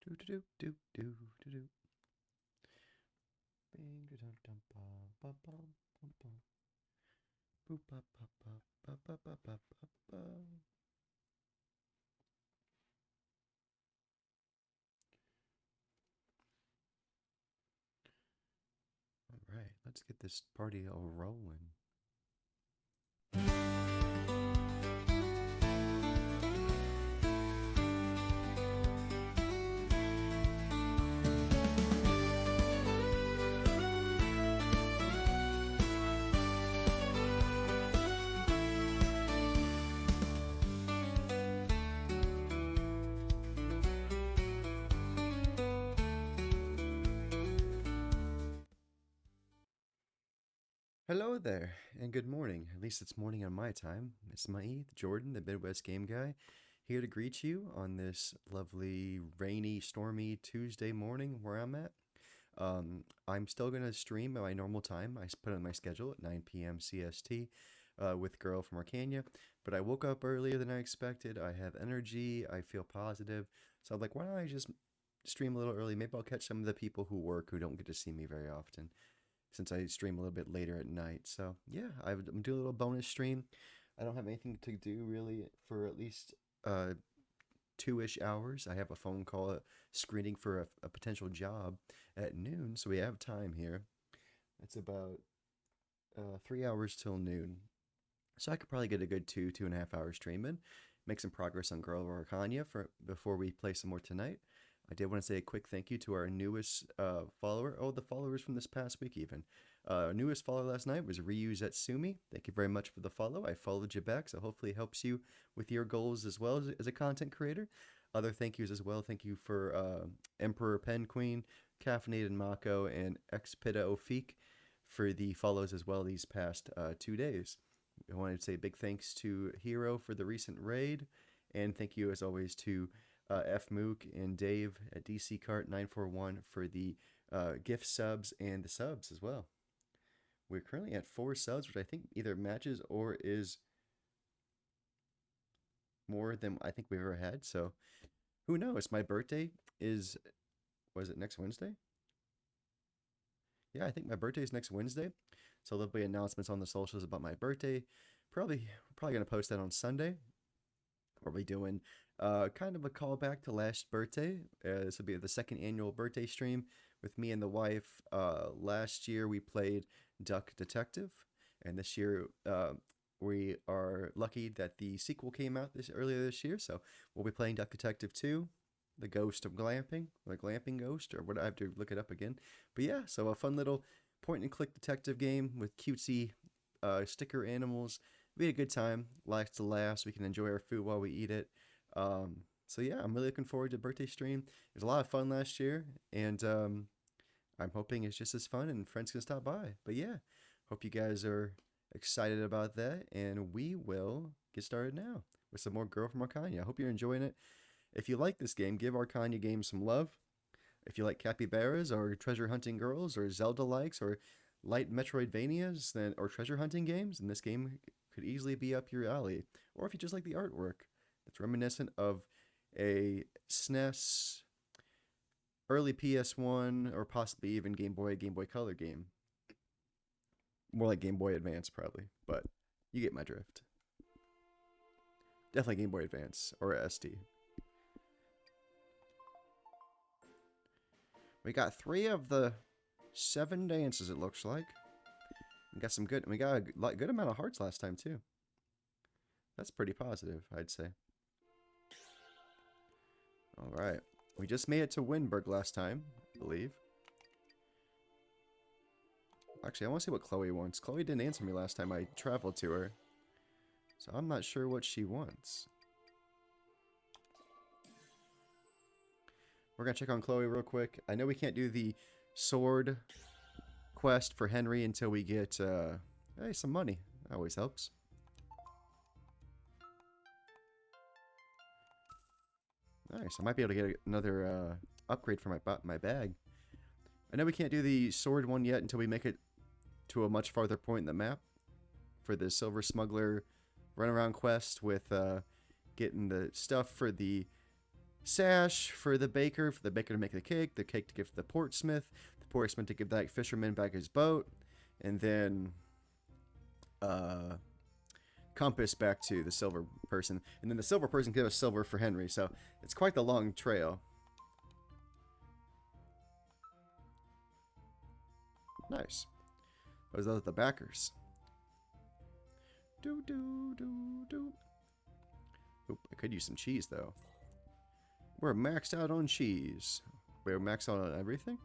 Do do do do do do do. Bing dum dum ba ba bum bum bum. Boop ba ba ba ba ba ba ba ba ba. All right, let's get this party all rolling. Hello there, and good morning. At least it's morning on my time. It's me, Jordan, the Midwest Game Guy, here to greet you on this lovely, rainy, stormy Tuesday morning where I'm at. I'm still going to stream at my normal time. I put on my schedule at 9 p.m. CST with Girl from Arkanya, but I woke up earlier than I expected. I have energy. I feel positive. So I'm like, why don't I just stream a little early? Maybe I'll catch some of the people who work who don't get to see me very often since I stream a little bit later at night. So yeah, I'm doing a little bonus stream. I don't have anything to do really for at least 2-ish hours. I have a phone call screening for a potential job at noon, so we have time here. It's about 3 hours till noon. So I could probably get a good 2.5 hours stream in, make some progress on Girl or Kanya for before we play some more tonight. I did want to say a quick thank you to our newest follower. Oh, the followers from this past week even. Our newest follower last night was Ryu's at Sumi. Thank you very much for the follow. I followed you back, so hopefully it helps you with your goals as well as a content creator. Other thank yous as well. Thank you for Emperor Pen Queen, Caffeinated Mako, and Expida Ofik for the follows as well these past 2 days. I wanted to say big thanks to Hero for the recent raid, and thank you as always to F Mook and Dave at DC Cart 941 for the gift subs and the subs as well. We're currently at 4 subs, which I think either matches or is more than I think we've ever had. So who knows? My birthday is, was it next Wednesday? Yeah, I think my birthday is next Wednesday. So there'll be announcements on the socials about my birthday. Probably gonna post that on Sunday. We'll be doing kind of a callback to last birthday. This will be the second annual birthday stream with me and the wife. Last year we played Duck Detective, and this year we are lucky that the sequel came out earlier this year. So we'll be playing Duck Detective 2, The Ghost of Glamping, or Glamping Ghost, or what I have to look it up again. But yeah, so a fun little point and click detective game with cutesy sticker animals. We had a good time. Likes to laugh. We can enjoy our food while we eat it. So yeah, I'm really looking forward to birthday stream. It was a lot of fun last year, and I'm hoping it's just as fun and friends can stop by. But yeah, hope you guys are excited about that, and we will get started now with some more Girl from Arkanya. I hope you're enjoying it. If you like this game, give Arkanya games some love. If you like capybaras or treasure hunting girls or Zelda likes or light Metroidvanias then or treasure hunting games, then this game could easily be up your alley. Or if you just like the artwork, it's reminiscent of a SNES, early PS1, or possibly even Game Boy Color game. More like Game Boy Advance, probably, but you get my drift. Definitely Game Boy Advance or SD. We got 3 of the 7 dances, it looks like. We got some good. We got a good amount of hearts last time too. That's pretty positive, I'd say. All right, we just made it to Winburg last time, I believe. Actually, I want to see what Chloe wants. Chloe didn't answer me last time I traveled to her, so I'm not sure what she wants. We're gonna check on Chloe real quick. I know we can't do the sword quest for Henry until we get hey, some money. That always helps. Nice. I might be able to get another upgrade for my bag. I know we can't do the sword one yet until we make it to a much farther point in the map for the Silver Smuggler runaround quest with getting the stuff for the sash for the baker to make the cake to give to the portsmith to give that fisherman back his boat, and then compass back to the silver person, and then the silver person give us silver for Henry. So it's quite the long trail. Nice. Those are the backers. Do do do do. Oop, I could use some cheese though. We're maxed out on cheese. We're maxed out on everything?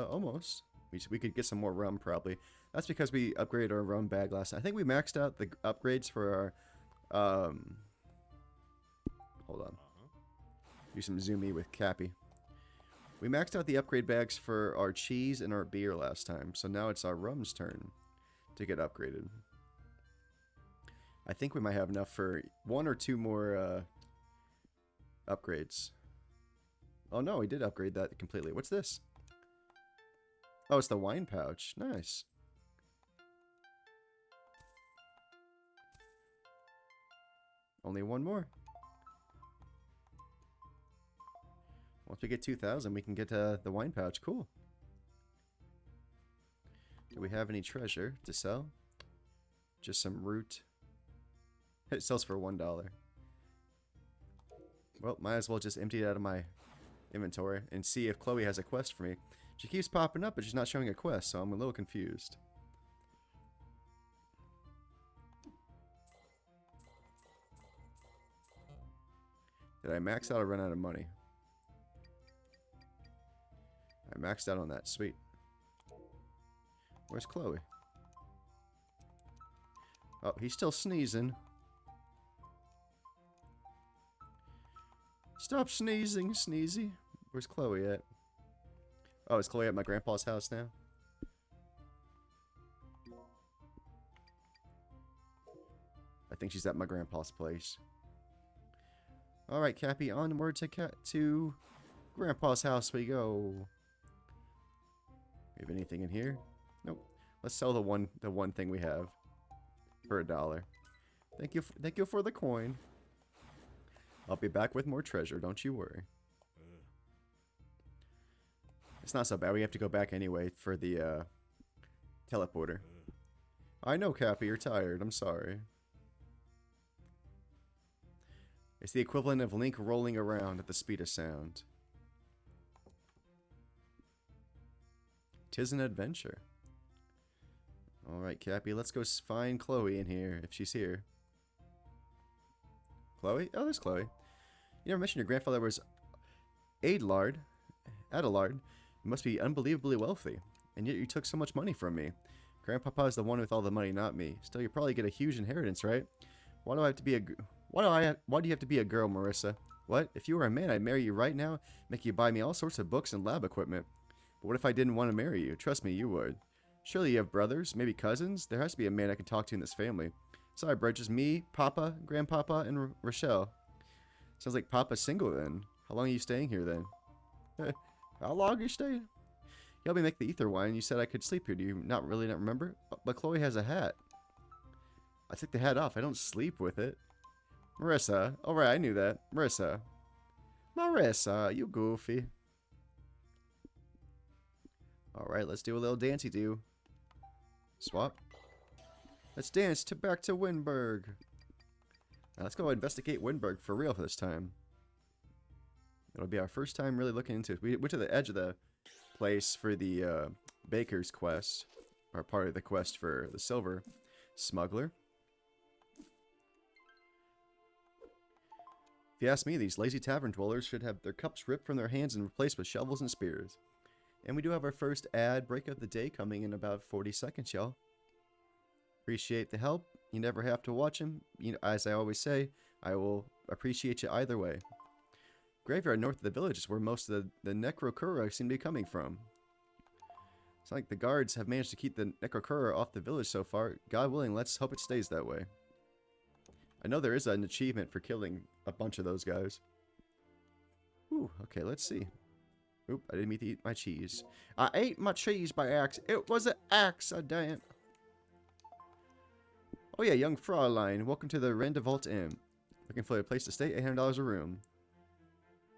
Almost. We could get some more rum probably. That's because we upgraded our rum bag last night. I think we maxed out the upgrades for our hold on. Do some zoomy with Cappy. We maxed out the upgrade bags for our cheese and our beer last time, so now it's our rum's turn to get upgraded. I think we might have enough for 1 or 2 more upgrades. Oh no, we did upgrade that completely. What's this? Oh, it's the wine pouch. Nice. Only 1 more. Once we get 2,000, we can get the wine pouch. Cool. Do we have any treasure to sell? Just some root. It sells for $1. Well, might as well just empty it out of my inventory and see if Chloe has a quest for me. She keeps popping up, but she's not showing a quest, so I'm a little confused. Did I max out or run out of money? I maxed out on that. Sweet. Where's Chloe? Oh, he's still sneezing. Stop sneezing, Sneezy. Where's Chloe at? Oh, is Chloe at my grandpa's house now? I think she's at my grandpa's place. Alright, Cappy, onward to grandpa's house we go. We have anything in here? Nope. Let's sell the one thing we have for $1. Thank you for the coin. I'll be back with more treasure, don't you worry. It's not so bad. We have to go back anyway for the teleporter. I know, Cappy, you're tired. I'm sorry. It's the equivalent of Link rolling around at the speed of sound. 'Tis an adventure. Alright, Cappy, let's go find Chloe in here, if she's here. Chloe? Oh, there's Chloe. You never mentioned your grandfather was Adelard. You must be unbelievably wealthy, and yet you took so much money from me. Grandpapa's the one with all the money, not me. Still, you probably get a huge inheritance, right? Why do you have to be a girl, Marissa? What? If you were a man, I'd marry you right now, make you buy me all sorts of books and lab equipment. But what if I didn't want to marry you? Trust me, you would. Surely you have brothers, maybe cousins? There has to be a man I can talk to in this family. Sorry, bro, just me, Papa, Grandpapa, and Rochelle. Sounds like Papa's single then. How long are you staying here then? How long are you staying? You helped me make the ether wine. You said I could sleep here. Do you not remember? Oh, but Chloe has a hat. I took the hat off. I don't sleep with it. Marissa. Oh, right. I knew that. Marissa. Marissa, you goofy. Alright, let's do a little dancey-do. Swap. Let's dance back to Winburg. Now let's go investigate Winburg for real for this time. It'll be our first time really looking into it. We went to the edge of the place for the baker's quest, or part of the quest for the silver smuggler. If you ask me, these lazy tavern dwellers should have their cups ripped from their hands and replaced with shovels and spears. And we do have our first ad break of the day coming in about 40 seconds, y'all. Appreciate the help. You never have to watch him. You know, as I always say, I will appreciate you either way. Graveyard north of the village is where most of the Necrokura seem to be coming from. It's like the guards have managed to keep the Necrokura off the village so far. God willing, let's hope it stays that way. I know there is an achievement for killing a bunch of those guys. Ooh, okay, let's see. Oop, I didn't mean to eat my cheese. I ate my cheese by accident. It was an accident. Oh yeah, young Fraulein, welcome to the Rendezvous Inn. Looking for a place to stay? $800 a room.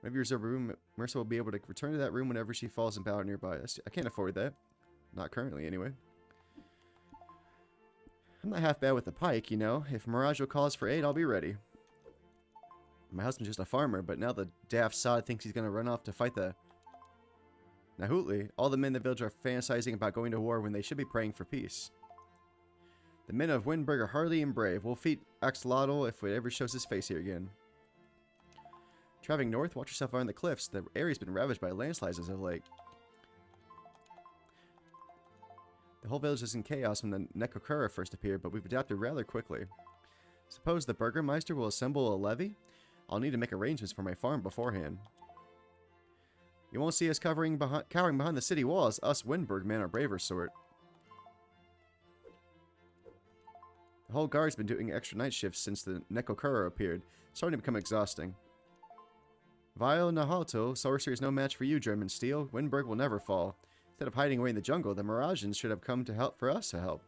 Whenever you reserve a room, Mercer will be able to return to that room whenever she falls in battle nearby. I can't afford that. Not currently, anyway. I'm not half bad with the pike, you know. If Miraggio calls for aid, I'll be ready. My husband's just a farmer, but now the daft sod thinks he's going to run off to fight the Nahutli. All the men in the village are fantasizing about going to war when they should be praying for peace. The men of Windberg are hardy and brave. We'll defeat Axolotl if it ever shows his face here again. Traveling north, watch yourself around the cliffs. The area's been ravaged by landslides as of late. The whole village is in chaos when the Nekokura first appeared, but we've adapted rather quickly. Suppose the Burgermeister will assemble a levy? I'll need to make arrangements for my farm beforehand. You won't see us cowering behind the city walls. Us Windberg men are braver sort. The whole guard's been doing extra night shifts since the Nekokura appeared, starting to become exhausting. Vile Nahalto, sorcery is no match for you, German steel. Windberg will never fall. Instead of hiding away in the jungle, the Miragians should have come to help for us to help.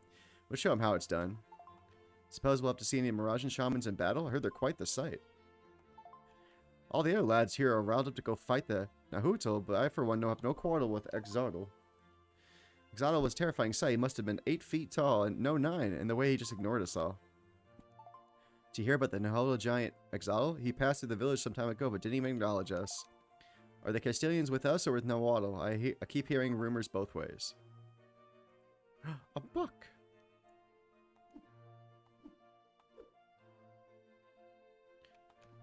We'll show them how it's done. Suppose we'll have to see any Miragian shamans in battle? I heard they're quite the sight. All the other lads here are riled up to go fight the Nahuto, but I for one have no quarrel with Exodal. Exodal was a terrifying sight. He must have been 8 feet tall and no 9, and the way he just ignored us all. Did you hear about the Nahuto giant Exodal? He passed through the village some time ago, but didn't even acknowledge us. Are the Castilians with us or with Nahuatl? I keep hearing rumors both ways. A book!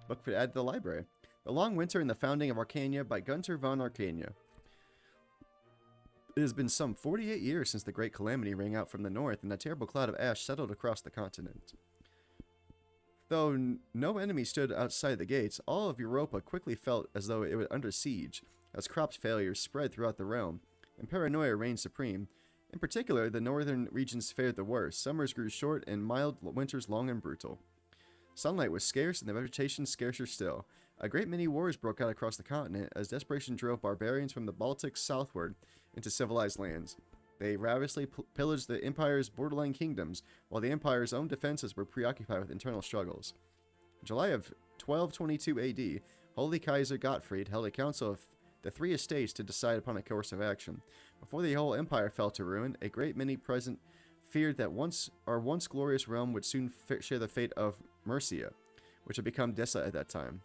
Book for add to the library. The Long Winter and the Founding of Arkanya by Gunter von Arkanya. It has been some 48 years since the Great Calamity rang out from the north and a terrible cloud of ash settled across the continent. Though no enemy stood outside the gates, all of Europa quickly felt as though it was under siege, as crops failures spread throughout the realm, and paranoia reigned supreme. In particular, the northern regions fared the worst. Summers grew short and mild, winters long and brutal. Sunlight was scarce and the vegetation scarcer still. A great many wars broke out across the continent as desperation drove barbarians from the Baltic southward into civilized lands. They ravenously pillaged the Empire's borderline kingdoms, while the Empire's own defenses were preoccupied with internal struggles. In July of 1222 AD, Holy Kaiser Gottfried held a council of the 3 estates to decide upon a course of action. Before the whole empire fell to ruin, a great many present feared that our once glorious realm would soon share the fate of Mercia, which had become desolate at that time.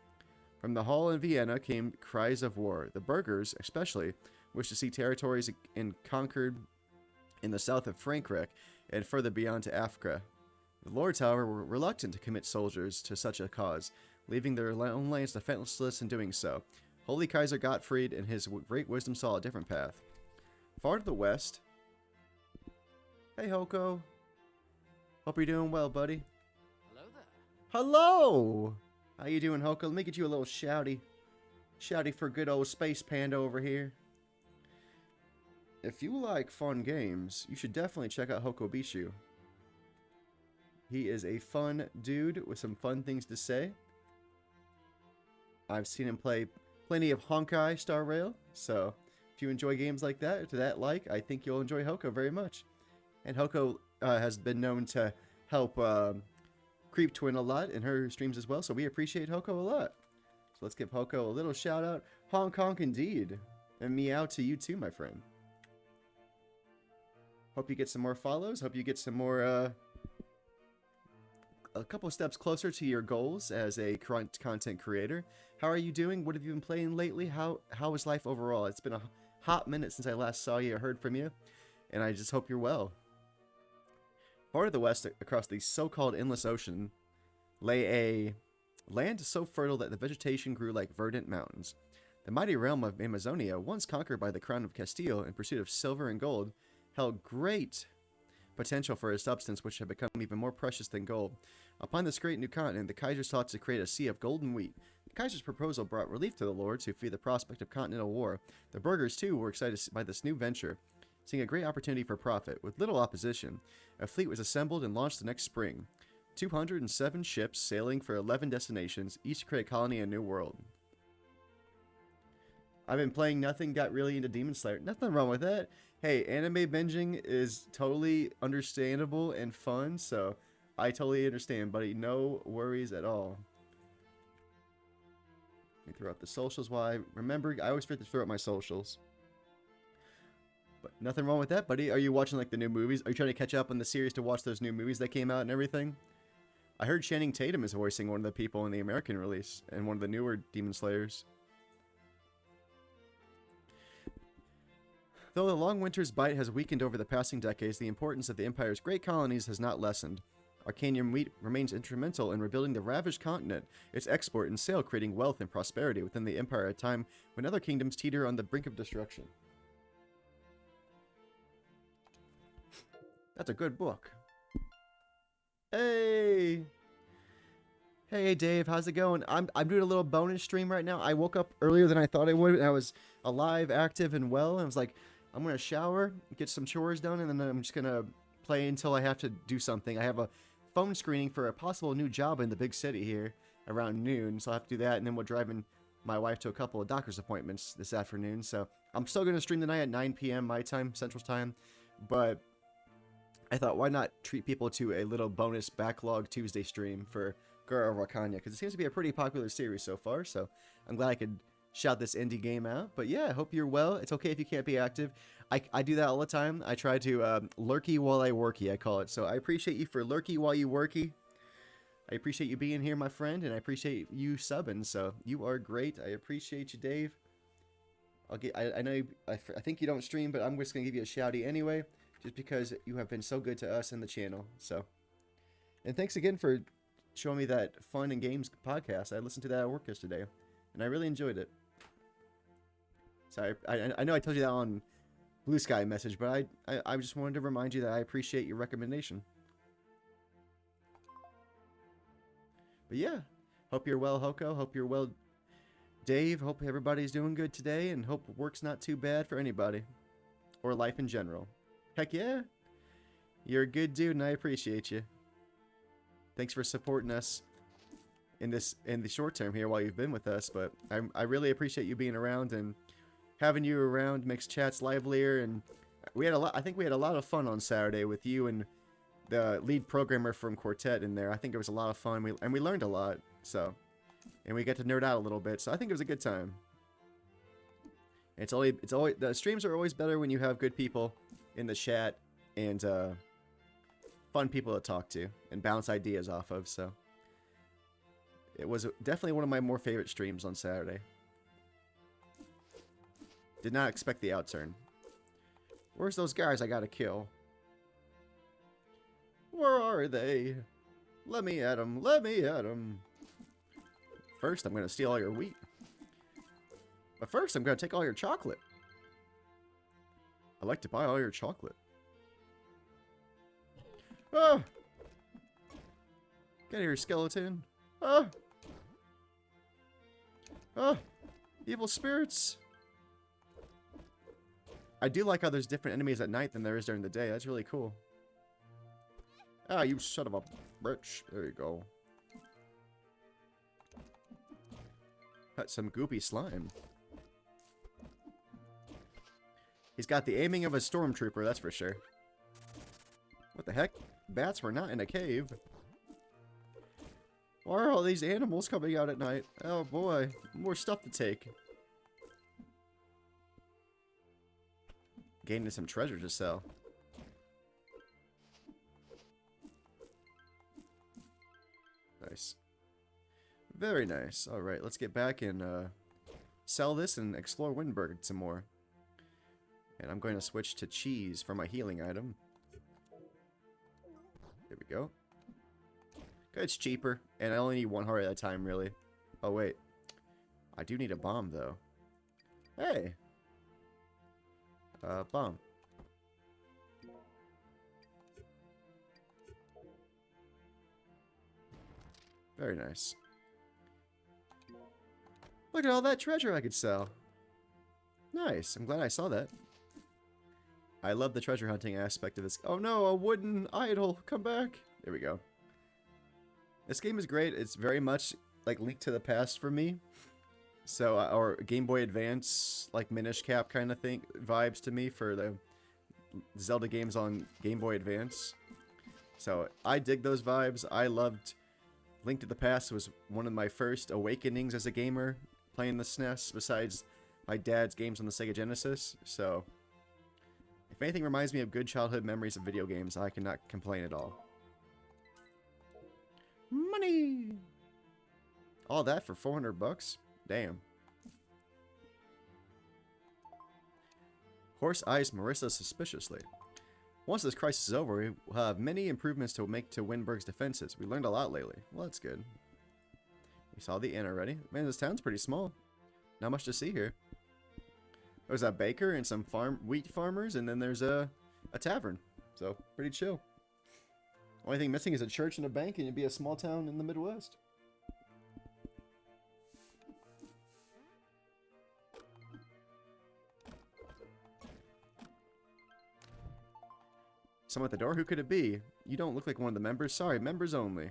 From the hall in Vienna came cries of war. The burghers, especially, wished to see territories conquered in the south of Frankreich and further beyond to Africa. The lords, however, were reluctant to commit soldiers to such a cause, leaving their own lands defenseless in doing so. Holy Kaiser Gottfried and his great wisdom saw a different path. Far to the west... Hey, Hoko. Hope you're doing well, buddy. Hello there. Hello! How you doing, Hoko? Let me get you a little shouty. Shouty for good old Space Panda over here. If you like fun games, you should definitely check out Hoko Bishu. He is a fun dude with some fun things to say. I've seen him play plenty of Honkai Star Rail, so if you enjoy games like that, I think you'll enjoy Hoko very much. And Hoko has been known to help Creep Twin a lot in her streams as well, so we appreciate Hoko a lot. So let's give Hoko a little shout out. Hong Kong indeed. And meow to you too, my friend. Hope you get some more follows. Hope you get some more, a couple steps closer to your goals as a content creator. How are you doing? What have you been playing lately? How is life overall? It's been a hot minute since I last saw you or heard from you, and I just hope you're well. Far to the west, across the so-called Endless Ocean, lay a land so fertile that the vegetation grew like verdant mountains. The mighty realm of Amazonia, once conquered by the crown of Castile in pursuit of silver and gold, held great potential for a substance which had become even more precious than gold. Upon this great new continent, the Kaiser sought to create a sea of golden wheat. The Kaiser's proposal brought relief to the lords who feared the prospect of continental war. The burghers, too, were excited by this new venture, seeing a great opportunity for profit. With little opposition, a fleet was assembled and launched the next spring. 207 ships sailing for 11 destinations, each to create a colony in a new world. I've been playing nothing, got really into Demon Slayer. Nothing wrong with that. Hey, anime binging is totally understandable and fun, so I totally understand, buddy. No worries at all. me throw out the socials while I remember. I always forget to throw out my socials. But nothing wrong with that, buddy. Are you watching like the new movies? Are you trying to catch up on the series to watch those new movies that came out and everything? I heard Channing Tatum is voicing one of the people in the American release and one of the newer Demon Slayers. Though the long winter's bite has weakened over the passing decades, the importance of the Empire's great colonies has not lessened. Arkanya remains instrumental in rebuilding the ravaged continent, its export and sale creating wealth and prosperity within the Empire at a time when other kingdoms teeter on the brink of destruction. That's a good book. Hey! Hey Dave, how's it going? I'm doing a little bonus stream right now. I woke up earlier than I thought I would, and I was alive, active, and well, and I was like, I'm gonna shower, get some chores done, and then I'm just gonna play until I have to do something. I have a phone screening for a possible new job in the big city here around noon, so I'll have to do that, and then we're driving my wife to a couple of doctor's appointments this afternoon, so I'm still gonna stream tonight at 9 p.m. my time, Central Time, but I thought, why not treat people to a little bonus backlog Tuesday stream for Girl of Arkanya, because it seems to be a pretty popular series so far, so I'm glad I could shout this indie game out. But yeah, I hope you're well. It's okay if you can't be active. I do that all the time. I try to lurky while I worky, I call it. So I appreciate you for lurky while you worky. I appreciate you being here, my friend, and I appreciate you subbing, so you are great. I appreciate you, Dave. I know I think you don't stream, but I'm just going to give you a shouty anyway, just because you have been so good to us and the channel. So, and thanks again for showing me that fun and games podcast. I listened to that at work yesterday, and I really enjoyed it. So I know I told you that on Blue Sky message, but I just wanted to remind you that I appreciate your recommendation. But yeah, hope you're well, Hoko. Hope you're well, Dave. Hope everybody's doing good today, and hope work's not too bad for anybody, or life in general. Heck yeah, you're a good dude, and I appreciate you. Thanks for supporting us in the short term here while you've been with us, but I really appreciate you being around, and having you around makes chats livelier, and we had a lot. I think we had a lot of fun on Saturday with you and the lead programmer from Quartet in there. I think it was a lot of fun, and we learned a lot. So, and we get to nerd out a little bit. So I think it was a good time. It's always the streams are always better when you have good people in the chat and fun people to talk to and bounce ideas off of. So it was definitely one of my more favorite streams on Saturday. Did not expect the outturn. Where's those guys I gotta kill? Where are they? Let me at them. Let me at them. First, I'm gonna steal all your wheat. But first, I'm gonna take all your chocolate. I'd like to buy all your chocolate. Ah! Get here, skeleton. Ah! Ah! Evil spirits! I do like how there's different enemies at night than there is during the day. That's really cool. Ah, you son of a bitch. There you go. Got some goopy slime. He's got the aiming of a stormtrooper, that's for sure. What the heck? Bats were not in a cave. Why are all these animals coming out at night? Oh boy, more stuff to take. Gaining some treasure to sell. Nice. Very nice. Alright, let's get back and sell this and explore Windberg some more. And I'm going to switch to cheese for my healing item. There we go. It's cheaper, and I only need one heart at a time, really. Oh, wait. I do need a bomb, though. Hey! Bomb. Very nice. Look at all that treasure I could sell. Nice. I'm glad I saw that. I love the treasure hunting aspect of this. Oh no, a wooden idol. Come back. There we go. This game is great. It's very much like Link to the Past for me. So, or Game Boy Advance, like Minish Cap kind of thing, vibes to me for the Zelda games on Game Boy Advance. So, I dig those vibes. I loved Link to the Past. Was one of my first awakenings as a gamer playing the SNES besides my dad's games on the Sega Genesis. So, if anything reminds me of good childhood memories of video games, I cannot complain at all. Money! All that for 400 bucks? Damn. Horse eyes Marissa suspiciously. Once this crisis is over, we'll have many improvements to make to Winburg's defenses. We learned a lot lately. Well, that's good. We saw the inn already. Man, this town's pretty small. Not much to see here. There's a baker and some wheat farmers, and then there's a tavern. So, pretty chill. Only thing missing is a church and a bank, and you'd be a small town in the Midwest. Someone at the door? Who could it be? You don't look like one of the members. Sorry, members only.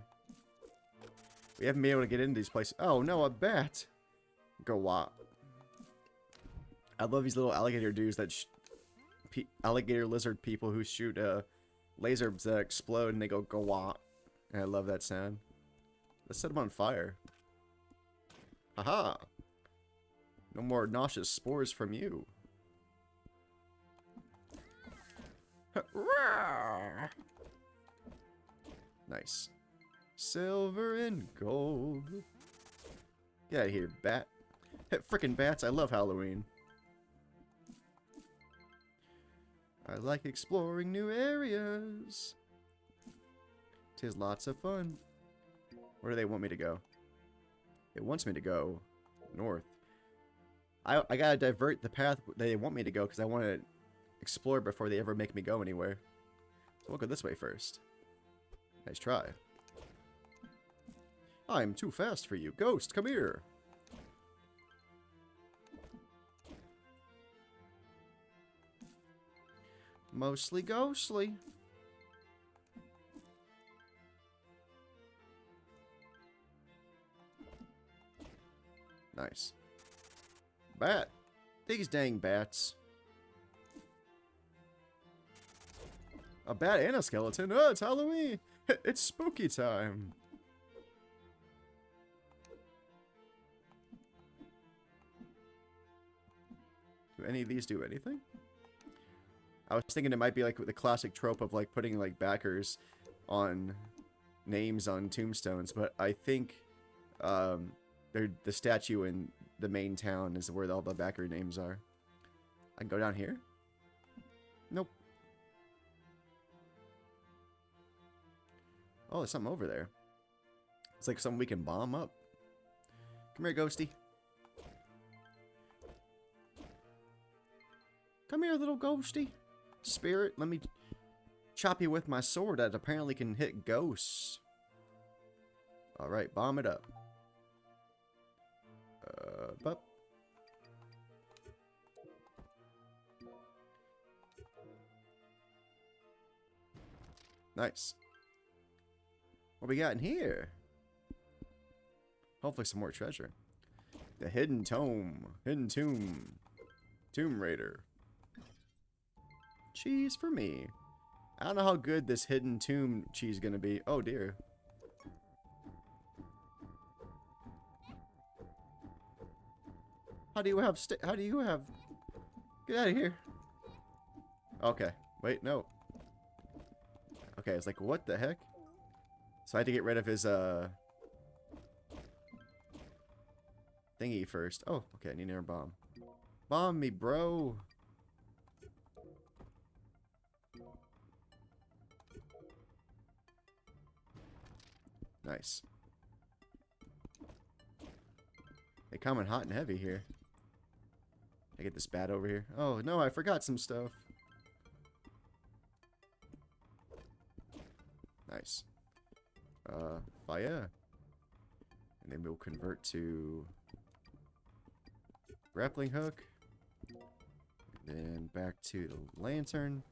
We haven't been able to get into these places. Oh, no, a bat. Go what? I love these little alligator dudes that alligator lizard people who shoot lasers that explode and they go what? And I love that sound. Let's set them on fire. Haha. No more nauseous spores from you. Nice. Silver and gold. Get out of here, bat. Hey, frickin' bats, I love Halloween. I like exploring new areas. 'Tis lots of fun. Where do they want me to go? It wants me to go north. I gotta divert the path they want me to go because I want to explore before they ever make me go anywhere. So we'll go this way first. Nice try. I'm too fast for you. Ghost, come here. Mostly ghostly. Nice. Bat. These dang bats. A bat and a skeleton. Oh, it's Halloween. It's spooky time. Do any of these do anything? I was thinking it might be like the classic trope of like putting like backers on names on tombstones, but I think the statue in the main town is where all the backer names are. I can go down here? Nope. Oh, there's something over there. It's like something we can bomb up. Come here, ghosty. Come here, little ghosty. Spirit, let me chop you with my sword that apparently can hit ghosts. Alright, bomb it up. Up. Nice. What we got in here? Hopefully some more treasure. The hidden tome. Hidden tomb. Tomb Raider. Cheese for me. I don't know how good this hidden tomb cheese is gonna be. Oh dear. How do you have get out of here. Okay. Wait, no. Okay, it's like, what the heck? So I had to get rid of his thingy first. Oh, okay, I need another bomb. Bomb me, bro. Nice. They coming hot and heavy here. I get this bat over here. Oh no, I forgot some stuff. Nice. Fire. And then we'll convert to grappling hook. And then back to the lantern.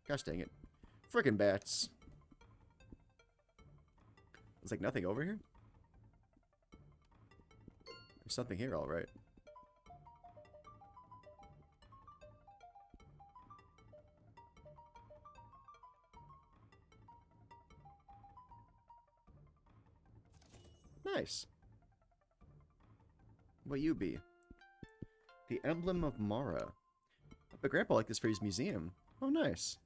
Gosh dang it. Frickin' bats. There's like nothing over here? There's something here, alright. Nice. What you be? The emblem of Mara. But Grandpa liked this for his museum. Oh, nice.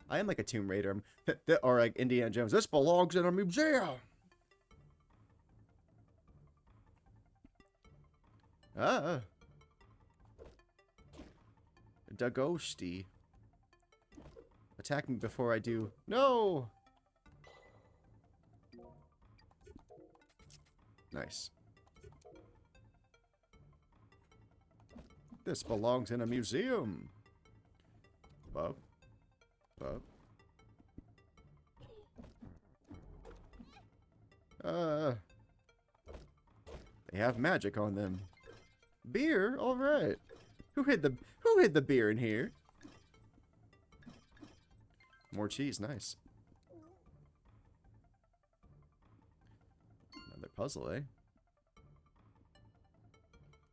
I am like a Tomb Raider. Or like Indiana Jones. This belongs in a museum. Ah. Da ghosty. Attack me before I do. No! Nice. This belongs in a museum. Bub. Bub. They have magic on them. Beer? Alright. Who hid the beer in here? More cheese, nice. Another puzzle, eh?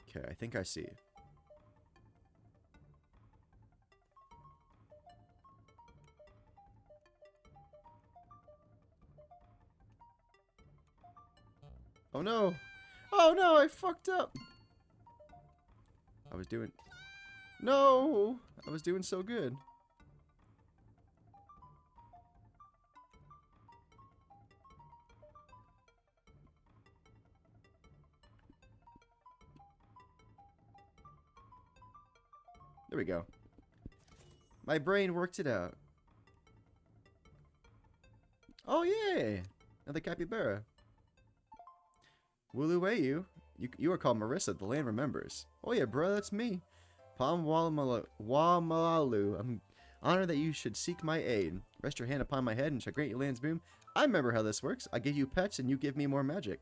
Okay, I think I see it. Oh no! Oh no, I fucked up! I was doing... No! I was doing so good. There we go. My brain worked it out. Oh, yay! Another capybara. Wuluwayu. You are called Marissa. The land remembers. Oh, yeah, bro, that's me. Palm Wamalalu. I'm honored that you should seek my aid. Rest your hand upon my head and shall grant you land's boom. I remember how this works. I give you pets and you give me more magic.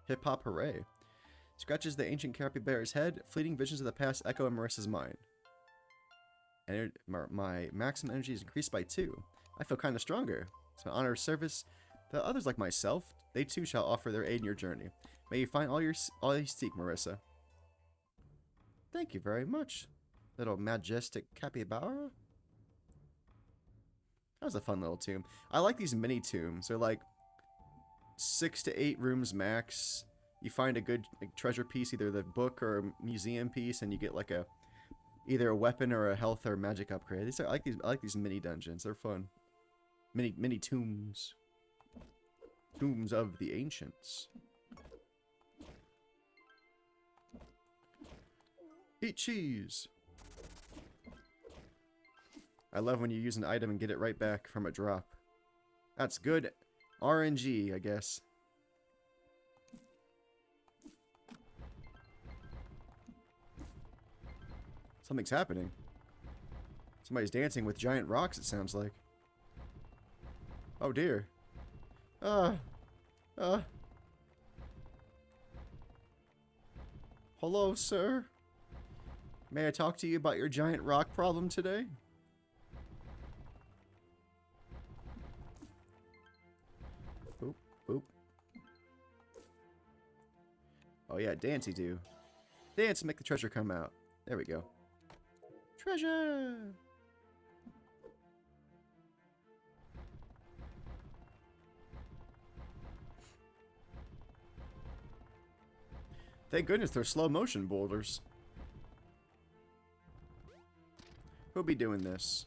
Hip hop hooray. Scratches the ancient capybara's head. Fleeting visions of the past echo in Marissa's mind. My maximum energy is increased by 2. I feel kind of stronger. So in honor of service to others like myself, they too shall offer their aid in your journey. May you find all you seek, Marissa. Thank you very much, little majestic capybara. That was a fun little tomb. I like these mini tombs. They're like 6 to 8 rooms max. You find a good treasure piece, either the book or a museum piece, and you get like either a weapon or a health or magic upgrade. I like these mini dungeons. They're fun. Mini tombs. Tombs of the ancients. Eat cheese. I love when you use an item and get it right back from a drop. That's good RNG, I guess. Something's happening. Somebody's dancing with giant rocks, it sounds like. Oh dear. Hello, sir. May I talk to you about your giant rock problem today? Boop, boop. Oh yeah, dancey do. Dance and make the treasure come out. There we go. Treasure! Thank goodness they're slow motion boulders. Who'll be doing this?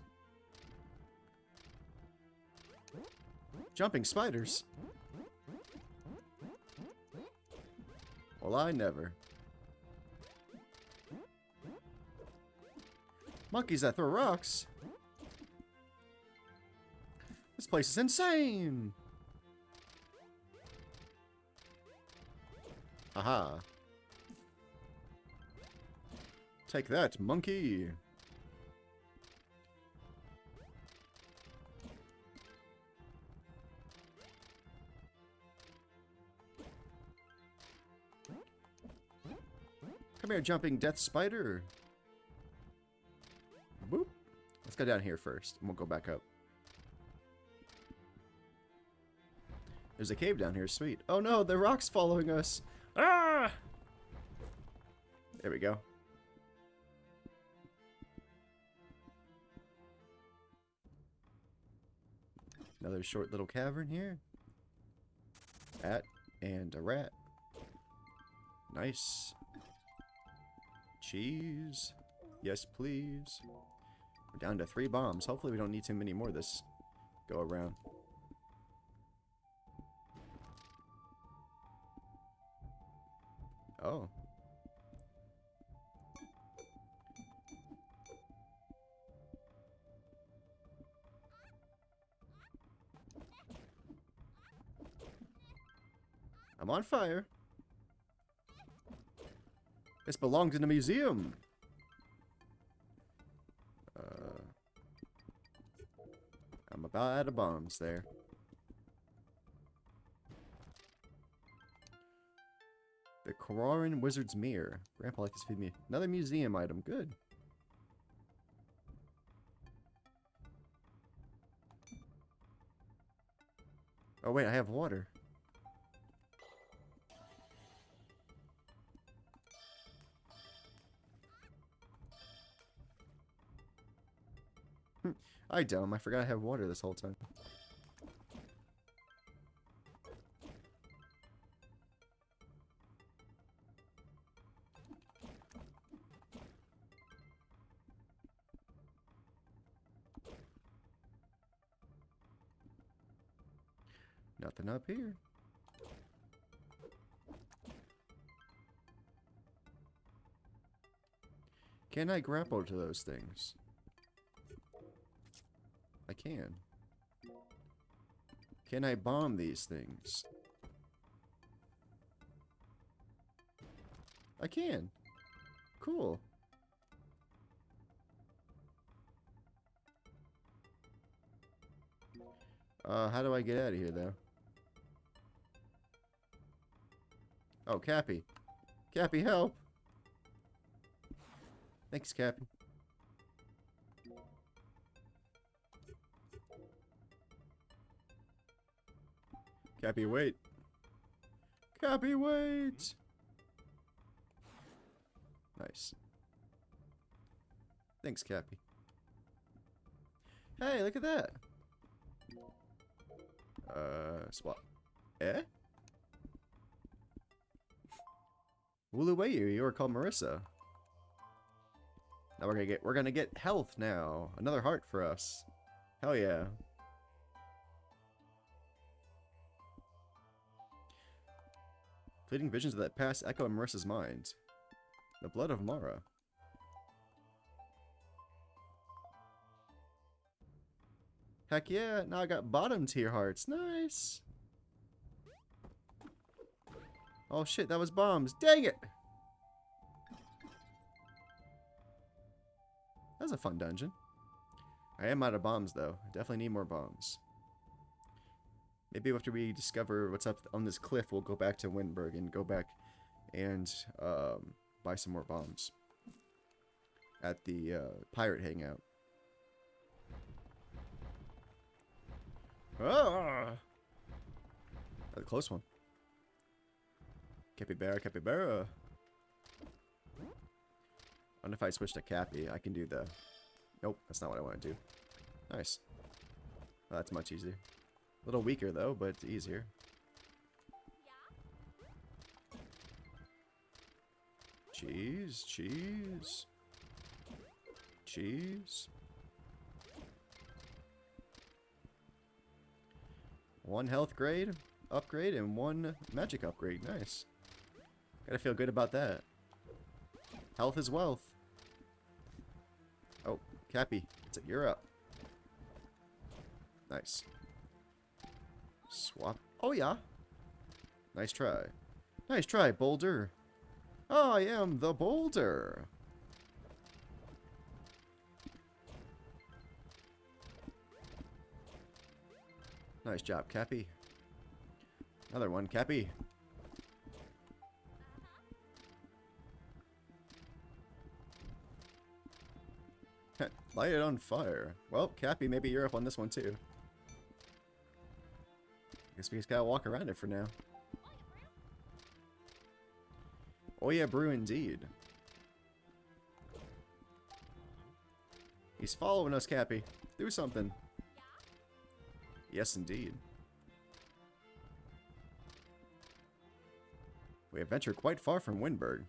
Jumping spiders. Well, I never. Monkeys that throw rocks. This place is insane. Aha. Take that, monkey. Come here, jumping death spider. Boop. Let's go down here first, and we'll go back up. There's a cave down here, sweet. Oh no, the rock's following us. Ah! There we go. Another short little cavern here. At and a rat. Nice. Cheese. Yes, please. We're down to 3 bombs. Hopefully we don't need too many more this go around. Oh. I'm on fire. This belongs in a museum. I'm about out of bombs there. The Kararan Wizard's Mirror. Grandpa likes to feed me. Another museum item. Good. Oh wait, I have water. I dumb. I forgot I have water this whole time. Nothing up here. Can I grapple to those things? I can. Can I bomb these things? I can. Cool. How do I get out of here, though? Oh, Cappy. Cappy, help! Thanks, Cappy. Cappy, wait. Cappy, wait! Nice. Thanks, Cappy. Hey, look at that! Swap. Eh? Wuluwayu, you are called Marissa. Now we're gonna get health now. Another heart for us. Hell yeah. Fleeting visions of that past echo in Marissa's mind. The blood of Mara. Heck yeah, now I got bottom tier hearts. Nice. Oh shit, that was bombs. Dang it! That was a fun dungeon. I am out of bombs though. I definitely need more bombs. Maybe after we discover what's up on this cliff, we'll go back to Windberg and go back and buy some more bombs at the pirate hangout. Ah! That's a close one. Capybara, capybara. I wonder if I switch to Cappy, I can do the... Nope, that's not what I want to do. Nice. Well, that's much easier. A little weaker though, but easier. Cheese, cheese. Cheese. One health grade, upgrade, and one magic upgrade. Nice. Gotta feel good about that. Health is wealth. Oh, Cappy, you're up. Nice. Swap. Oh, yeah. Nice try. Nice try, Boulder. I am the Boulder. Nice job, Cappy. Another one, Cappy. Light it on fire. Well, Cappy, maybe you're up on this one too. Guess we just gotta walk around it for now. Oh yeah, brew indeed. He's following us, Cappy. Do something. Yes, indeed. We have ventured quite far from Windberg.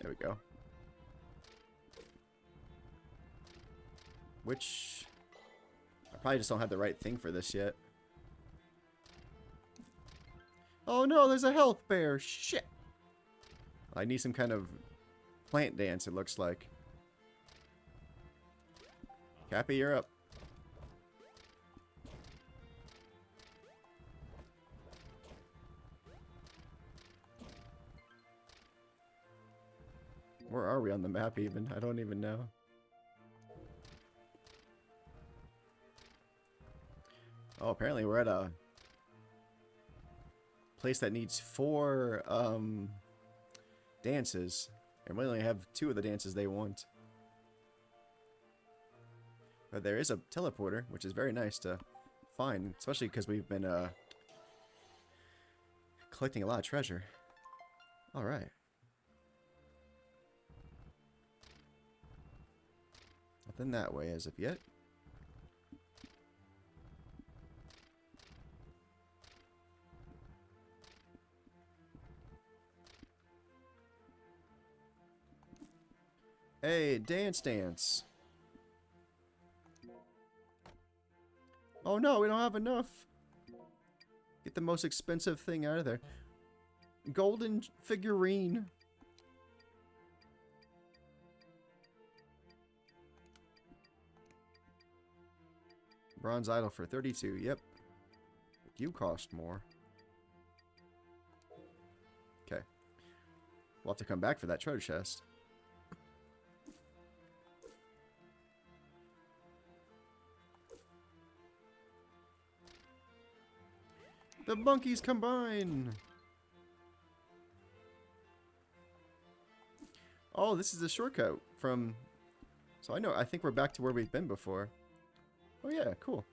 There we go. Which... I probably just don't have the right thing for this yet. Oh no, there's a health bear! Shit! I need some kind of plant dance, it looks like. Cappy, you're up. Where are we on the map even? I don't even know. Oh, apparently we're at a place that needs 4 dances. And we only have 2 of the dances they want. But there is a teleporter, which is very nice to find. Especially because we've been collecting a lot of treasure. Alright. Nothing that way as of yet. Hey, dance dance. Oh no, we don't have enough. Get the most expensive thing out of there. Golden figurine. Bronze idol for 32. Yep. You cost more. Okay. We'll have to come back for that treasure chest. The monkeys combine! Oh, this is a shortcut from... So I think we're back to where we've been before. Oh yeah, cool.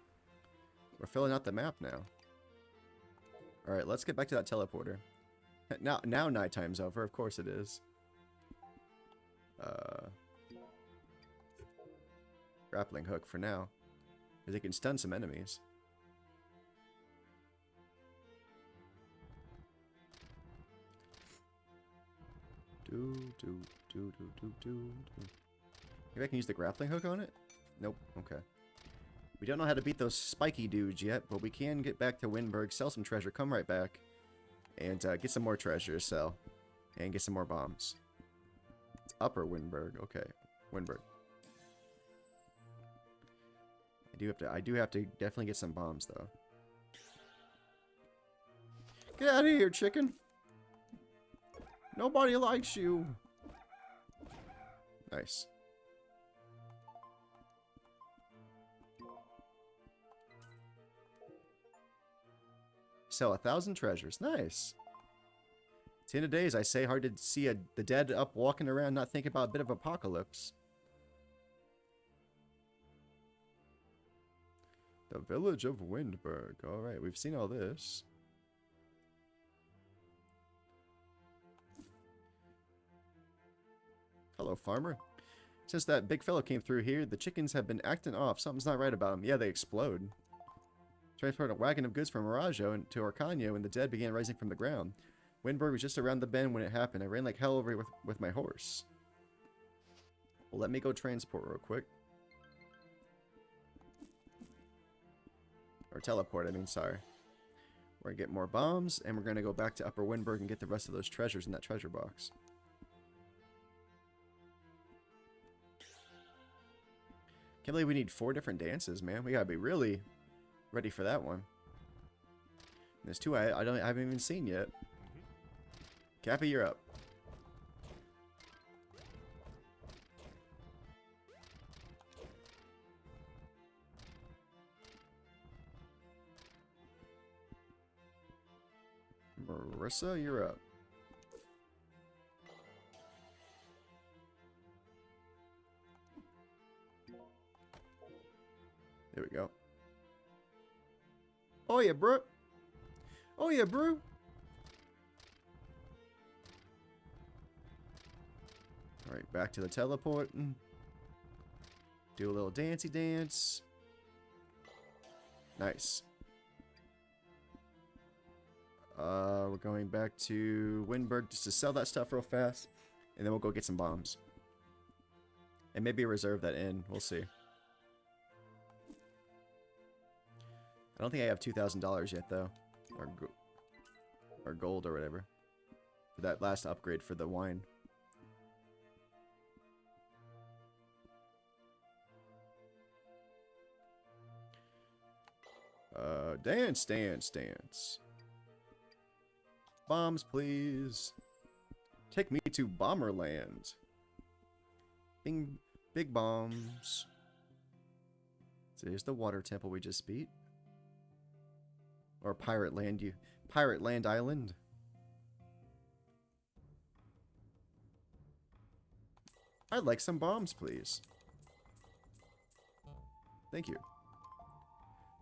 We're filling out the map now. Alright, let's get back to that teleporter. Now nighttime's over, of course it is. Grappling hook for now. Because it can stun some enemies. Maybe I can use the grappling hook on it? Nope. Okay. We don't know how to beat those spiky dudes yet, but we can get back to Windberg, sell some treasure, come right back, and get some more treasure, sell, and get some more bombs. It's Upper Windberg. Okay. Windberg. I do have to definitely get some bombs, though. Get out of here, chicken! Nobody likes you. Nice. Sell 1,000 treasures. Nice. It's the end of days. I say hard to see the dead up walking around not thinking about a bit of apocalypse. The village of Windberg. Alright, we've seen all this. Hello, farmer. Since that big fellow came through here, the chickens have been acting off. Something's not right about them. Yeah, they explode. Transported a wagon of goods from Miraggio to Arkanya when the dead began rising from the ground. Windberg was just around the bend when it happened. I ran like hell over with my horse. Well, let me go transport real quick. Or teleport, I mean, sorry. We're going to get more bombs, and we're going to go back to Upper Windberg and get the rest of those treasures in that treasure box. Can't believe we need 4 different dances, man. We gotta be really ready for that one. And there's 2 I haven't even seen yet. Cappy, you're up. Marissa, you're up. There we go. Oh yeah, bro. Oh yeah, bro. Alright, back to the teleport. Do a little dancey dance. Nice. We're going back to Windberg just to sell that stuff real fast. And then we'll go get some bombs. And maybe reserve that inn. We'll see. I don't think I have $2,000 yet, though. Or gold or whatever. For that last upgrade for the wine. Dance, dance, dance. Bombs, please. Take me to Bomberland. Bing, big bombs. So here's the water temple we just beat. Or Pirate Land Island. I'd like some bombs, please. Thank you.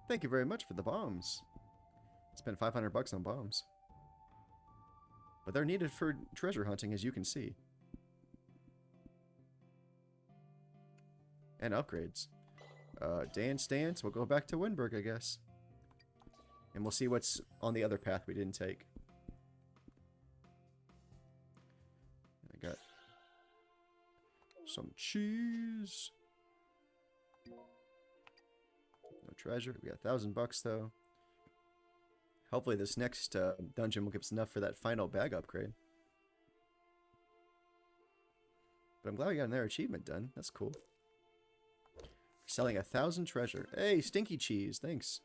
Thank you very much for the bombs. Spent 500 bucks on bombs. But they're needed for treasure hunting, as you can see. And upgrades. Dance, dance. We'll go back to Windberg, I guess. And we'll see what's on the other path we didn't take. I got some cheese. No treasure. We got 1,000 bucks, though. Hopefully this next dungeon will give us enough for that final bag upgrade. But I'm glad we got another achievement done. That's cool. Selling 1,000 treasure. Hey, stinky cheese. Thanks.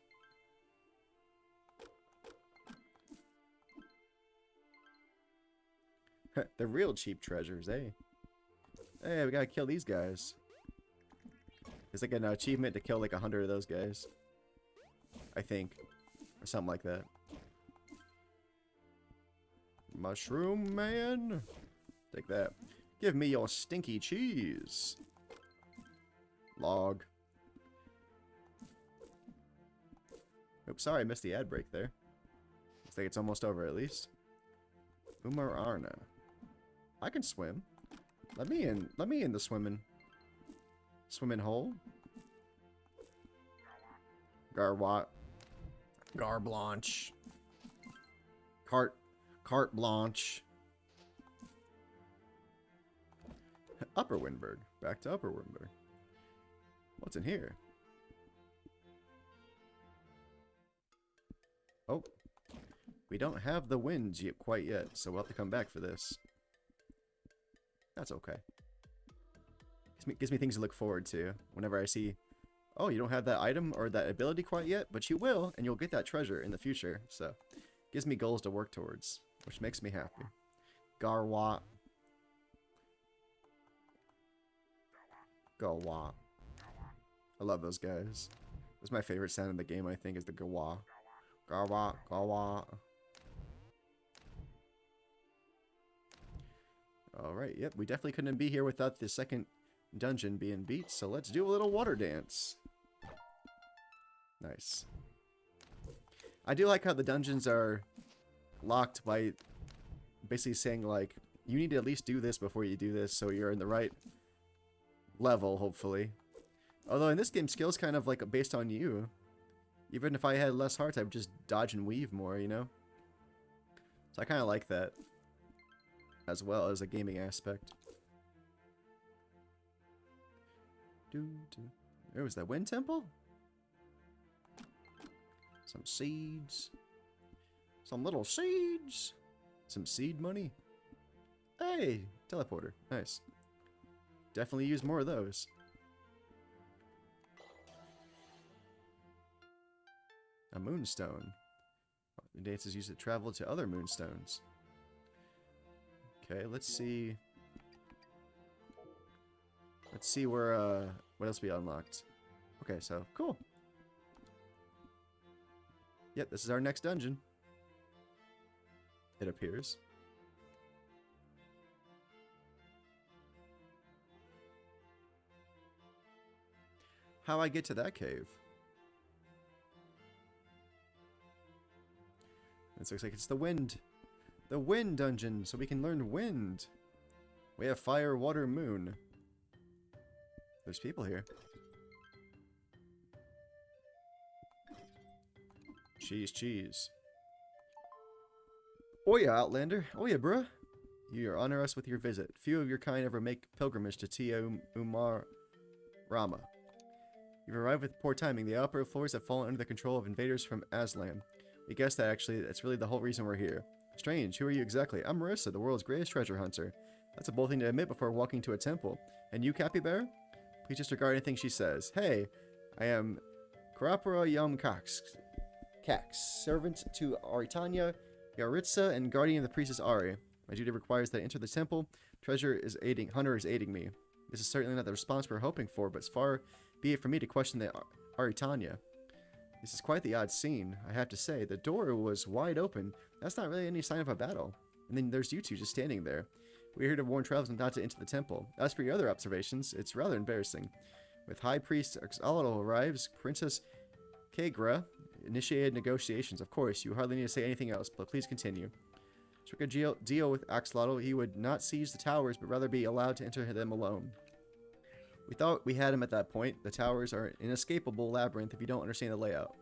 The real cheap treasures, eh? Hey, we gotta kill these guys. It's like an achievement to kill like 100 of those guys. I think. Or something like that. Mushroom man. Take that. Give me your stinky cheese. Log. Oops, sorry, I missed the ad break there. Looks like it's almost over at least. Umar Arna. I can swim. Let me in the swimming hole. Garwat. Garblanche. Carte Blanche. Upper Windberg. Back to Upper Windberg. What's in here? Oh. We don't have the winds yet, quite yet, so we'll have to come back for this. That's okay. Gives me things to look forward to whenever I see, oh, you don't have that item or that ability quite yet, but you will, and you'll get that treasure in the future. So, gives me goals to work towards, which makes me happy. Garwat. Garwat. I love those guys. That's my favorite sound in the game, I think, is the Garwat. Garwat, Garwat. Alright, yep, we definitely couldn't be here without the second dungeon being beat, so let's do a little water dance. Nice. I do like how the dungeons are locked by basically saying, like, you need to at least do this before you do this, so you're in the right level, hopefully. Although in this game, skill's kind of like based on you. Even if I had less hearts, I would just dodge and weave more, you know? So I kind of like that. As well as a gaming aspect. There was that wind temple? Some seeds. Some little seeds. Some seed money. Hey! Teleporter. Nice. Definitely use more of those. A moonstone. The dances use it to travel to other moonstones. Okay, let's see. Let's see where, what else we unlocked. Okay, so, cool. Yep, this is our next dungeon. It appears. How I get to that cave? This looks like it's the wind. The wind dungeon, so we can learn wind. We have fire, water, moon. There's people here. Cheese, cheese. Oh yeah, Outlander. Oh yeah, bruh. You honor us with your visit. Few of your kind ever make pilgrimage to Tia Umar Rama. You've arrived with poor timing. The upper floors have fallen under the control of invaders from Aslan. We guessed that actually. That's really the whole reason we're here. Strange. Who are you exactly? I'm Marissa, the world's greatest treasure hunter. That's a bold thing to admit before walking to a temple. And you, Capybara? Please disregard anything she says. Hey, I am Karapara Yum Cax, servant to Arkanya, Yaritza, and guardian of the priestess Ari. My duty requires that I enter the temple. Hunter is aiding me. This is certainly not the response we're hoping for, but it's far be it for me to question the Aritanya. This is quite the odd scene, I have to say. The door was wide open. That's not really any sign of a battle. And then there's you two just standing there. We're here to warn travelers not to enter the temple. As for your other observations, it's rather embarrassing. With High Priest Axolotl arrives, Princess Kagra initiated negotiations. Of course, you hardly need to say anything else, but please continue. Struck a deal with Axolotl. He would not seize the towers, but rather be allowed to enter them alone. We thought we had him at that point. The towers are an inescapable labyrinth if you don't understand the layout.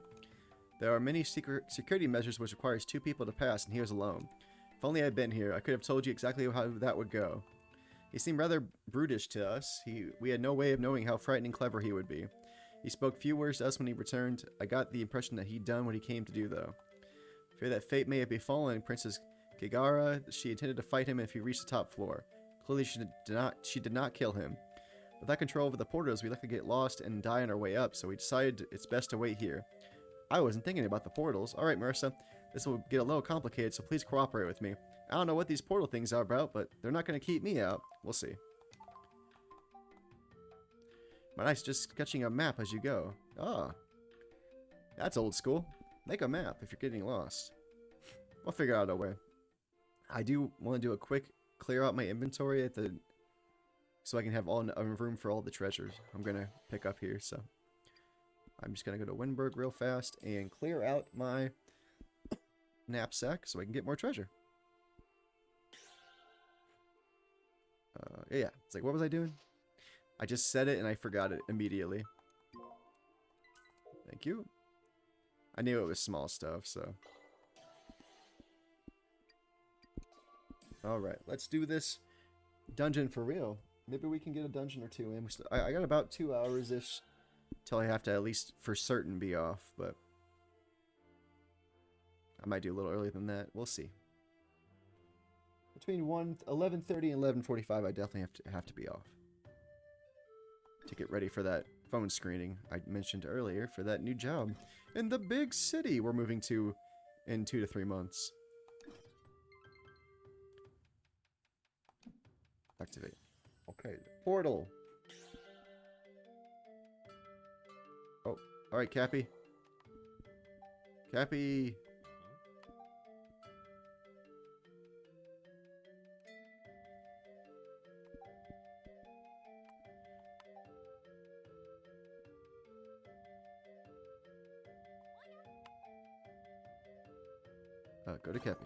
There are many security measures which requires 2 people to pass, and he was alone. If only I'd been here, I could have told you exactly how that would go. He seemed rather brutish to us. We had no way of knowing how frightening clever he would be. He spoke few words to us when he returned. I got the impression that he'd done what he came to do, though. Fear that fate may have befallen Princess Kigara. She intended to fight him if he reached the top floor. Clearly, she did not kill him. Without control over the portals, we likely get lost and die on our way up, so we decided it's best to wait here. I wasn't thinking about the portals. Alright, Marissa, this will get a little complicated, so please cooperate with me. I don't know what these portal things are about, but they're not going to keep me out. We'll see. But nice, just sketching a map as you go. Ah, that's old school. Make a map if you're getting lost. We'll figure out a way. I do want to do a quick clear out my inventory at the... so I can have all room for all the treasures I'm going to pick up here, so... I'm just going to go to Winburg real fast and clear out my knapsack so I can get more treasure. Yeah, it's like, what was I doing? I just said it and I forgot it immediately. Thank you. I knew it was small stuff, so... Alright, let's do this dungeon for real. Maybe we can get a dungeon or two in. I got about 2 hours-ish till I have to at least for certain be off, but I might do a little earlier than that. We'll see. Between 11:30 and 11:45, I definitely have to be off to get ready for that phone screening I mentioned earlier for that new job in the big city we're moving to in 2 to 3 months. Activate. Okay, portal. Oh, all right, Cappy. Cappy. Go to Cappy.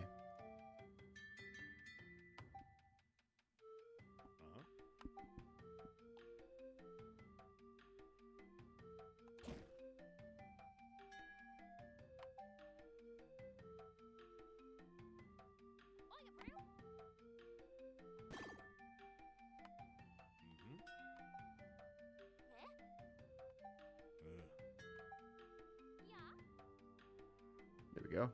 There we go.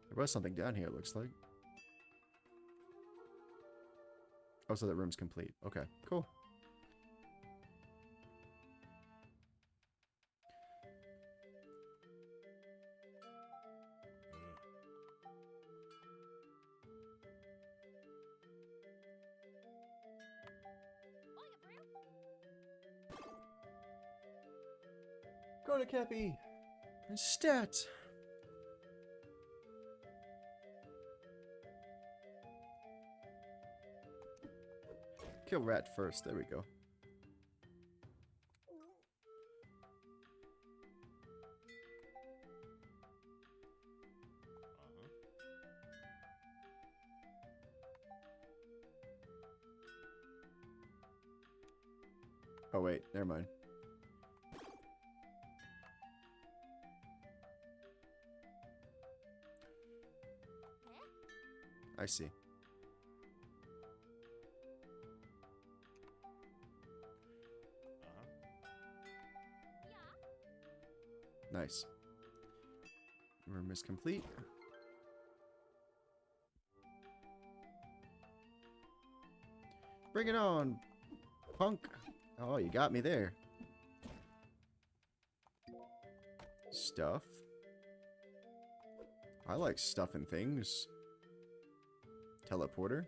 There was something down here, it looks like. Oh, so that room's complete. Okay, cool. Go to Cappy! And stat! Kill rat first. There we go. Oh, wait. Never mind. I see. Nice. Room is complete. Bring it on, punk. Oh, you got me there. Stuff. I like stuff and things. Teleporter.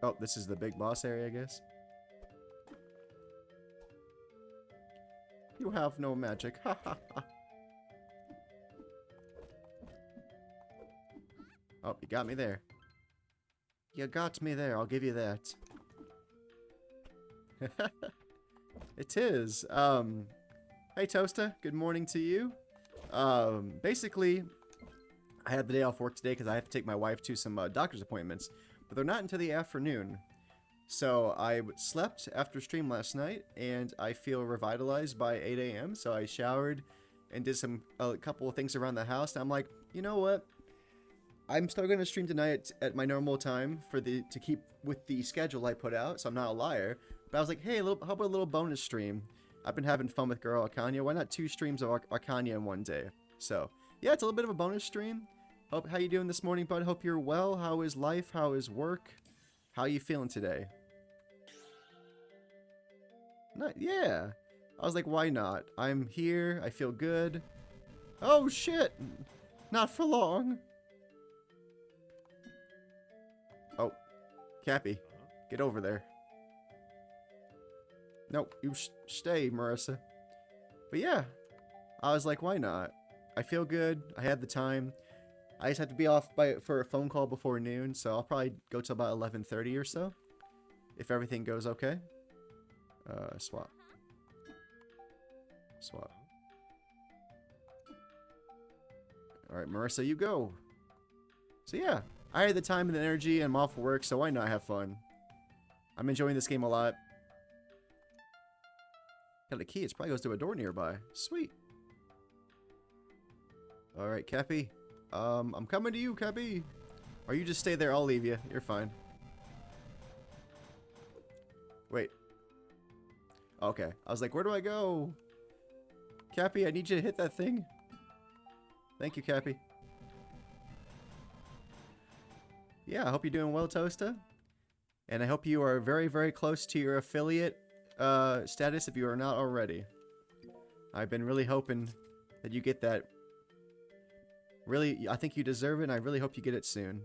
Oh, this is the big boss area, I guess. You have no magic. Ha ha ha. Oh, you got me there. You got me there, I'll give you that. It is. Hey Toasta, good morning to you. Basically, I had the day off work today because I have to take my wife to some doctor's appointments, but they're not until the afternoon. So I slept after stream last night, and I feel revitalized by 8 a.m. So I showered and did a couple of things around the house. And I'm like, you know what? I'm still going to stream tonight at my normal time to keep with the schedule I put out, so I'm not a liar. But I was like, hey, how about a little bonus stream? I've been having fun with girl Arkanya. Why not 2 streams of Arkanya in one day? So, yeah, it's a little bit of a bonus stream. How you doing this morning, bud? Hope you're well. How is life? How is work? How you feeling today? Yeah. I was like, why not? I'm here. I feel good. Oh, shit. Not for long. Oh, Cappy, get over there. Nope, you stay, Marissa. But yeah, I was like, why not? I feel good. I had the time. I just have to be off for a phone call before noon, so I'll probably go till about 11:30 or so, if everything goes okay. Swap. Swap. All right, Marissa, you go. So yeah, I had the time and the energy, and I'm off work, so why not have fun? I'm enjoying this game a lot. Got a key. It probably goes to a door nearby. Sweet. All right, Cappy. I'm coming to you, Cappy. Or you just stay there. I'll leave you. You're fine. Wait. Okay. I was like, where do I go? Cappy, I need you to hit that thing. Thank you, Cappy. Yeah, I hope you're doing well, Toasta. And I hope you are very, very close to your affiliate status if you are not already. I've been really hoping that you get that. Really, I think you deserve it, and I really hope you get it soon.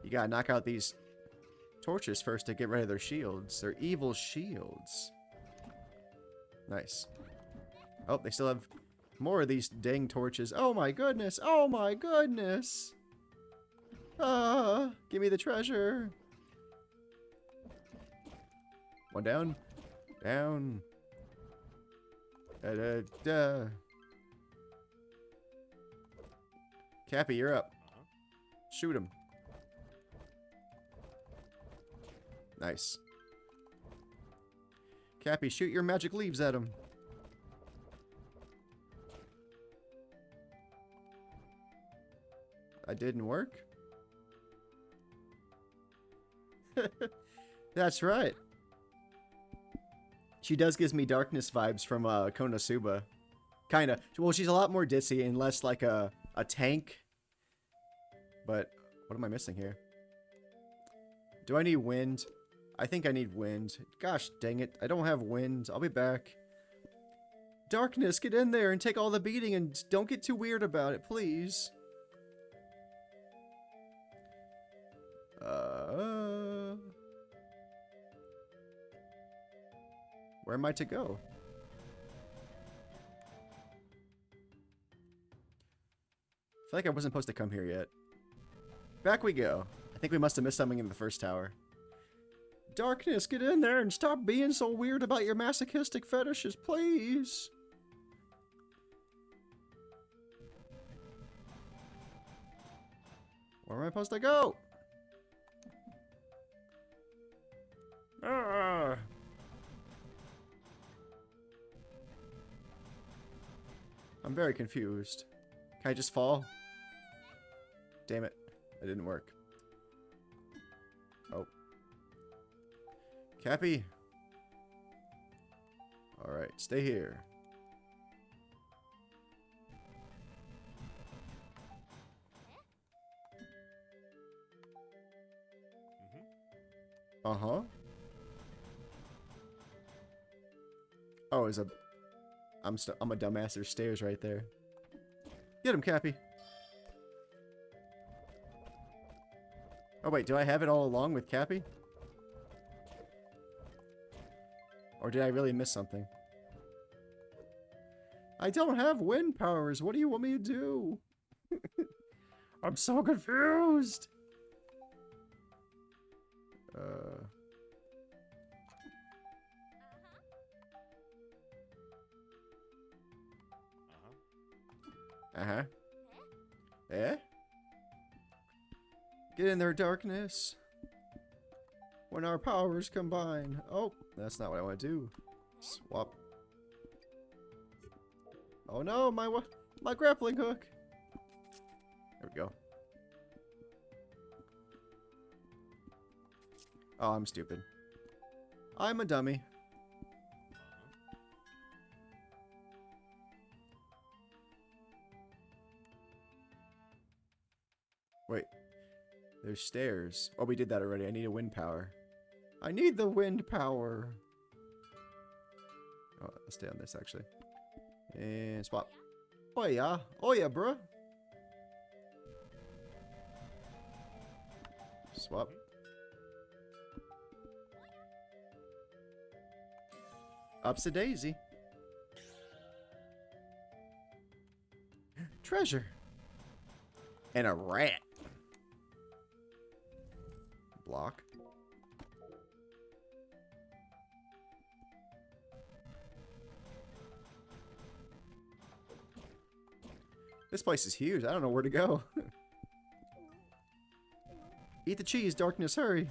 You gotta knock out these torches first to get rid of their shields. They're evil shields. Nice. Oh, they still have more of these dang torches. Oh my goodness! Oh my goodness! Give me the treasure! One down. Down. Cappy, you're up. Shoot him. Nice. Cappy, shoot your magic leaves at him. That didn't work? That's right. She does gives me darkness vibes from Konosuba. Kinda. Well, she's a lot more ditzy and less like a tank. But what am I missing here? Do I need wind? I think I need wind. Gosh dang it. I don't have wind. I'll be back. Darkness, get in there and take all the beating and don't get too weird about it, please. Where am I to go? I feel like I wasn't supposed to come here yet. Back we go. I think we must have missed something in the first tower. Darkness, get in there and stop being so weird about your masochistic fetishes, please. Where am I supposed to go? Ah. I'm very confused. Can I just fall? Damn it. It didn't work. Oh. Cappy. Alright, stay here. Uh-huh. Oh, is a... I'm a dumbass. There's stairs right there. Get him, Cappy. Oh, wait. Do I have it all along with Cappy? Or did I really miss something? I don't have wind powers. What do you want me to do? I'm so confused. Uh-huh. Eh? Get in there, darkness. When our powers combine. Oh, that's not what I want to do. Swap. Oh no, my grappling hook. There we go. Oh, I'm stupid. I'm a dummy. Wait. There's stairs. Oh, we did that already. I need a wind power. I need the wind power. Oh, let's stay on this, actually. And swap. Oh, yeah. Oh, yeah, bruh. Swap. Ups a daisy. Treasure. And a rat. Block. This place is huge. I don't know where to go. Eat the cheese, darkness, hurry.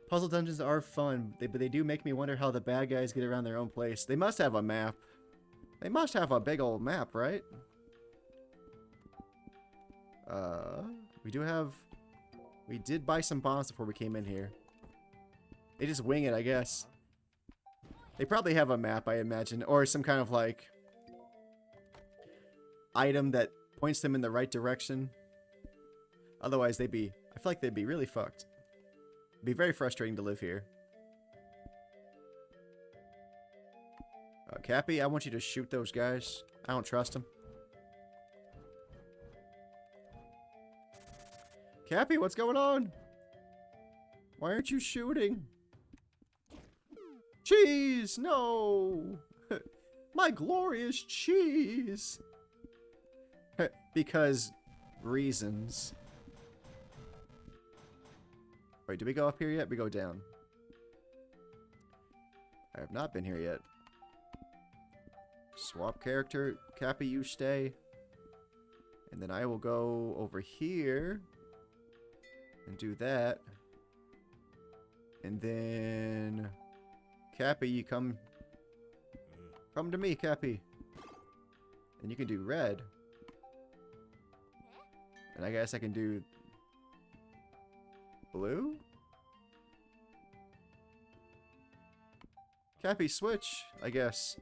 Puzzle dungeons are fun, but they do make me wonder how the bad guys get around their own place. They must have a map. They must have a big old map, right? We did buy some bombs before we came in here. They just wing it, I guess. They probably have a map, I imagine, or some kind of, like, item that points them in the right direction. Otherwise, I feel like they'd be really fucked. It'd be very frustrating to live here. Cappy, I want you to shoot those guys. I don't trust them. Cappy, what's going on? Why aren't you shooting? Cheese! No! My glorious cheese! Because reasons. Wait, did we go up here yet? We go down. I have not been here yet. Swap character. Cappy, you stay. And then I will go over here and do that. And then Cappy, you come to me, Cappy. And you can do red. And I guess I can do blue? Cappy, switch, I guess.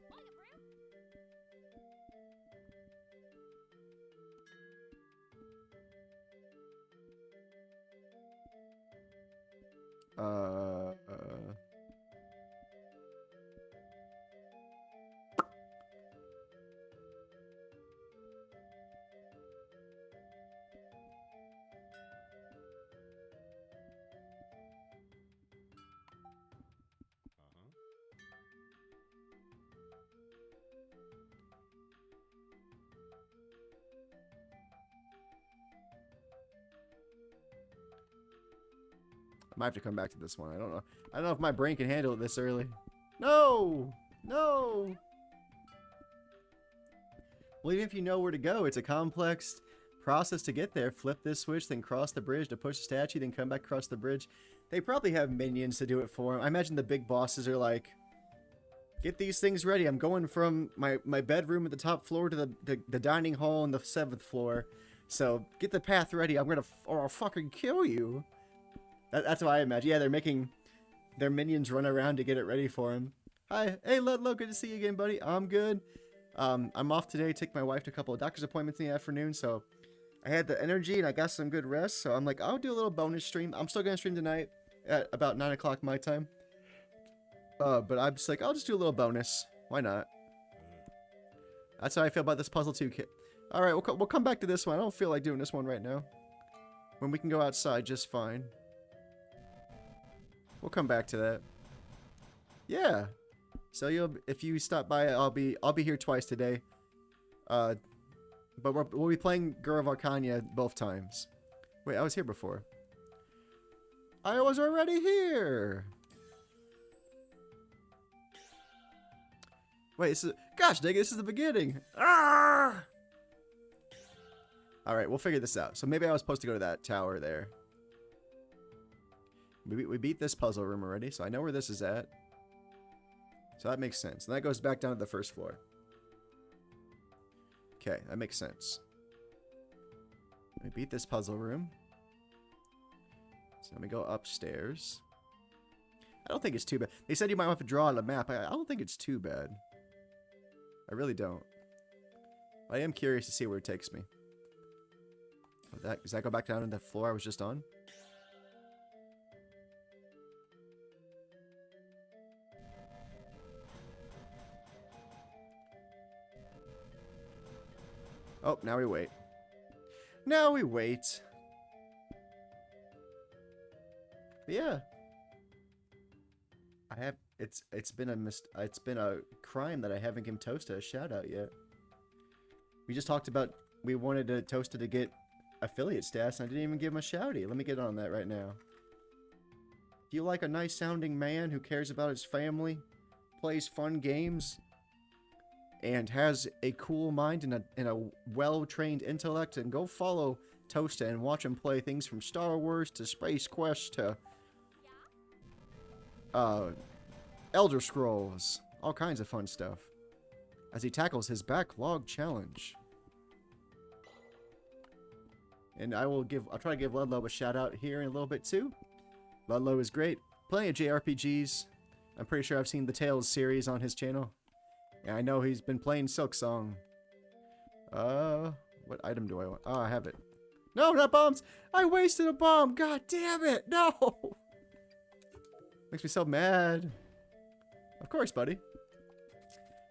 I might have to come back to this one. I don't know. I don't know if my brain can handle it this early. No! No! Well, even if you know where to go, it's a complex process to get there. Flip this switch, then cross the bridge to push the statue, then come back across the bridge. They probably have minions to do it for them. I imagine the big bosses are like, get these things ready. I'm going from my bedroom at the top floor to the dining hall on the 7th floor. So get the path ready. Or I'll fucking kill you. That's what I imagine. Yeah, they're making their minions run around to get it ready for him. Hi. Hey, Ludlow. Good to see you again, buddy. I'm good. I'm off today. Take my wife to a couple of doctor's appointments in the afternoon, so I had the energy and I got some good rest. So I'm like, I'll do a little bonus stream. I'm still gonna stream tonight at about 9 o'clock my time. But I'm just like, I'll just do a little bonus. Why not? That's how I feel about this puzzle too, kid. All right, we'll come back to this one. I don't feel like doing this one right now. When we can go outside just fine. We'll come back to that. Yeah. So if you stop by, I'll be here twice today. But we'll be playing Girl of Arkanya both times. Wait, I was here before. I was already here. Wait, gosh dang it, this is the beginning. Ah! All right, we'll figure this out. So maybe I was supposed to go to that tower there. We beat this puzzle room already, so I know where this is at. So that makes sense. And that goes back down to the first floor. Okay, that makes sense. We beat this puzzle room. So let me go upstairs. I don't think it's too bad. They said you might have to draw on a map. I don't think it's too bad. I really don't. I am curious to see where it takes me. Does that go back down to the floor I was just on? Oh, now we wait. Now we wait. But yeah. It's been a crime that I haven't given Toasta a shout out yet. We just talked about we wanted Toasta to get affiliate stats, and I didn't even give him a shouty. Let me get on that right now. Do you like a nice sounding man who cares about his family, plays fun games, and has a cool mind and a well-trained intellect? And go follow Toasta and watch him play things from Star Wars to Space Quest to Elder Scrolls, all kinds of fun stuff, as he tackles his backlog challenge. And I'll try to give Ludlow a shout out here in a little bit too. Ludlow is great. Plenty of JRPGs. I'm pretty sure I've seen the Tales series on his channel. And I know he's been playing Silksong. What item do I want? Oh, I have it. No, not bombs! I wasted a bomb! God damn it! No! Makes me so mad. Of course, buddy.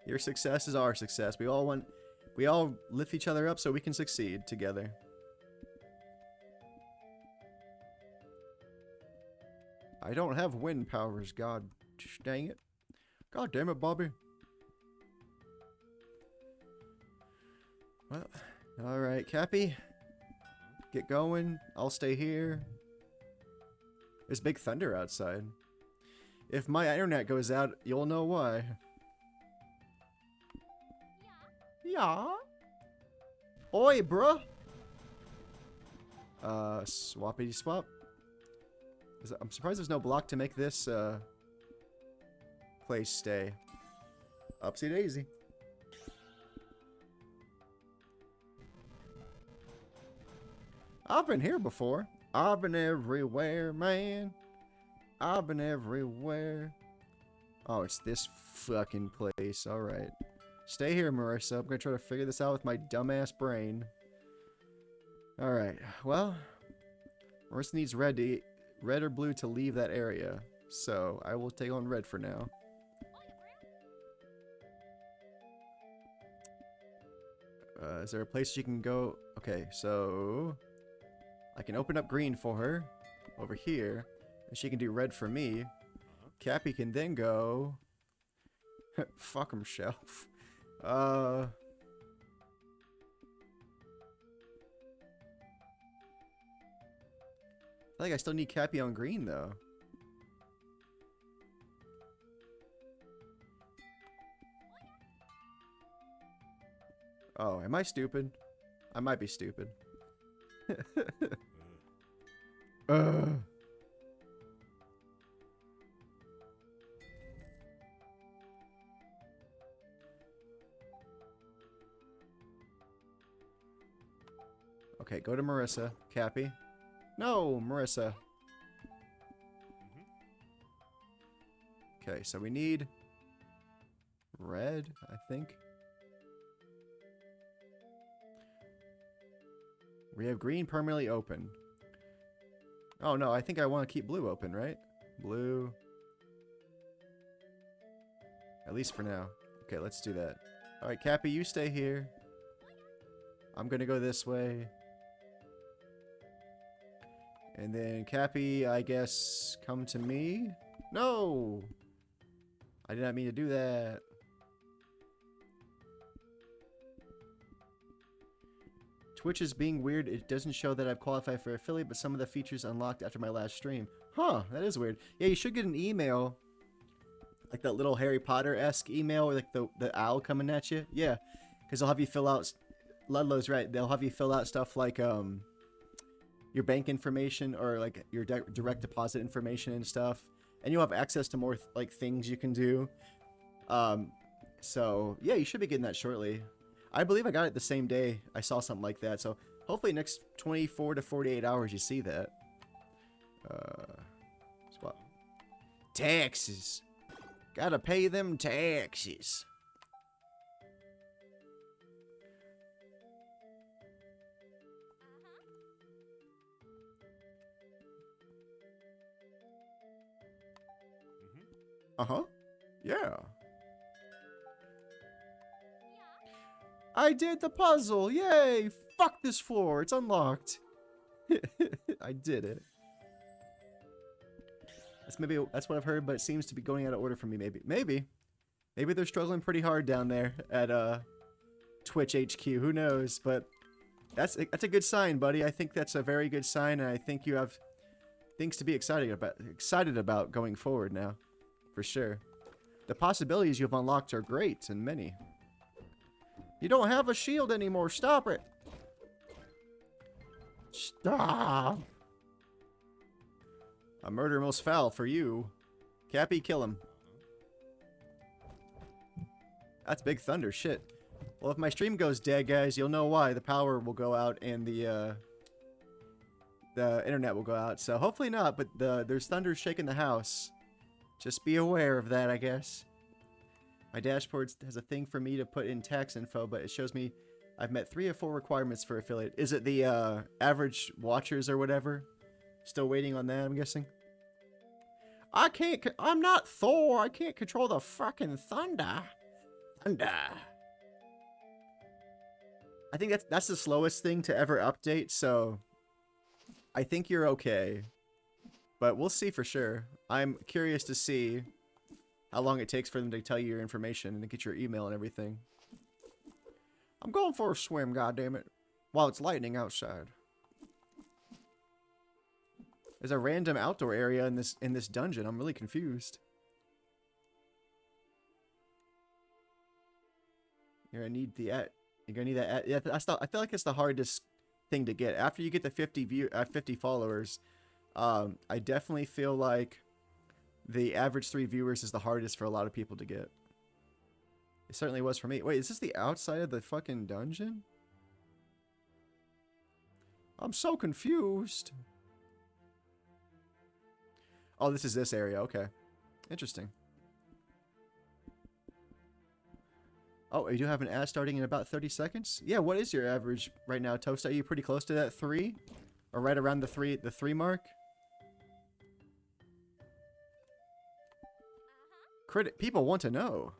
Your success is our success. We all lift each other up so we can succeed together. I don't have wind powers, god dang it. God damn it, Bobby. Well, alright, Cappy. Get going. I'll stay here. There's big thunder outside. If my internet goes out, you'll know why. Yeah? Oi, bruh! Swappity swap. I'm surprised there's no block to make this, place stay. Upsy daisy. I've been here before. I've been everywhere, man. I've been everywhere. Oh, it's this fucking place. Alright. Stay here, Marissa. I'm gonna try to figure this out with my dumbass brain. Alright. Well, Marissa needs red or blue to leave that area. So, I will take on red for now. Is there a place she can go? Okay, so I can open up green for her over here, and she can do red for me. Cappy can then go fuck himself. I feel like I still need Cappy on green though. Oh, am I stupid? I might be stupid. uh. Okay, go to Marissa. Cappy. No, Marissa. Okay, so we need red, I think. We have green permanently open. Oh no, I think I want to keep blue open, right? Blue. At least for now. Okay, let's do that. Alright, Cappy, you stay here. I'm gonna go this way. And then Cappy, I guess, come to me? No! I did not mean to do that. Twitch is being weird. It doesn't show that I've qualified for affiliate, but some of the features unlocked after my last stream. Huh, that is weird. Yeah, you should get an email. Like that little Harry Potter-esque email, or like the owl coming at you. Yeah, because they'll have you fill out... Ludlow's right. They'll have you fill out stuff like your bank information or like your direct deposit information and stuff. And you'll have access to more like things you can do. So yeah, you should be getting that shortly. I believe I got it the same day I saw something like that. So hopefully next 24 to 48 hours you see that. Swap. Taxes. Gotta pay them taxes. Uh-huh. Yeah. I did the puzzle. Yay. Fuck this floor. It's unlocked. I did it. That's what I've heard, but it seems to be going out of order for me. Maybe they're struggling pretty hard down there at Twitch HQ. Who knows? But that's a good sign, buddy. I think that's a very good sign, and I think you have things to be excited about going forward now. For sure. The possibilities you've unlocked are great and many. You don't have a shield anymore. Stop it. Stop. A murder most foul for you. Cappy, kill him. That's big thunder. Shit. Well, if my stream goes dead, guys, you'll know why. The power will go out and the internet will go out. So hopefully not, but there's thunder shaking the house. Just be aware of that, I guess. My dashboard has a thing for me to put in tax info, but it shows me I've met 3 or 4 requirements for affiliate. Is it the average watchers or whatever? Still waiting on that, I'm guessing. I'm not Thor. I can't control the fucking thunder. Thunder. I think that's the slowest thing to ever update, so I think you're okay. But we'll see for sure. I'm curious to see how long it takes for them to tell you your information and to get your email and everything. I'm going for a swim, goddammit. While it's lightning outside. There's a random outdoor area in this dungeon. I'm really confused. You're gonna need that. Yeah, I feel like it's the hardest thing to get. After you get the 50 followers, I definitely feel like the average 3 viewers is the hardest for a lot of people to get. It certainly was for me. Wait, is this the outside of the fucking dungeon? I'm so confused. Oh, this is this area. Okay. Interesting. Oh, you do have an ad starting in about 30 seconds? Yeah, what is your average right now, Toast? Are you pretty close to that 3? Or right around the 3 mark? People want to know.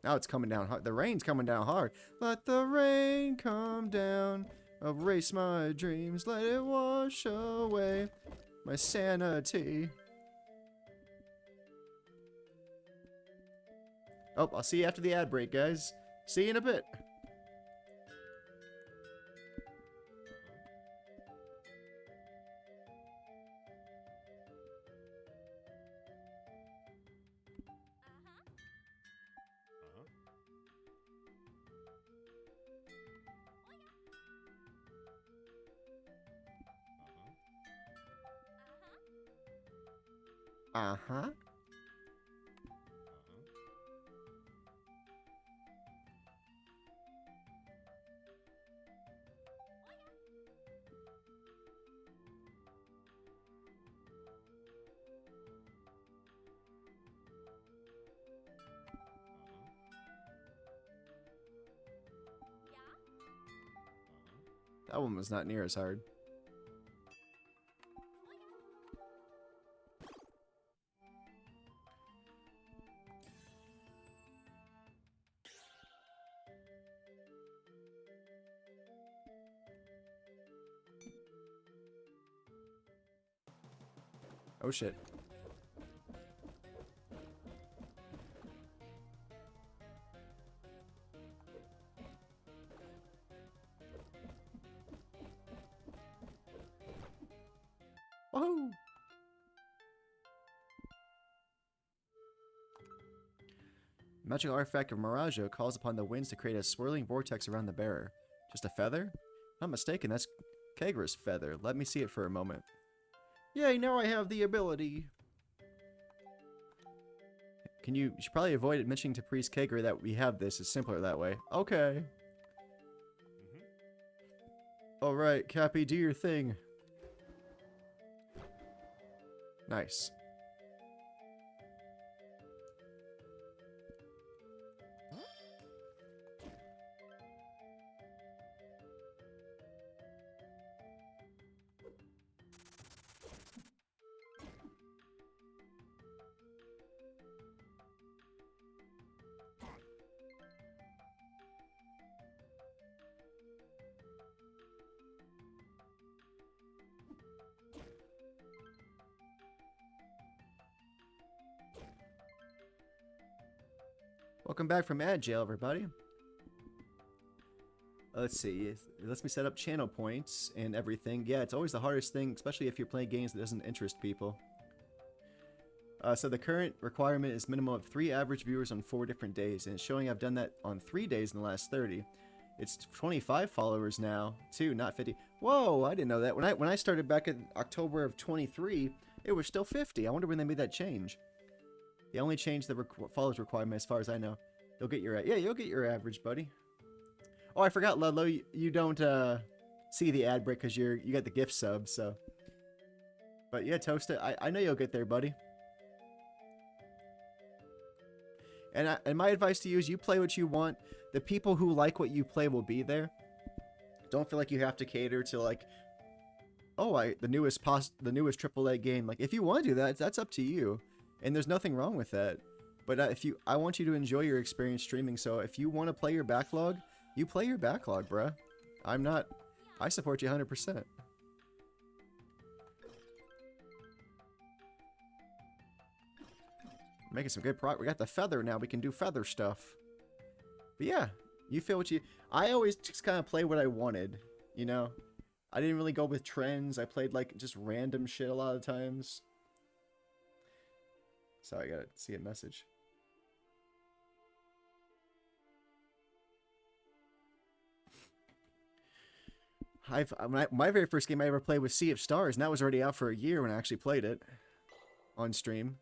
Now it's coming down hard. The rain's coming down hard. Let the rain come down. Erase my dreams. Let it wash away my sanity. Oh, I'll see you after the ad break, guys. See you in a bit. Uh-huh. That one was not near as hard. Oh shit. Woohoo! Magical artifact of Miraggio calls upon the winds to create a swirling vortex around the bearer. Just a feather? Not mistaken, that's Kagra's feather. Let me see it for a moment. Yay, now I have the ability! You should probably avoid mentioning to Priest Kagra that we have this. It's simpler that way. Okay. Alright, Cappy, do your thing. Nice. Welcome back from ad jail, everybody. Let's see. It lets me set up channel points and everything. Yeah, it's always the hardest thing, especially if you're playing games that doesn't interest people. So the current requirement is minimum of 3 average viewers on 4 different days, and it's showing I've done that on 3 days in the last 30. It's 25 followers now, too, not 50. Whoa, I didn't know that. When I started back in October of 23, it was still 50. I wonder when they made that change. They only changed the followers requirement as far as I know. You'll get your average, buddy. Oh, I forgot, Ludlow. You don't see the ad break because you got the gift sub. So, but yeah, Toast. I know you'll get there, buddy. And my advice to you is you play what you want. The people who like what you play will be there. Don't feel like you have to cater to like, oh, the newest AAA game. Like, if you want to do that, that's up to you. And there's nothing wrong with that. But I want you to enjoy your experience streaming. So if you want to play your backlog, you play your backlog, bruh. I support you 100%. Making some good progress. We got the feather now. We can do feather stuff. But yeah, you feel what you... I always just kind of play what I wanted, you know? I didn't really go with trends. I played like just random shit a lot of times. Sorry, I gotta see a message. My very first game I ever played was Sea of Stars, and that was already out for a year when I actually played it on stream.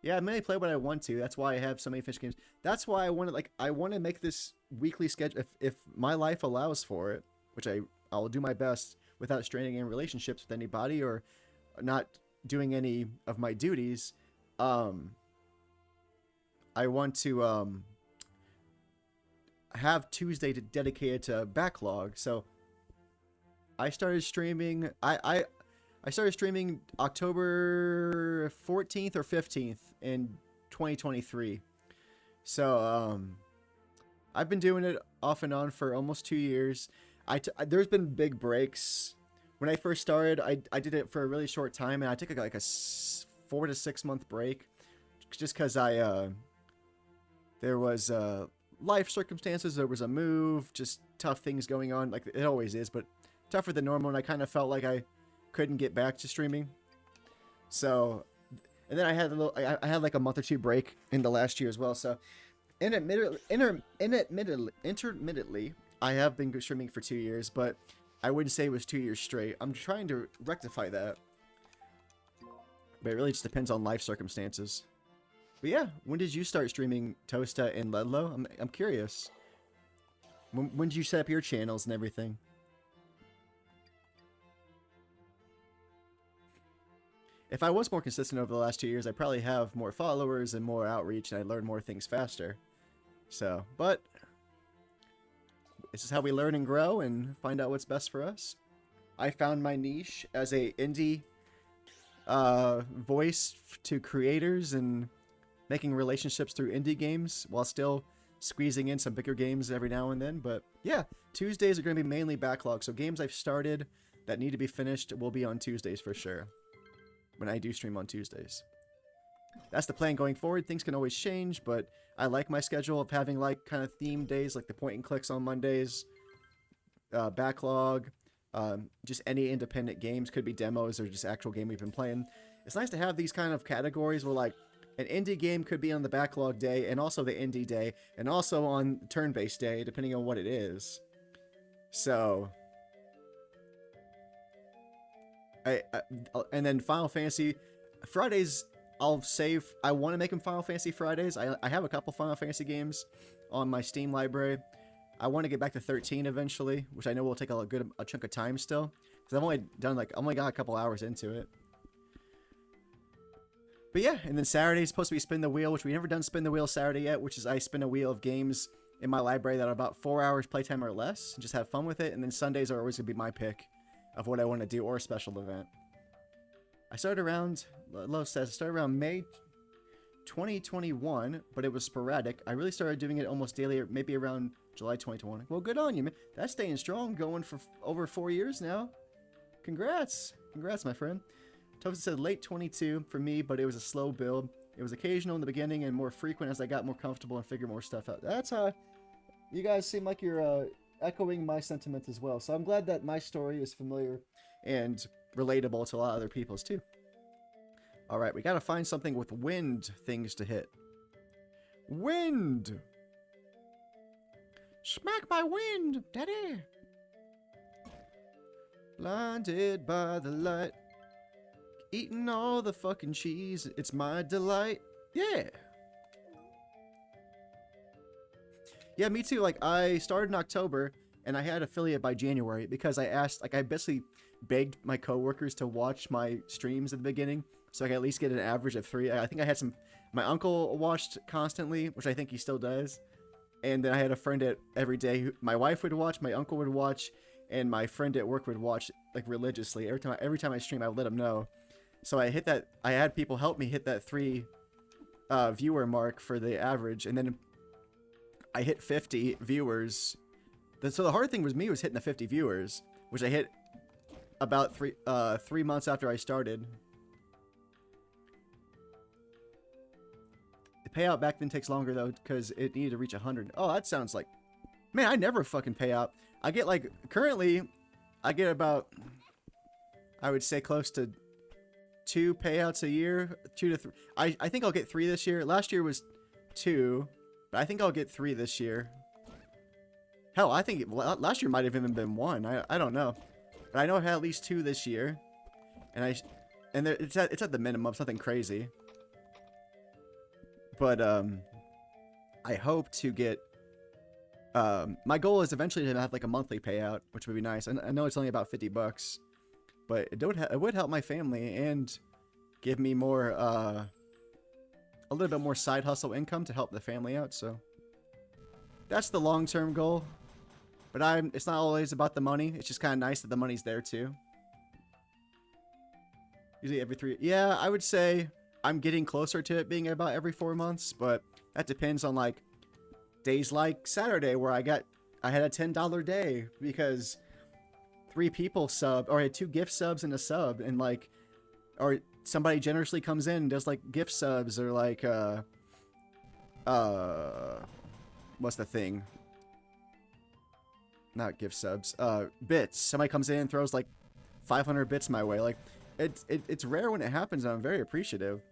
Yeah, I mainly play what I want to. That's why I have so many fish games. That's why I want to make this weekly schedule if my life allows for it, which I'll do my best without straining in relationships with anybody or not doing any of my duties. I want to have Tuesday dedicated to backlog. So I started streaming. I started streaming October 14th or 15th in 2023. So I've been doing it off and on for almost 2 years. There's been big breaks. When I first started, I did it for a really short time, and I took like a 4 to 6 month break, just because there was life circumstances, there was a move, just tough things going on, like it always is, but tougher than normal, and I kind of felt like I couldn't get back to streaming. So, and then I had like a month or two break in the last year as well. So, intermittently, I have been streaming for 2 years, but I wouldn't say it was 2 years straight. I'm trying to rectify that. But it really just depends on life circumstances. But yeah, when did you start streaming Toasta and Ledlow? I'm curious. When did you set up your channels and everything? If I was more consistent over the last 2 years, I'd probably have more followers and more outreach, and I'd learn more things faster. So, but this is how we learn and grow and find out what's best for us. I found my niche as a indie voice to creators and making relationships through indie games while still squeezing in some bigger games every now and then. But yeah, Tuesdays are going to be mainly backlog. So games I've started that need to be finished will be on Tuesdays for sure. When I do stream on Tuesdays. That's the plan going forward. Things can always change, but I like my schedule of having like kind of theme days, like the point and clicks on Mondays, backlog, just any independent games, could be demos or just actual game we've been playing. It's nice to have these kind of categories where like an indie game could be on the backlog day and also the indie day and also on turn-based day, depending on what it is. So and then Final Fantasy Fridays, I'll save. I want to make them Final Fantasy Fridays. I have a couple Final Fantasy games on my Steam library. I want to get back to 13 eventually, which I know will take a chunk of time still, because I've only got a couple hours into it. But yeah, and then Saturday's supposed to be Spin the Wheel, which we never done Spin the Wheel Saturday yet, which is I spin a wheel of games in my library that are about 4 hours playtime or less, and just have fun with it. And then Sundays are always gonna be my pick of what I want to do, or a special event. I started around, Lo says, I started around May 2021, but it was sporadic. I really started doing it almost daily, or maybe around July 2021. Well, good on you, man. That's staying strong, going for over 4 years now. Congrats. Congrats, my friend. Toast said late 22 for me, but it was a slow build. It was occasional in the beginning and more frequent as I got more comfortable and figured more stuff out. That's how you guys seem like you're echoing my sentiments as well. So I'm glad that my story is familiar and relatable to a lot of other people's too. All right, we got to find something with wind things to hit. Wind! Smack my wind, daddy! Blinded by the light. Eating all the fucking cheese. It's my delight. Yeah! Yeah, me too. Like, I started in October, and I had affiliate by January because I asked, like, I basically begged my coworkers to watch my streams at the beginning so I could at least get an average of 3. I think I had some, my uncle watched constantly, which I think he still does. And then I had a friend at every day who, my wife would watch, my uncle would watch, and my friend at work would watch, like, religiously. Every time I stream, I would let them know. So I hit that, I had people help me hit that 3 viewer mark for the average, and then I hit 50 viewers. So the hard thing was hitting the 50 viewers, which I hit about 3 months after I started. The payout back then takes longer though, because it needed to reach 100. Oh, that sounds like, man, I never fucking pay out. I get like, currently, I get about, I would say close to 2 payouts a year, 2 to 3. I think I'll get 3 this year. Last year was 2. But I think I'll get 3 this year. Hell, I think last year might have even been 1. I don't know. But I know I had at least 2 this year. And it's at the minimum, something crazy. But I hope to get my goal is eventually to have like a monthly payout, which would be nice. And I know it's only about $50, but it would help my family and give me more a little bit more side hustle income to help the family out. So that's the long-term goal. But it's not always about the money. It's just kind of nice that the money's there too. Usually every 3. Yeah, I would say I'm getting closer to it being about every 4 months, but that depends on like days like Saturday where I had a $10 day because 3 people subbed, or I had 2 gift subs and a sub, and like, or somebody generously comes in and does like gift subs, or like what's the thing? Not gift subs, bits. Somebody comes in and throws like 500 bits my way. Like it's rare when it happens, and I'm very appreciative.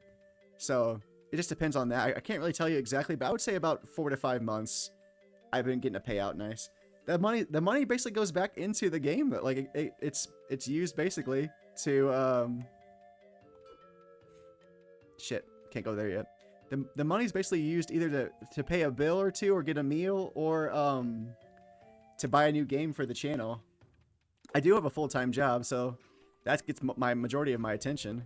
So it just depends on that. I can't really tell you exactly, but I would say about 4 to 5 months I've been getting a payout nice. the money basically goes back into the game. But like it's used basically to shit. Can't go there yet. The money's basically used either to pay a bill or two, or get a meal, or to buy a new game for the channel. I do have a full-time job, so that gets my majority of my attention.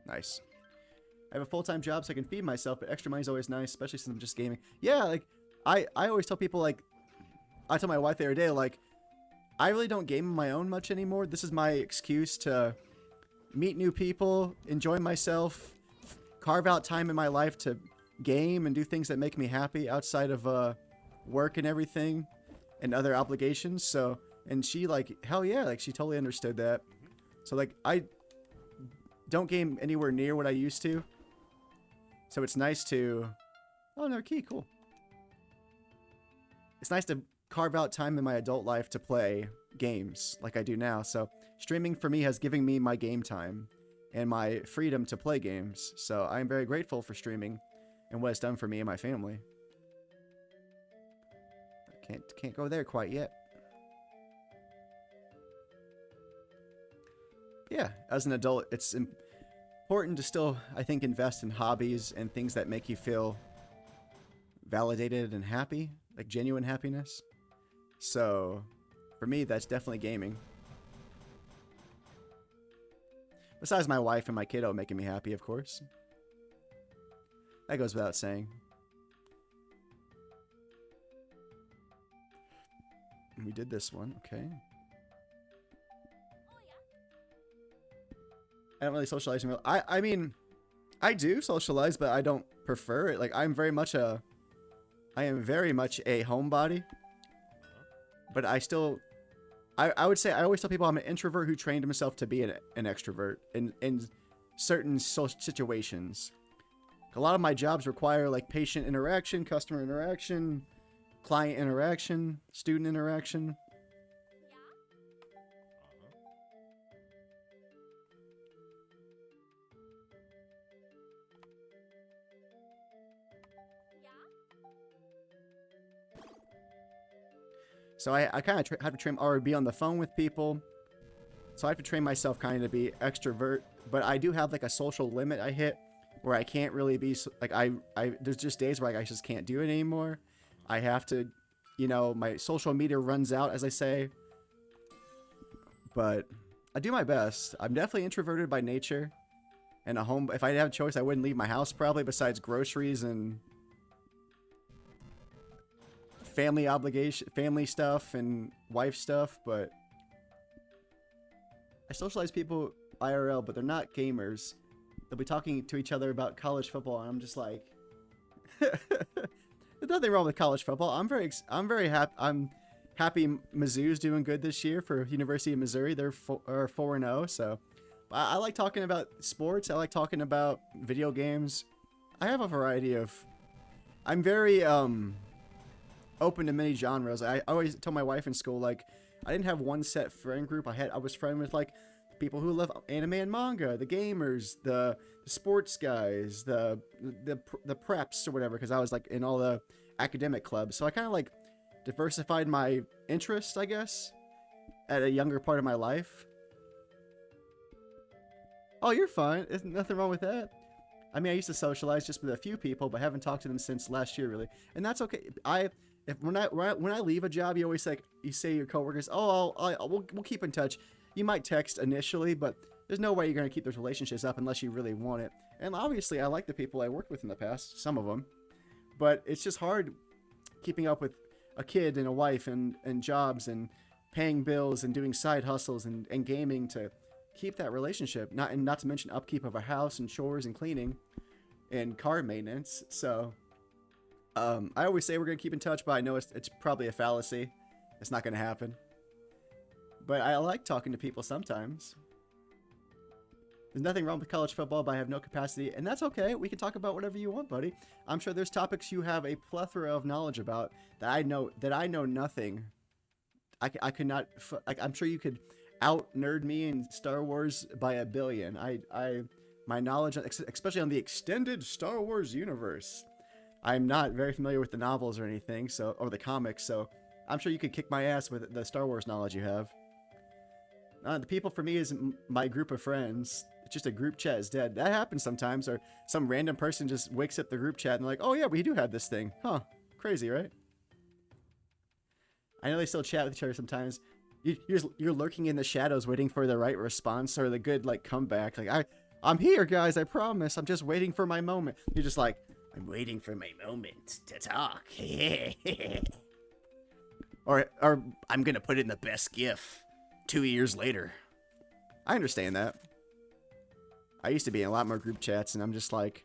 Nice. I have a full-time job, so I can feed myself, but extra money's always nice, especially since I'm just gaming. Yeah, like, I always tell people, like, I told my wife the other day, like, I really don't game on my own much anymore. This is my excuse to meet new people, enjoy myself, carve out time in my life to game and do things that make me happy outside of work and everything and other obligations. So, and she, like, hell yeah, like, she totally understood that. So, like, I don't game anywhere near what I used to. So it's nice to... Oh, no, key, cool. It's nice to carve out time in my adult life to play games like I do now. So streaming for me has given me my game time and my freedom to play games. So I'm very grateful for streaming and what it's done for me and my family. I can't go there quite yet. Yeah, as an adult, it's important to still, I think, invest in hobbies and things that make you feel validated and happy, like genuine happiness. So, for me, that's definitely gaming. Besides my wife and my kiddo making me happy, of course. That goes without saying. We did this one, okay. I don't really socialize in real... I mean, I do socialize, but I don't prefer it. Like, I am very much a homebody. But I still... I would say, I always tell people I'm an introvert who trained himself to be an extrovert in certain social situations. A lot of my jobs require, like, patient interaction, customer interaction, client interaction, student interaction. So I kind of have to train or be on the phone with people. So I have to train myself kind of to be extrovert. But I do have like a social limit I hit where I can't really be like there's just days where I just can't do it anymore. I have to, you know, my social media runs out, as I say. But I do my best. I'm definitely introverted by nature. And if I have a choice, I wouldn't leave my house probably, besides groceries and family stuff and wife stuff. But I socialize people IRL, but they're not gamers. They'll be talking to each other about college football, and I'm just like, there's nothing wrong with college football. I'm very happy. I'm happy Mizzou's doing good this year for University of Missouri. They're 4-0. So I like talking about sports. I like talking about video games. I have a variety of. I'm very open to many genres. I always tell my wife in school, like, I didn't have one set friend group. I was friend with, like, people who love anime and manga, the gamers, the sports guys, the preps or whatever, because I was like in all the academic clubs. So I kind of like diversified my interests, I guess, at a younger part of my life. Oh, you're fine. There's nothing wrong with that. I mean, I used to socialize just with a few people, but haven't talked to them since last year, really, and that's okay. When I leave a job, you always say to your coworkers, "Oh, we'll keep in touch." You might text initially, but there's no way you're going to keep those relationships up unless you really want it. And obviously, I like the people I worked with in the past, some of them, but it's just hard keeping up with a kid and a wife and jobs and paying bills and doing side hustles and gaming to keep that relationship. Not to mention upkeep of a house and chores and cleaning and car maintenance. So I always say we're going to keep in touch, but I know it's probably a fallacy. It's not going to happen. But I like talking to people sometimes. There's nothing wrong with college football, but I have no capacity, and that's okay. We can talk about whatever you want, buddy. I'm sure there's topics you have a plethora of knowledge about that I know nothing. I could not. I'm sure you could out nerd me in Star Wars by a billion. My knowledge, especially on the extended Star Wars universe, I'm not very familiar with the novels or anything, so or the comics, so I'm sure you could kick my ass with the Star Wars knowledge you have. The people for me isn't my group of friends. It's just a group chat is dead. That happens sometimes, or some random person just wakes up the group chat and like, oh yeah, we do have this thing. Huh. Crazy, right? I know they still chat with each other sometimes. You're lurking in the shadows waiting for the right response or the good like comeback. Like, I'm here, guys, I promise. I'm just waiting for my moment. You're just like, I'm waiting for my moment to talk. or I'm gonna put in the best gif 2 years later. I understand that. I used to be in a lot more group chats, and I'm just like,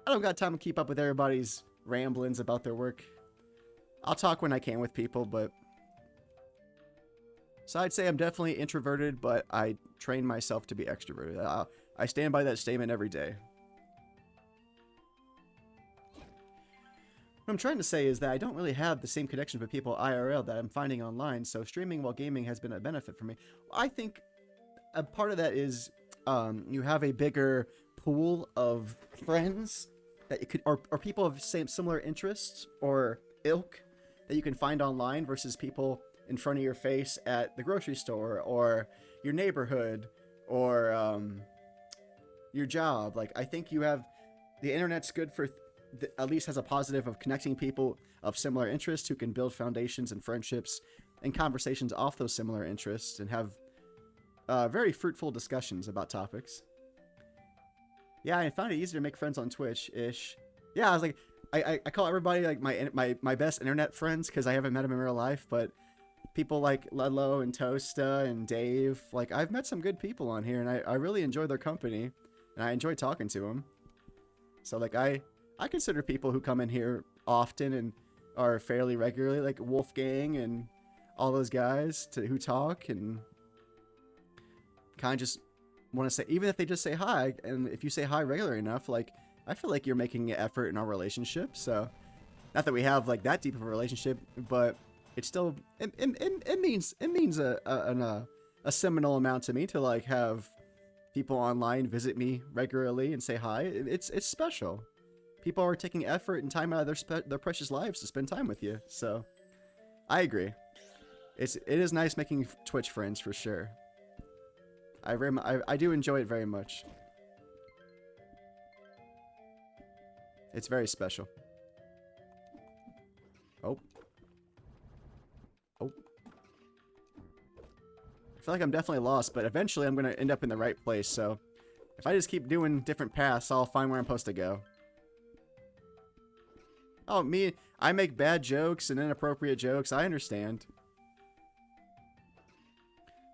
I don't got time to keep up with everybody's ramblings about their work. I'll talk when I can with people, but... So I'd say I'm definitely introverted, but I train myself to be extroverted. I stand by that statement every day. What I'm trying to say is that I don't really have the same connections with people IRL that I'm finding online, so streaming while gaming has been a benefit for me. I think a part of that is you have a bigger pool of friends that you could, or people of similar interests or ilk that you can find online versus people in front of your face at the grocery store or your neighborhood or your job. Like, I think you have, the internet's good for, at least has a positive of connecting people of similar interests who can build foundations and friendships and conversations off those similar interests and have very fruitful discussions about topics. Yeah, I found it easier to make friends on Twitch-ish. Yeah, I was like, I call everybody like my best internet friends because I haven't met them in real life, but people like Ludlow and Toasta and Dave, like, I've met some good people on here, and I really enjoy their company, and I enjoy talking to them. So, like, I consider people who come in here often and are fairly regularly, like Wolfgang and all those guys who talk and kind of just want to say, even if they just say hi, and if you say hi regular enough, like, I feel like you're making an effort in our relationship. So, not that we have like that deep of a relationship, but it's still it means a seminal amount to me to like have people online visit me regularly and say hi. It's special. People are taking effort and time out of their precious lives to spend time with you. So, I agree. It is nice making Twitch friends for sure. I do enjoy it very much. It's very special. Oh. Oh. I feel like I'm definitely lost, but eventually I'm going to end up in the right place, so if I just keep doing different paths, I'll find where I'm supposed to go. Oh, I make bad jokes and inappropriate jokes. I understand.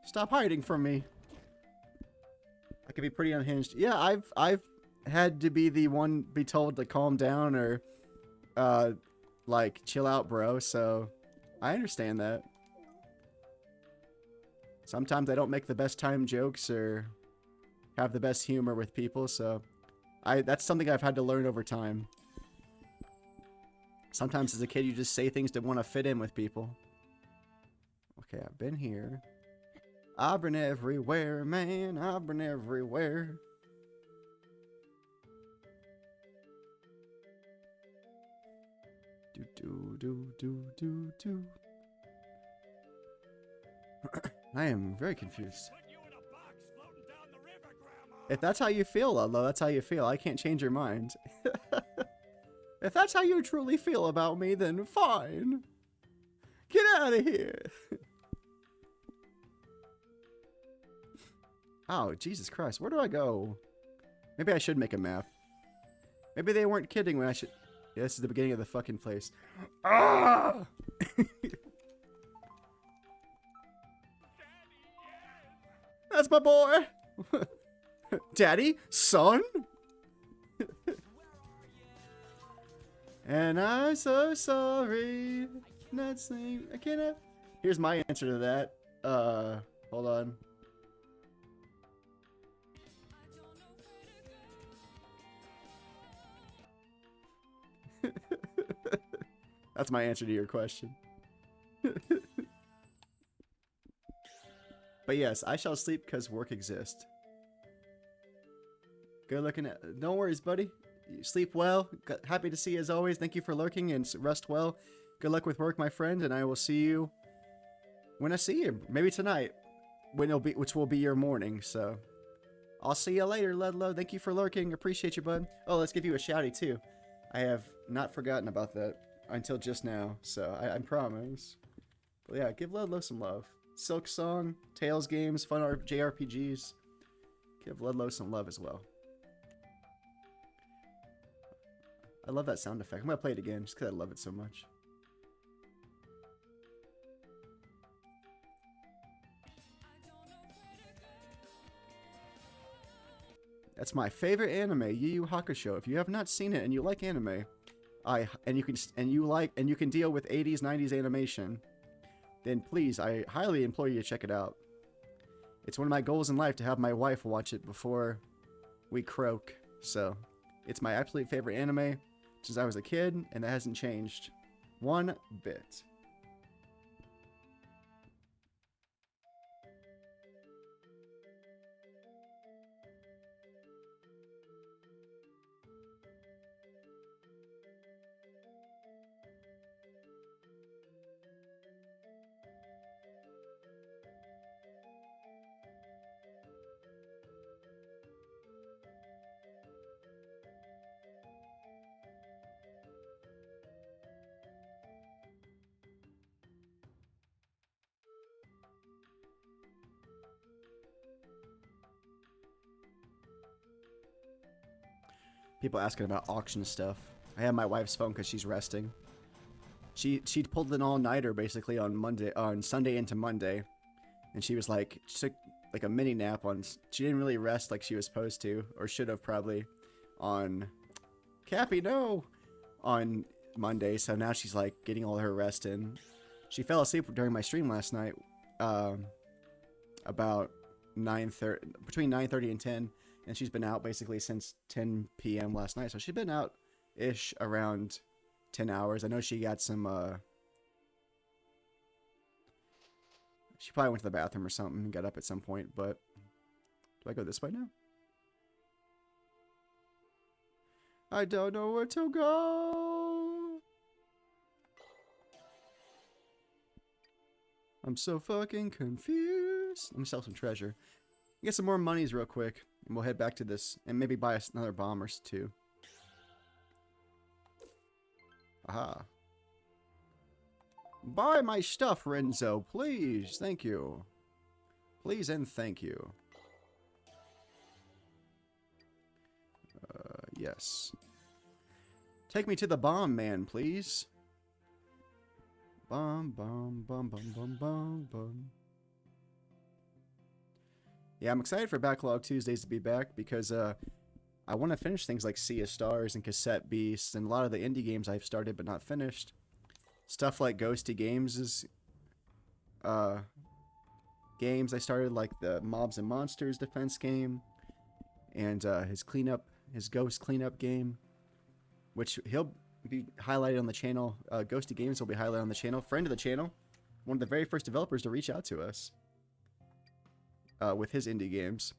Stop hiding from me. I can be pretty unhinged. Yeah, I've had to be the one be told to calm down or like chill out, bro. So I understand that. Sometimes I don't make the best time jokes or have the best humor with people, so that's something I've had to learn over time. Sometimes as a kid you just say things to want to fit in with people. Okay, I've been here. I've been everywhere, man. I've been everywhere. Do. I am very confused. If that's how you feel, Ludlow, that's how you feel. I can't change your mind. If that's how you truly feel about me, then fine. Get out of here. Oh, Jesus Christ. Where do I go? Maybe I should make a map. Maybe they weren't kidding when I should... Yeah, this is the beginning of the fucking place. Ah! That's my boy! Daddy? Son? And I'm so sorry. Not saying... I can't... Here's my answer to that. Hold on. That's my answer to your question. But yes, I shall sleep because work exists. Good looking at... No worries, buddy. sleep well. Happy to see you as always. Thank you for lurking and rest well. Good luck with work, my friend, and I will see you when I see you. Maybe tonight, which will be your morning. So I'll see you later, Ludlow. Thank you for lurking. Appreciate you, bud. Oh, let's give you a shouty too. I have not forgotten about that until just now, so I promise. But yeah, give Ludlow some love. Silk Song, Tales games, fun JRPGs. Give Ludlow some love as well. I love that sound effect. I'm gonna play it again just because I love it so much. That's my favorite anime, Yu Yu Hakusho. If you have not seen it and you like anime, you can deal with 80s, 90s animation, then please, I highly implore you to check it out. It's one of my goals in life to have my wife watch it before we croak. So, it's my absolute favorite anime since I was a kid, and that hasn't changed one bit. People asking about auction stuff. I have my wife's phone because she's resting. She pulled an all-nighter basically on Sunday into Monday, and she was like, she took like a mini nap on. She didn't really rest like she was supposed to, or should have probably, on Cappy on Monday. So now she's like getting all her rest in. She fell asleep during my stream last night, about 9:30, between 9:30 and 10. And she's been out basically since 10 p.m. last night. So she's been out-ish around 10 hours. I know she got some, she probably went to the bathroom or something and got up at some point, but do I go this way now? I don't know where to go. I'm so fucking confused. Let me sell some treasure. Get some more monies real quick, and we'll head back to this, and maybe buy us another bomb or two. Aha. Buy my stuff, Renzo, please. Thank you. Please and thank you. Yes. Take me to the bomb man, please. Bomb, bomb, bomb, bomb, bomb, bomb, bomb. Yeah, I'm excited for Backlog Tuesdays to be back because I want to finish things like Sea of Stars and Cassette Beasts and a lot of the indie games I've started but not finished. Stuff like Ghosty Games' games I started, like the Mobs and Monsters defense game and his Ghost cleanup game, which he'll be highlighted on the channel. Ghosty Games will be highlighted on the channel. Friend of the channel, one of the very first developers to reach out to us. With his indie games,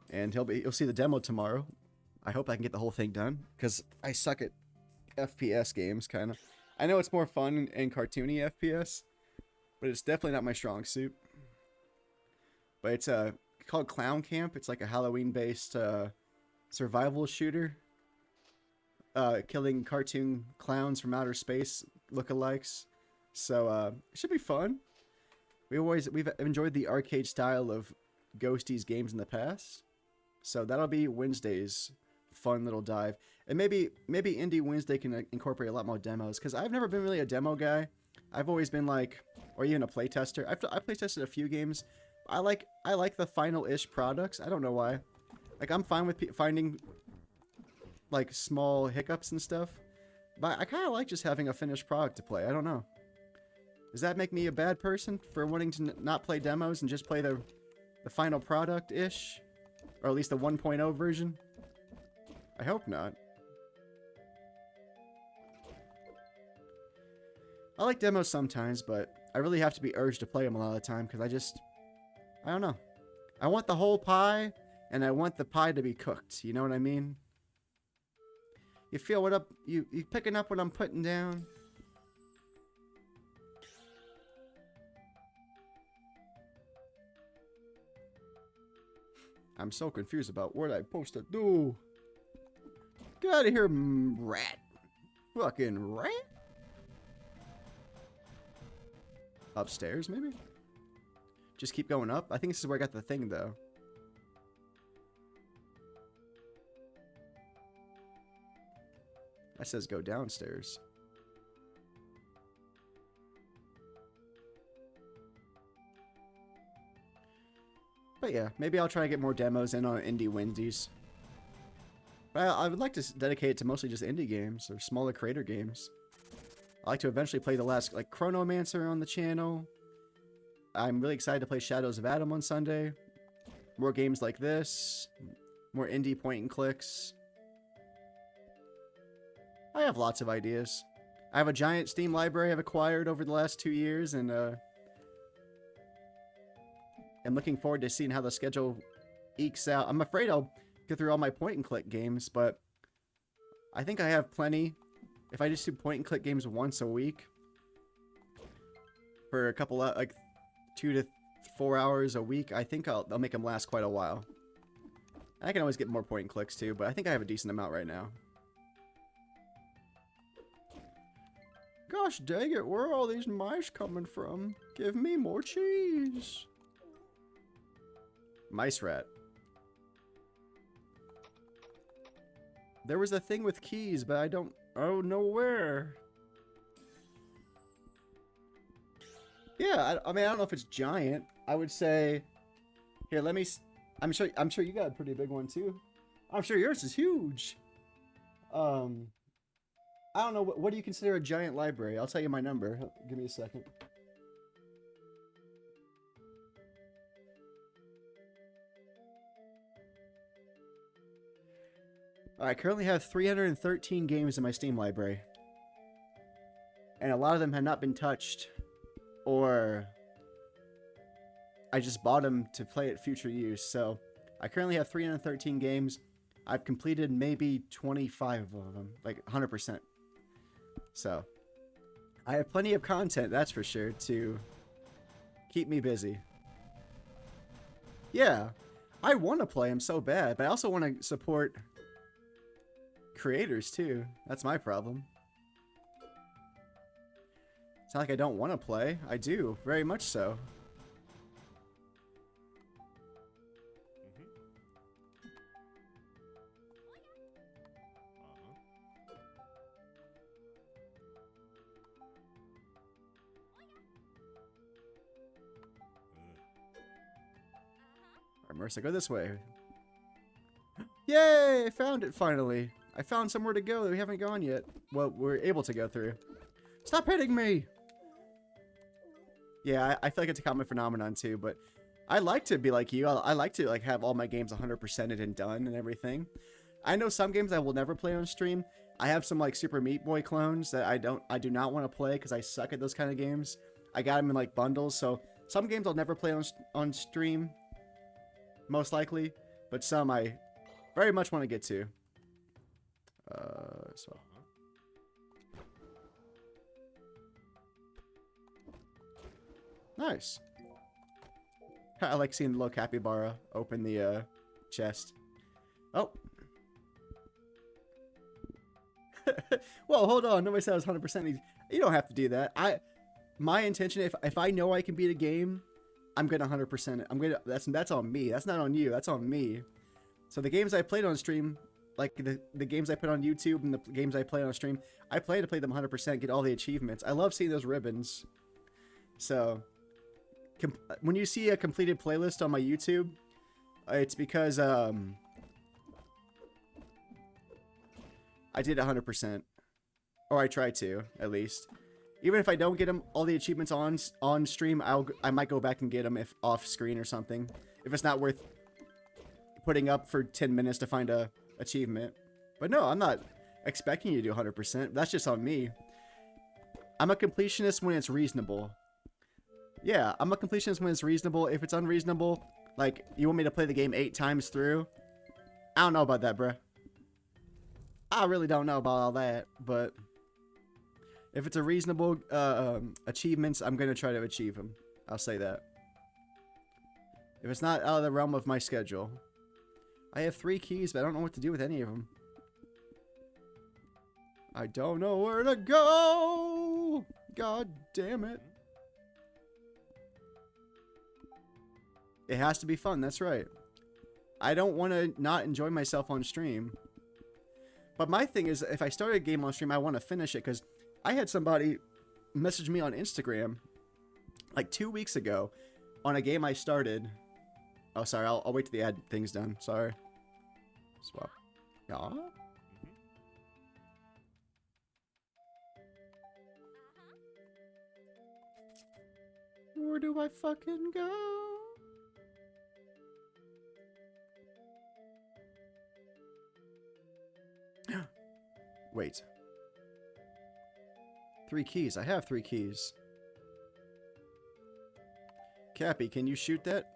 and you'll see the demo tomorrow. I hope I can get the whole thing done because I suck at FPS games, kind of. I know it's more fun and cartoony FPS, but it's definitely not my strong suit. But it's called Clown Camp. It's like a Halloween-based survival shooter, killing cartoon clowns from outer space lookalikes. So it should be fun. We've enjoyed the arcade style of Ghosty's games in the past, so that'll be Wednesday's fun little dive. And maybe Indie Wednesday can incorporate a lot more demos, because I've never been really a demo guy. I've always been like, or even a playtester. I've playtested a few games. I like the final-ish products. I don't know why. Like, I'm fine with finding like small hiccups and stuff, but I kind of like just having a finished product to play. I don't know. Does that make me a bad person for wanting to not play demos and just play the final product-ish? Or at least the 1.0 version? I hope not. I like demos sometimes, but I really have to be urged to play them a lot of the time because I don't know. I want the whole pie, and I want the pie to be cooked. You know what I mean? You feel what up? You picking up what I'm putting down? I'm so confused about what I'm supposed to do. Get out of here, rat. Fucking rat. Upstairs, maybe? Just keep going up? I think this is where I got the thing, though. That says go downstairs. But yeah, maybe I'll try to get more demos in on Indie Wendy's. But I would like to dedicate it to mostly just indie games or smaller creator games. I like to eventually play the last, like, Chronomancer on the channel. I'm really excited to play Shadows of Adam on Sunday. More games like this. More indie point and clicks. I have lots of ideas. I have a giant Steam library I've acquired over the last 2 years, and I'm looking forward to seeing how the schedule ekes out. I'm afraid I'll get through all my point and click games, but I think I have plenty. If I just do point and click games once a week for a couple of, like, 2 to 4 hours a week, I think I'll make them last quite a while. I can always get more point and clicks too, but I think I have a decent amount right now. Gosh dang it, where are all these mice coming from? Give me more cheese. Mice rat. There was a thing with keys, but I don't know where. Yeah, I mean, I don't know if it's giant. I would say, here, let me. I'm sure you got a pretty big one too. I'm sure yours is huge. I don't know, what do you consider a giant library? I'll tell you my number. Give me a second. I currently have 313 games in my Steam library. And a lot of them have not been touched. Or I just bought them to play at future use. So I currently have 313 games. I've completed maybe 25 of them. Like 100%. So I have plenty of content, that's for sure, to keep me busy. Yeah, I want to play them so bad, but I also want to support creators too. That's my problem. It's not like I don't want to play. I do, very much so. Mercy, go this way. Yay! I found it finally. I found somewhere to go that we haven't gone yet. Well, we're able to go through. Stop hitting me! Yeah, I feel like it's a common phenomenon too, but I like to be like you. I like to like have all my games 100%ed and done and everything. I know some games I will never play on stream. I have some like Super Meat Boy clones that I do not want to play because I suck at those kind of games. I got them in like bundles, so some games I'll never play on stream. Most likely, but some I very much want to get to. So. Nice. I like seeing the little capybara open the chest. Oh. Well, hold on. Nobody said I was 100%. You don't have to do that. My intention, if I know I can beat a game, I'm gonna 100% it. I'm gonna. That's on me. That's not on you. That's on me. So the games I played on stream, like the games I put on YouTube and the games I play on stream, I plan to play them 100%, get all the achievements. I love seeing those ribbons. So when you see a completed playlist on my YouTube, it's because I did 100%, or I try to at least. Even if I don't get them all the achievements on stream, I might go back and get them if off screen or something. If it's not worth putting up for 10 minutes to find a achievement. But no, I'm not expecting you to do 100%. That's just on me. I'm a completionist when it's reasonable. Yeah, I'm a completionist when it's reasonable. If it's unreasonable, like you want me to play the game 8 times through, I don't know about that, bruh. I really don't know about all that, but if it's a reasonable achievements, I'm gonna try to achieve them. I'll say that. If it's not out of the realm of my schedule. I have 3 keys, but I don't know what to do with any of them. I don't know where to go! God damn it. It has to be fun, that's right. I don't want to not enjoy myself on stream. But my thing is, if I start a game on stream, I want to finish it, because I had somebody message me on Instagram like 2 weeks ago on a game I started. Oh, sorry, I'll wait till the ad thing's done. Sorry. Swap. Yeah. Where do I fucking go? Wait. 3 keys. I have 3 keys. Cappy, can you shoot that?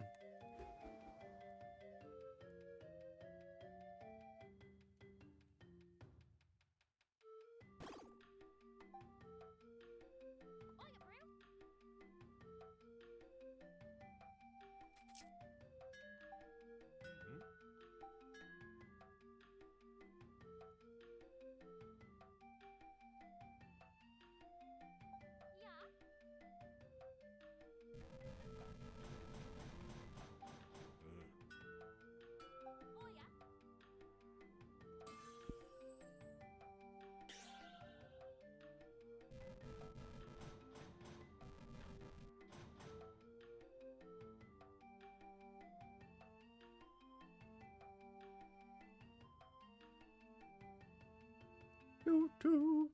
Doo doo.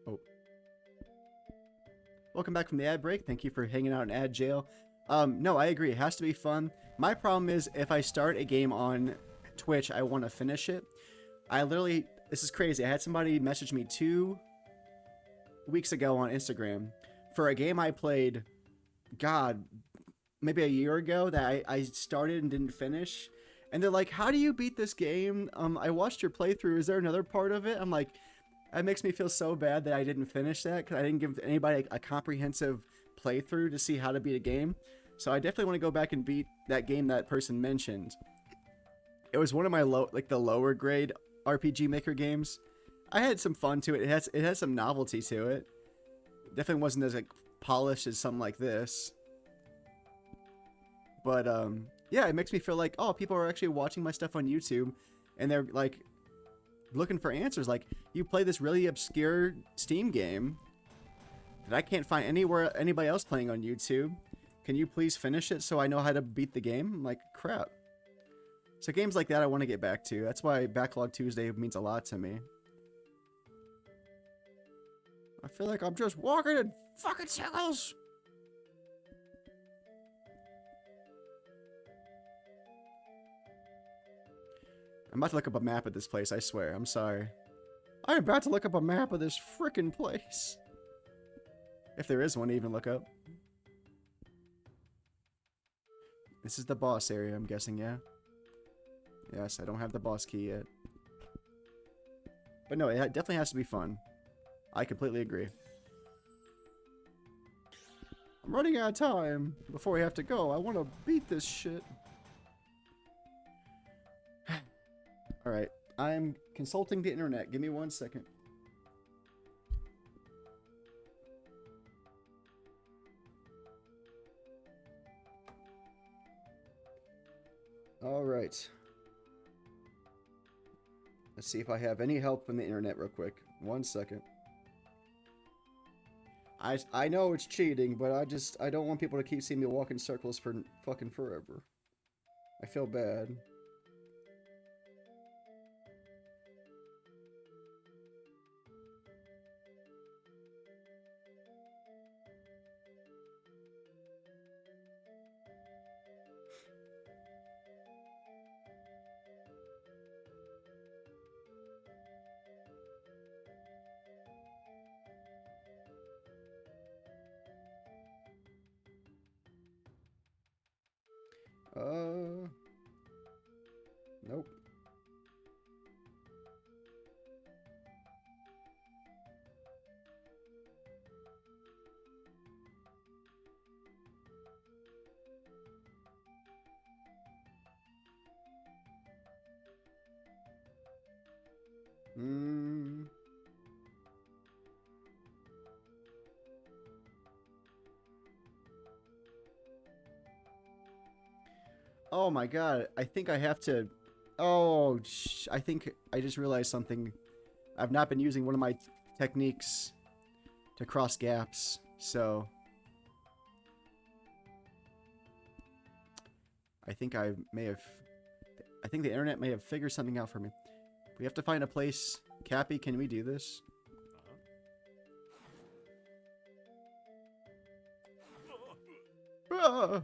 Oh. Welcome back from the ad break. Thank you for hanging out in ad jail. No, I agree. It has to be fun. My problem is if I start a game on Twitch, I want to finish it. This is crazy. I had somebody message me 2 weeks ago on Instagram for a game I played, God, maybe a year ago that I started and didn't finish. And they're like, how do you beat this game? I watched your playthrough. Is there another part of it? I'm like, that makes me feel so bad that I didn't finish that because I didn't give anybody a comprehensive playthrough to see how to beat a game. So I definitely want to go back and beat that game that person mentioned. It was one of my the lower grade RPG Maker games. I had some fun to it. It has some novelty to it. Definitely wasn't as like polished as something like this. But yeah, it makes me feel like, oh, people are actually watching my stuff on YouTube and they're like looking for answers. Like, you play this really obscure Steam game that I can't find anywhere anybody else playing on YouTube. Can you please finish it so I know how to beat the game? I'm like, crap. So games like that I want to get back to. That's why Backlog Tuesday means a lot to me. I feel like I'm just walking in fucking circles. I'm about to look up a map of this place, I swear. I'm sorry. I'm about to look up a map of this frickin' place. If there is one to even look up. This is the boss area, I'm guessing, yeah? Yes, I don't have the boss key yet. But no, it definitely has to be fun. I completely agree. I'm running out of time. Before we have to go, I want to beat this shit. Alright, I'm consulting the internet. Give me 1 second. Alright. Let's see if I have any help from the internet real quick. 1 second. I know it's cheating, but I don't want people to keep seeing me walk in circles for fucking forever. I feel bad. Mm. Oh my god, I think I have to... Oh, I think I just realized something. I've not been using one of my techniques to cross gaps, so... I think I may have... I think the internet may have figured something out for me. We have to find a place. Cappy, can we do this? Ah!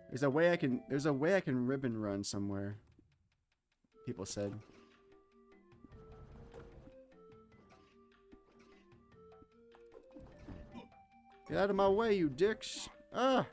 There's a way I can ribbon run somewhere. People said. Get out of my way, you dicks. Ah!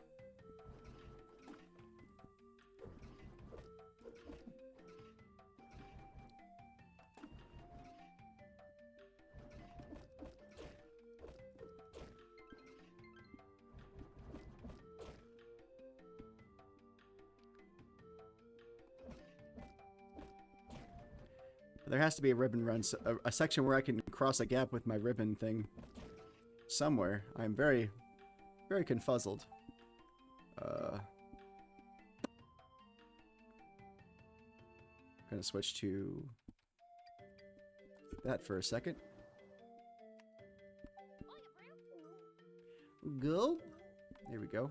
There has to be a ribbon run, a section where I can cross a gap with my ribbon thing. Somewhere. I'm very, very confuzzled. Gonna switch to that for a second. Go. There we go.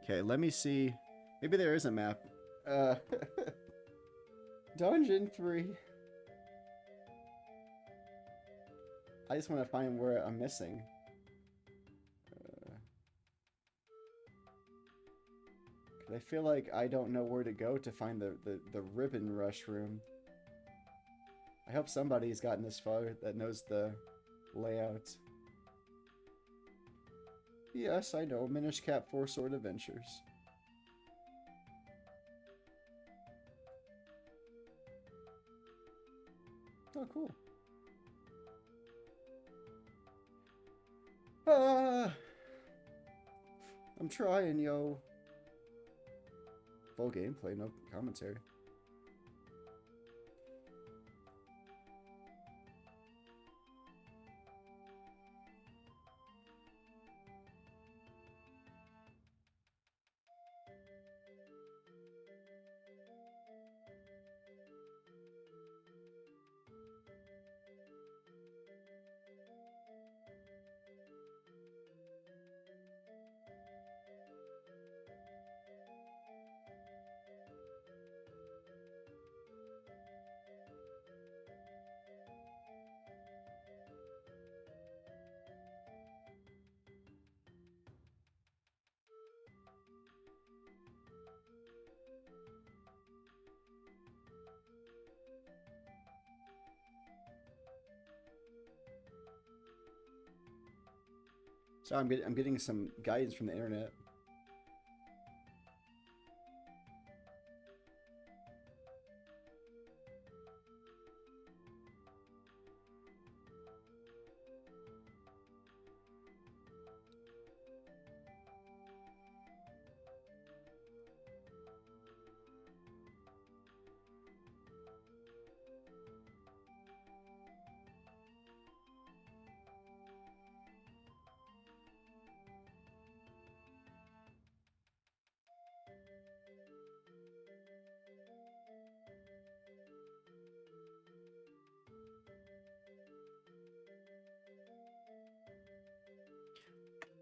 Okay, let me see. Maybe there is a map. Dungeon 3. I just want to find where I'm missing. 'Cause I feel like I don't know where to go to find the ribbon rush room. I hope somebody's gotten this far that knows the layout. Yes, I know. Minish Cap 4 Sword Adventures. Oh, cool. Ah! I'm trying, yo. Full gameplay, no commentary. So I'm getting some guidance from the internet.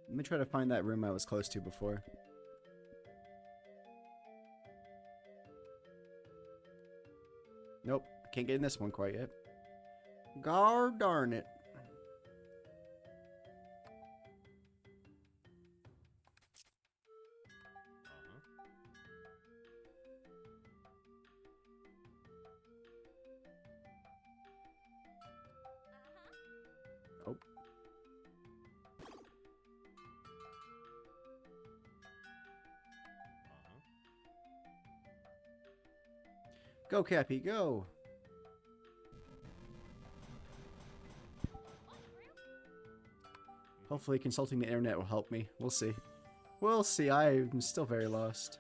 Let me try to find that room I was close to before. Nope, can't get in this one quite yet. Gar darn it. Oh. Go, Cappy, go! Hopefully consulting the internet will help me. We'll see. We'll see. I'm still very lost.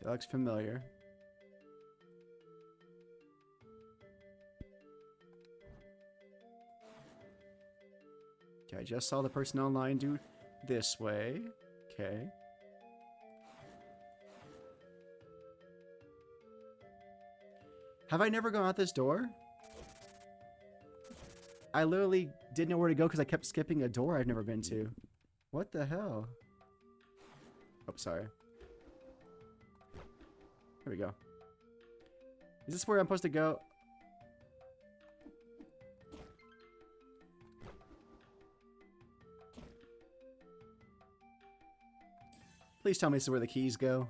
That looks familiar. Okay, I just saw the person online do this way. Okay. Have I never gone out this door? I literally didn't know where to go because I kept skipping a door I've never been to. What the hell? Oh, sorry. There we go. Is this where I'm supposed to go? Please tell me this is where the keys go.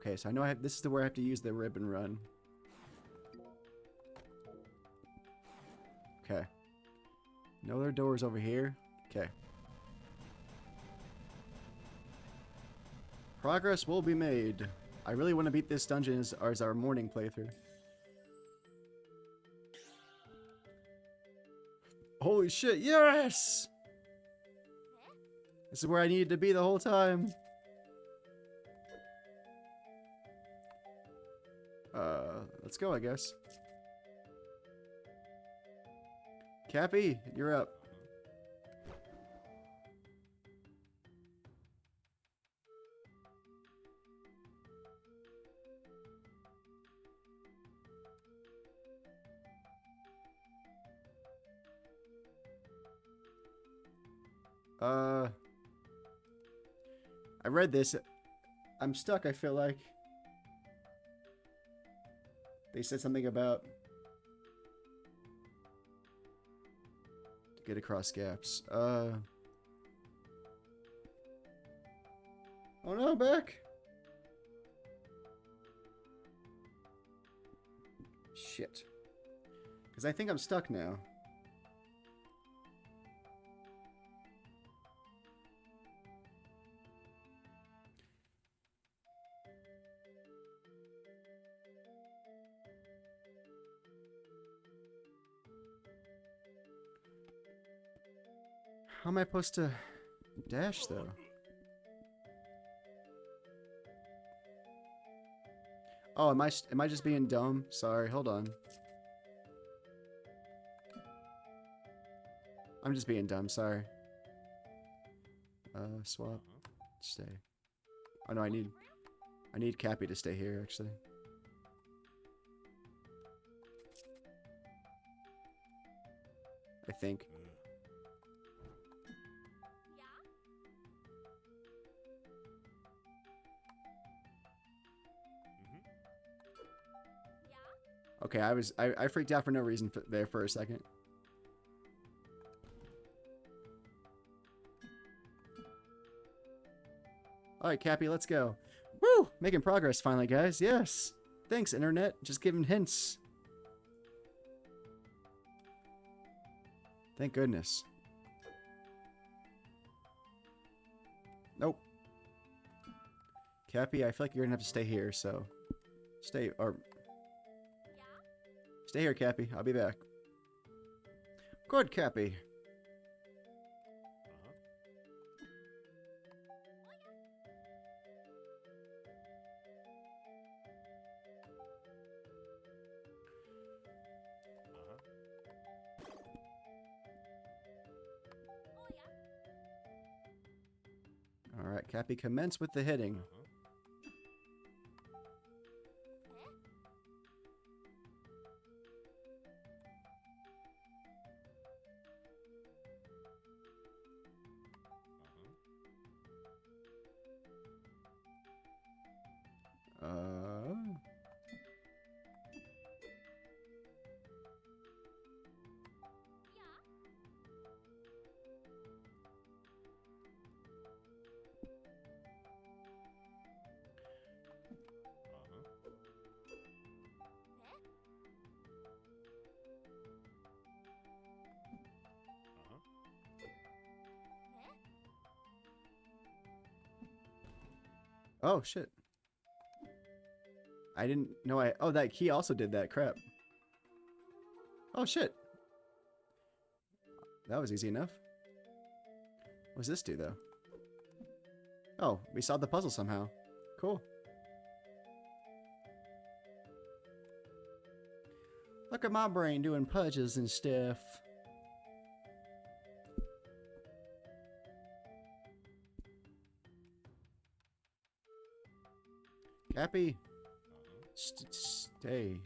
Okay, so I know this is where I have to use the ribbon run. Okay. No other doors over here. Okay. Progress will be made. I really want to beat this dungeon as our morning playthrough. Holy shit, yes! This is where I needed to be the whole time. Let's go, I guess. Cappy, you're up. I read this. I'm stuck, I feel like. They said something about to get across gaps. Oh no, I'm back. Shit. Because I think I'm stuck now. How am I supposed to dash, though? Oh, am I just being dumb? Sorry, hold on. I'm just being dumb, sorry. Swap. Stay. Oh no, I need Cappy to stay here, actually. I think. Okay, I freaked out for no reason there for a second. Alright, Cappy, let's go. Woo! Making progress finally, guys. Yes. Thanks, internet. Just giving hints. Thank goodness. Nope. Cappy, I feel like you're gonna have to stay here, so... Stay here, Cappy. I'll be back. Good, Cappy. Alright, Cappy, commence with the hitting. Oh, shit. I didn't know I... Oh, that key also did that. Crap. Oh, shit. That was easy enough. What does this do, though? Oh, we solved the puzzle somehow. Cool. Look at my brain doing puzzles and stuff. Cappy, stay.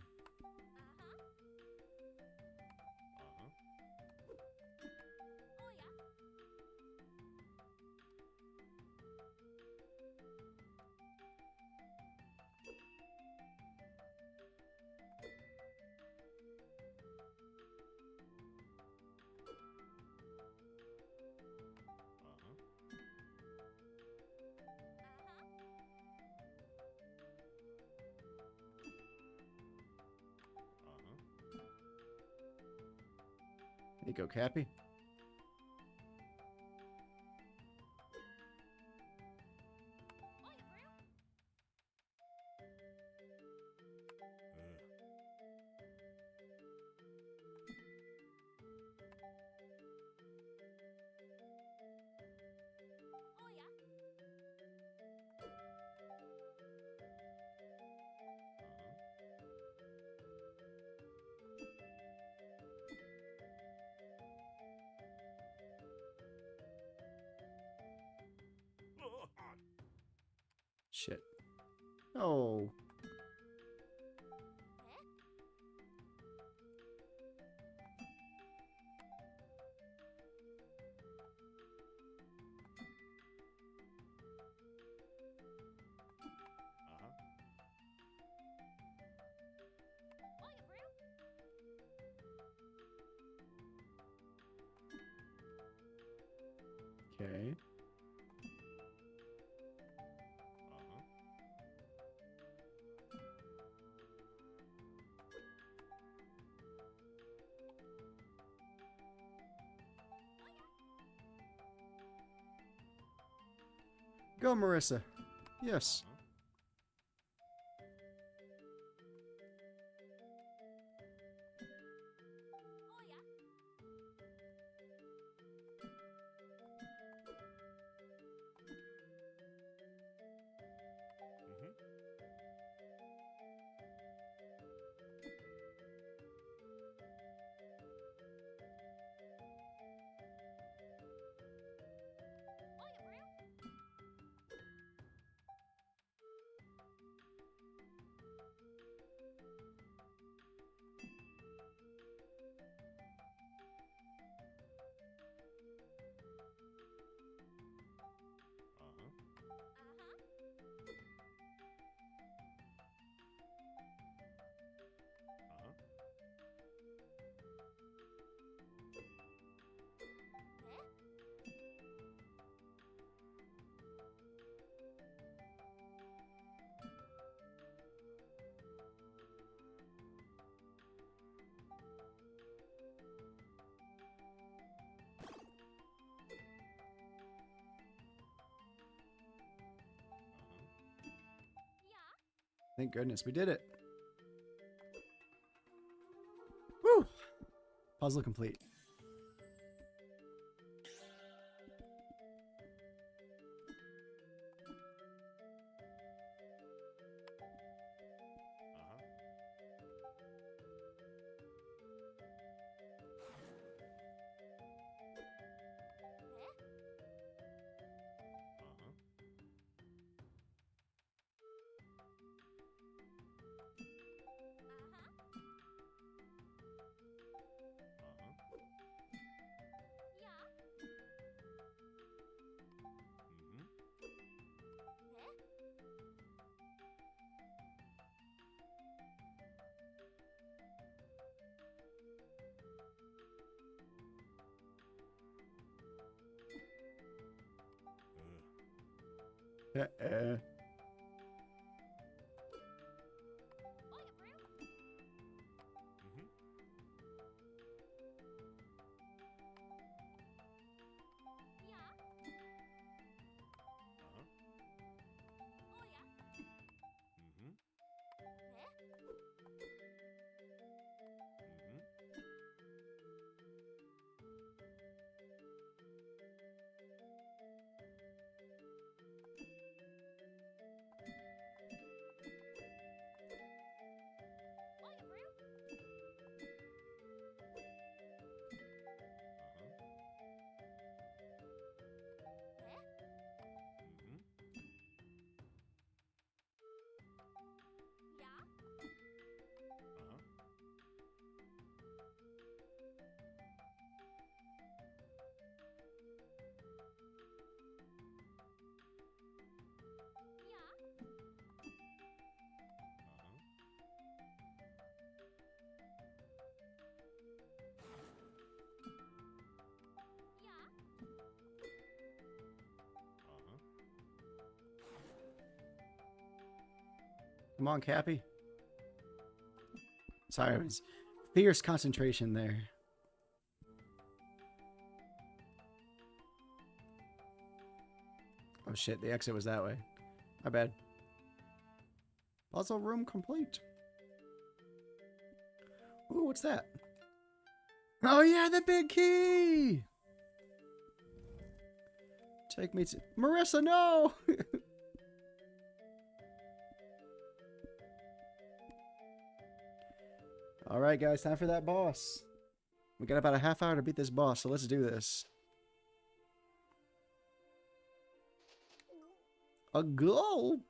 There you go, Cappy. Shit. Oh. Okay. Go, Marissa. Yes. Thank goodness we did it. Woo! Puzzle complete. Uh-uh. Come on, Cappy. Sorry, it was fierce concentration there. Oh shit, the exit was that way. My bad. Puzzle room complete. Ooh, what's that? Oh yeah, the big key! Take me to... Marissa, no! Alright guys, time for that boss. We got about a half hour to beat this boss, so let's do this. A gulp!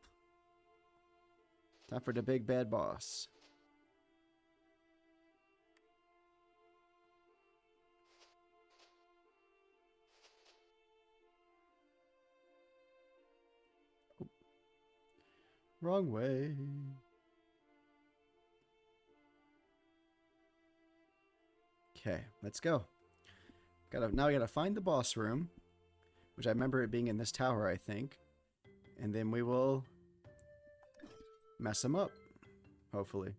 Time for the big bad boss. Wrong way. Okay, let's go. Now we gotta find the boss room, which I remember it being in this tower, I think. And then we will mess him up, hopefully.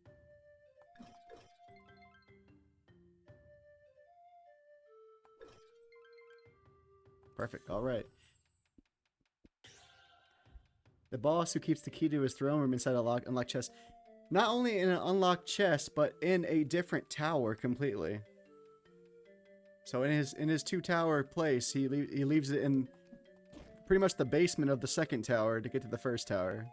Perfect, alright. The boss who keeps the key to his throne room inside a unlocked chest. Not only in an unlocked chest, but in a different tower completely. So in his two-tower place, he leaves it in pretty much the basement of the second tower to get to the first tower.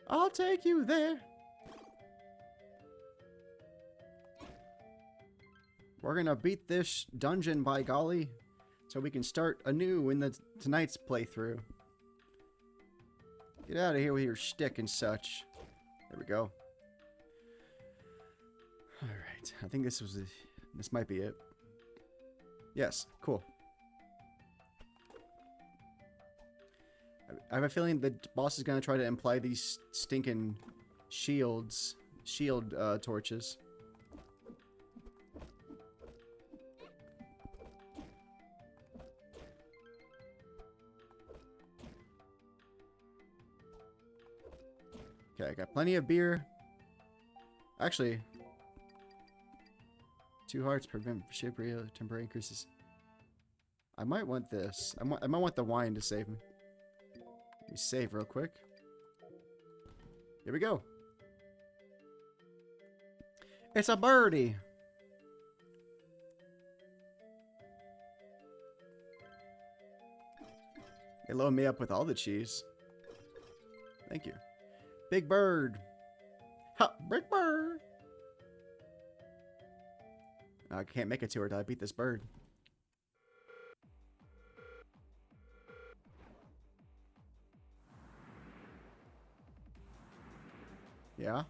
I'll take you there. We're gonna beat this dungeon, by golly, so we can start anew in tonight's playthrough. Get out of here with your shtick and such. There we go. Alright, I think this might be it. Yes, cool. I have a feeling the boss is going to try to imply these stinking shield torches. Okay, I got plenty of beer. Actually, 2 hearts prevent temporary increases. I might want this. I might want the wine to save me. Let me save real quick. Here we go. It's a birdie. They load me up with all the cheese. Thank you. Big bird. Ha! Big bird! I can't make it to her till I beat this bird. Yeah?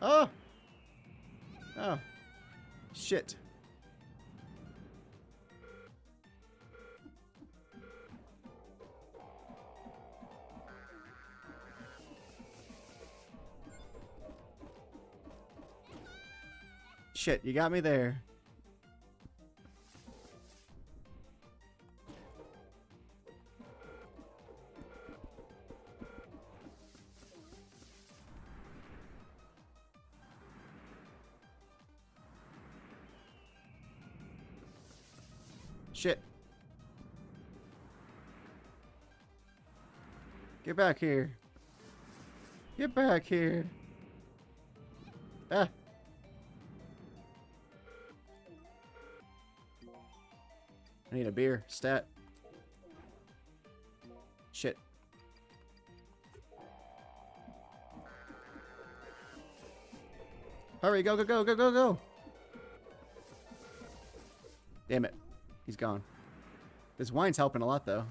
Oh! Oh. Shit. Shit, you got me there. Shit. Get back here. Get back here. Ah. I need a beer. Stat. Shit. Hurry, go, go, go, go, go, go. Damn it. He's gone. This wine's helping a lot, though.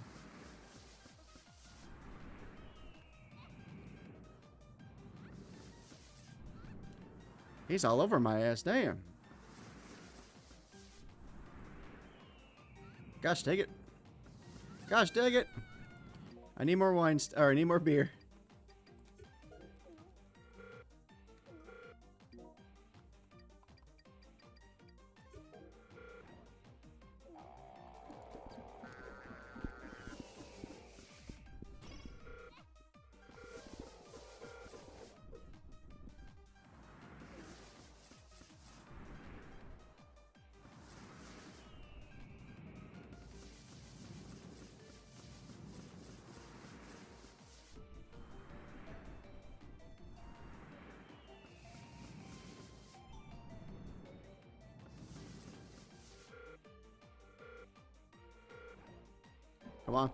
He's all over my ass. Damn. Gosh, dang it. Gosh, dang it. I need more wine, or I need more beer. Come on.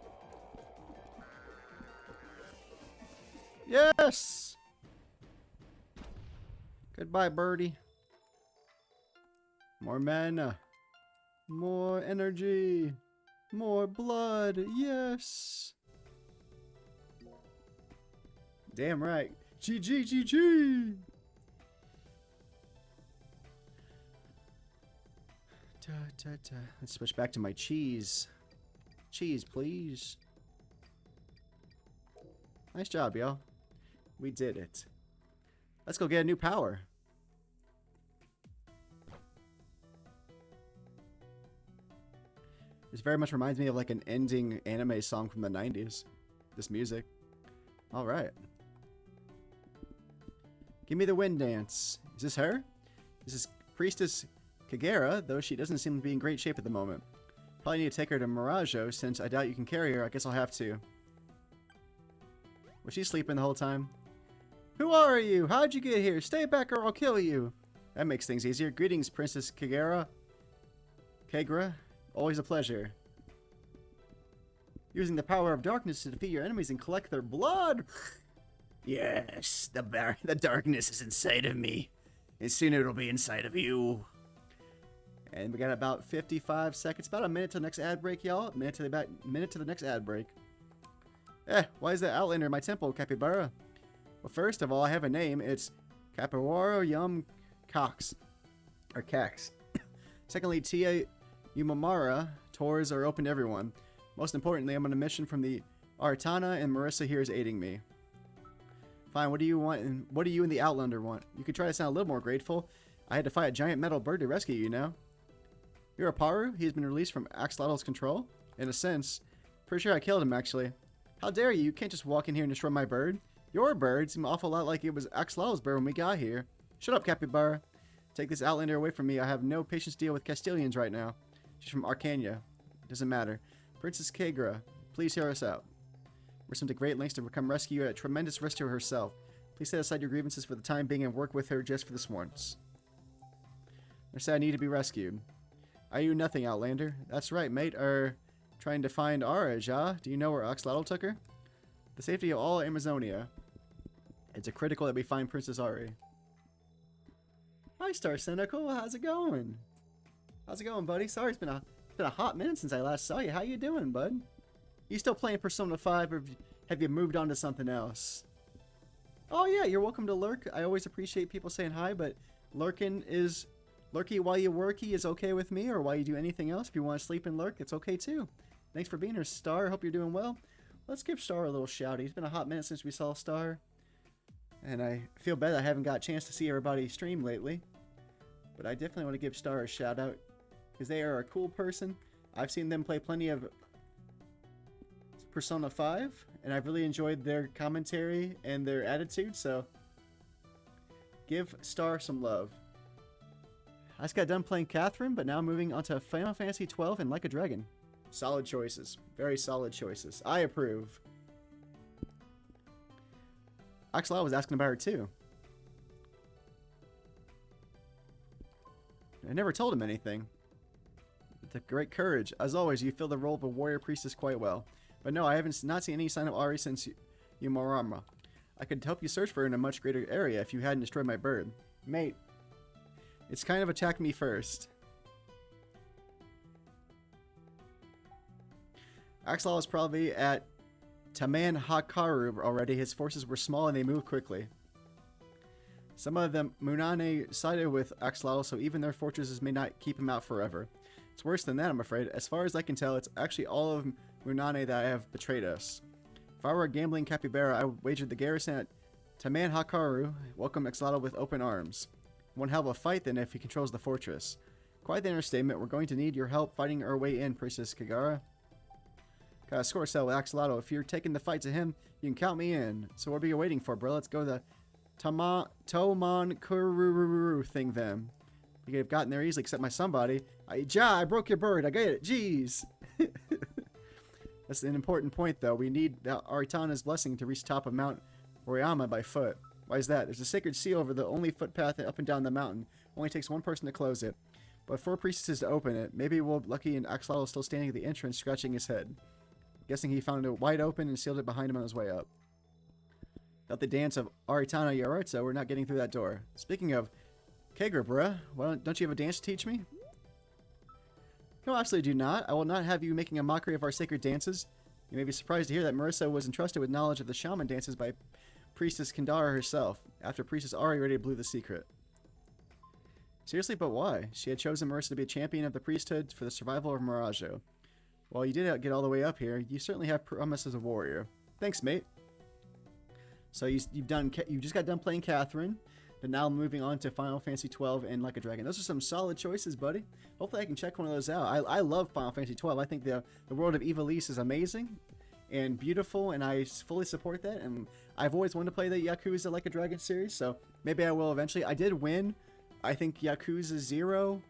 Yes! Goodbye, birdie. More mana. More energy. More blood. Yes! Damn right. GG, GG! Let's switch back to my cheese. Cheese, please. Nice job, y'all. We did it. Let's go get a new power. This very much reminds me of like an ending anime song from the 90s. This music. Alright. Give me the wind dance. Is this her? This is Priestess Kagera, though she doesn't seem to be in great shape at the moment. Probably need to take her to Mirajo, since I doubt you can carry her. I guess I'll have to. Was she sleeping the whole time? Who are you? How'd you get here? Stay back or I'll kill you. That makes things easier. Greetings, Princess Kagera. Kagra. Always a pleasure. Using the power of darkness to defeat your enemies and collect their blood. Yes, the darkness is inside of me. And soon it'll be inside of you. And we got about 55 seconds. About a minute to the next ad break, y'all. Minute to the next ad break. Why is that Outlander in my temple, Capybara? Well, first of all, I have a name. It's Capywara Yum Cox. Or Cax. Secondly, Tia Umamara tours are open to everyone. Most importantly, I'm on a mission from the Artana, and Marissa here is aiding me. Fine, what do you want? And what do you and the Outlander want? You could try to sound a little more grateful. I had to fight a giant metal bird to rescue you, know? You're a Paru? He's been released from Axolotl's control? In a sense. Pretty sure I killed him, actually. How dare you? You can't just walk in here and destroy my bird. Your bird seemed an awful lot like it was Axolotl's bird when we got here. Shut up, Capybara. Take this Outlander away from me. I have no patience to deal with Castilians right now. She's from Arkanya. Doesn't matter. Princess Kagra, please hear us out. We're sent to great lengths to come rescue you at tremendous risk to herself. Please set aside your grievances for the time being and work with her just for this once. I said I need to be rescued. Are you nothing, Outlander? That's right, mate. Trying to find Ara, ja? Do you know where Axolotl took her? The safety of all Amazonia. It's a critical that we find Princess Ari. Hi, Star Cynical. How's it going? How's it going, buddy? Sorry, it's been a hot minute since I last saw you. How you doing, bud? You still playing Persona 5, or have you moved on to something else? Oh yeah, you're welcome to lurk. I always appreciate people saying hi, but lurking while you worky is okay with me, or while you do anything else. If you want to sleep and lurk, it's okay too. Thanks for being here, Star. Hope you're doing well. Let's give Star a little shout. It's been a hot minute since we saw Star, and I feel bad I haven't got a chance to see everybody stream lately. But I definitely want to give Star a shout out, because they are a cool person. I've seen them play plenty of Persona 5, and I've really enjoyed their commentary and their attitude, so give Star some love. I just got done playing Catherine, but now moving on to Final Fantasy 12 and Like a Dragon. Solid choices. Very solid choices. I approve. Axolotl was asking about her too. I never told him anything. It's a great courage. As always, you fill the role of a warrior priestess quite well. But no, I haven't not seen any sign of Ari since Umorama. I could help you search for her in a much greater area if you hadn't destroyed my bird. Mate, it's kind of attacked me first. Axolotl is probably at Taman Hakaru already. His forces were small and they moved quickly. Some of the Munane sided with Axolotl, so even their fortresses may not keep him out forever. It's worse than that, I'm afraid. As far as I can tell, it's actually all of Munane that have betrayed us. If I were a gambling capybara, I would wager the garrison at Taman Hakaru welcome Axolotl with open arms. One hell of a fight then if he controls the fortress. Quite the understatement. We're going to need your help fighting our way in, Princess Kagara. Got a score settle with Axolotl. If you're taking the fight to him, you can count me in. So what are you waiting for, bro? Let's go the Toman Kururu thing then. You could have gotten there easily except my somebody. I broke your bird. I get it. Jeez. That's an important point, though. We need Aritana's blessing to reach the top of Mount Oriyama by foot. Why is that? There's a sacred seal over the only footpath up and down the mountain. Only takes one person to close it. But 4 priestesses to open it. Maybe we'll be lucky and Axolotl is still standing at the entrance scratching his head. Guessing he found it wide open and sealed it behind him on his way up. Without the dance of Aritana Yaritza, we're not getting through that door. Speaking of Kegra, bruh, don't you have a dance to teach me? No, absolutely do not. I will not have you making a mockery of our sacred dances. You may be surprised to hear that Marissa was entrusted with knowledge of the shaman dances by Priestess Kandara herself, after Priestess Ari already blew the secret. Seriously, but why? She had chosen Marissa to be a champion of the priesthood for the survival of Mirajo. While you did get all the way up here, you certainly have promise as a warrior. Thanks, mate. So you've just got done playing Catherine, but now moving on to Final Fantasy 12 and Like a Dragon. Those are some solid choices, buddy. Hopefully I can check one of those out. I love Final Fantasy 12. I think the world of Ivalice is amazing and beautiful, and I fully support that. And I've always wanted to play the Yakuza Like a Dragon series, so maybe I will eventually. I did win, I think, Yakuza 0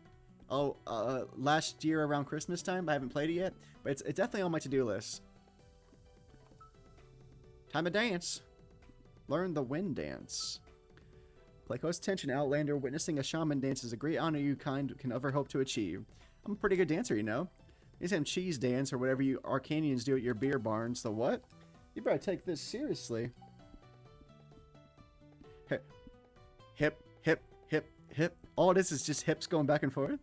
last year around Christmas time. I haven't played it yet, but it's definitely on my to-do list. Time to dance. Learn the wind dance. Play close attention, Outlander. Witnessing a shaman dance is a great honor you can ever hope to achieve. I'm a pretty good dancer, you know. These have cheese dance or whatever you Arkanians do at your beer barns. The what? You better take this seriously. Hip, hip, hip, hip, hip. All this is just hips going back and forth.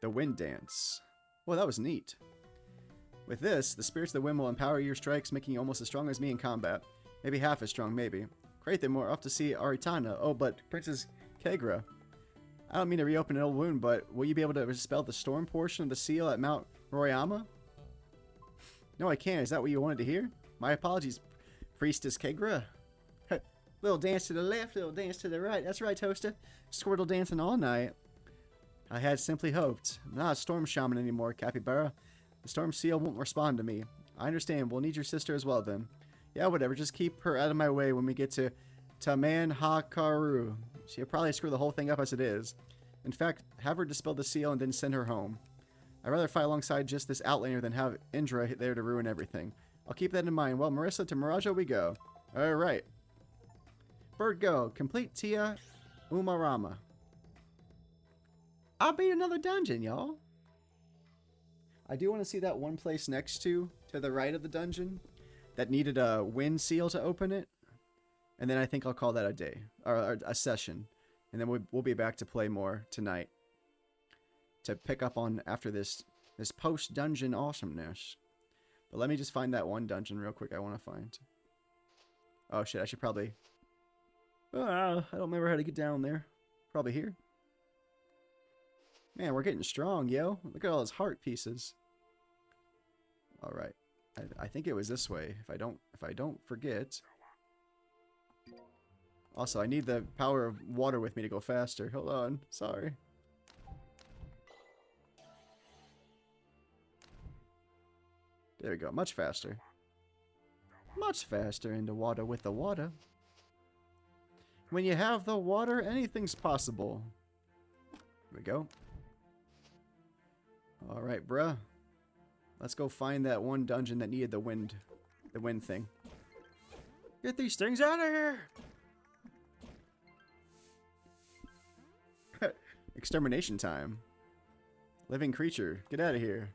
The wind dance. Well, that was neat. With this, the spirits of the wind will empower your strikes, making you almost as strong as me in combat. Maybe half as strong, maybe. Great, then we're off to see Aritana. Oh, but Princess Kegra. I don't mean to reopen an old wound, but will you be able to dispel the storm portion of the seal at Mount Royama? No, I can't. Is that what you wanted to hear? My apologies, Priestess Kegra. Little dance to the left, little dance to the right. That's right, Toaster. Squirtle dancing all night. I had simply hoped. I'm not a storm shaman anymore, Capybara. The storm seal won't respond to me. I understand. We'll need your sister as well, then. Yeah, whatever. Just keep her out of my way when we get to Taman Hakaru. She'll probably screw the whole thing up as it is. In fact, have her dispel the seal and then send her home. I'd rather fight alongside just this outlander than have Indra there to ruin everything. I'll keep that in mind. Well, Marissa, to Mirajo we go. Alright. Bird go. Complete Tia Umarama. I'll beat another dungeon, y'all. I do want to see that one place next to the right of the dungeon that needed a wind seal to open it. And then I think I'll call that a day, or a session. And then we'll be back to play more tonight. To pick up on after this post-dungeon awesomeness. But let me just find that one dungeon real quick I want to find. Oh shit, I should probably... I don't remember how to get down there. Probably here. Man, we're getting strong, yo. Look at all those heart pieces. Alright. I think it was this way, if I don't forget. Also, I need the power of water with me to go faster. Hold on. Sorry. There we go. Much faster. Much faster into water with the water. When you have the water, anything's possible. Here we go. Alright, bruh. Let's go find that one dungeon that needed the wind thing. Get these things out of here! Extermination time. Living creature, get out of here.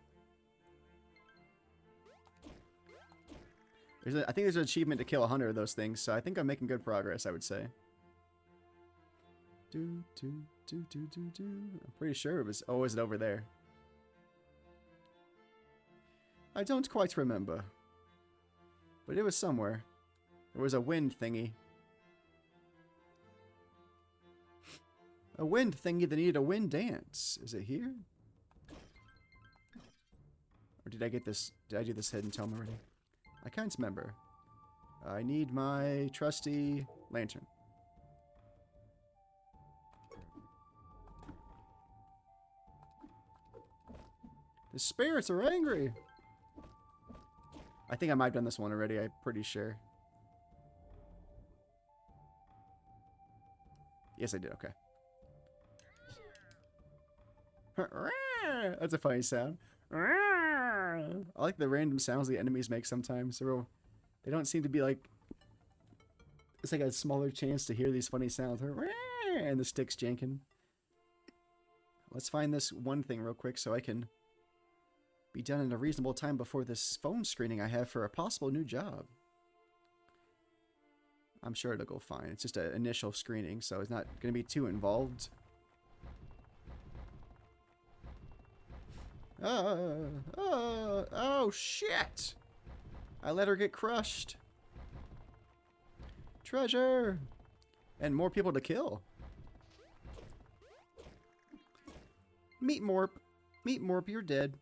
I think there's an achievement to kill 100 of those things, so I think I'm making good progress, I would say. I'm pretty sure it was... Oh, is it over there? I don't quite remember. But it was somewhere. There was a wind thingy. A wind thingy that needed a wind dance. Is it here? Or did I get this? Did I do this hidden tome already? I can't remember. I need my trusty lantern. The spirits are angry. I think I might have done this one already. I'm pretty sure. Yes, I did. Okay. That's a funny sound. I like the random sounds the enemies make sometimes. They don't seem to be like... It's like a smaller chance to hear these funny sounds. And the sticks janking. Let's find this one thing real quick so I can be done in a reasonable time before this phone screening I have for a possible new job. I'm sure it'll go fine. It's just an initial screening, so it's not going to be too involved. Oh, shit! I let her get crushed. Treasure! And more people to kill. Meat Morp. Meat Morp, you're dead.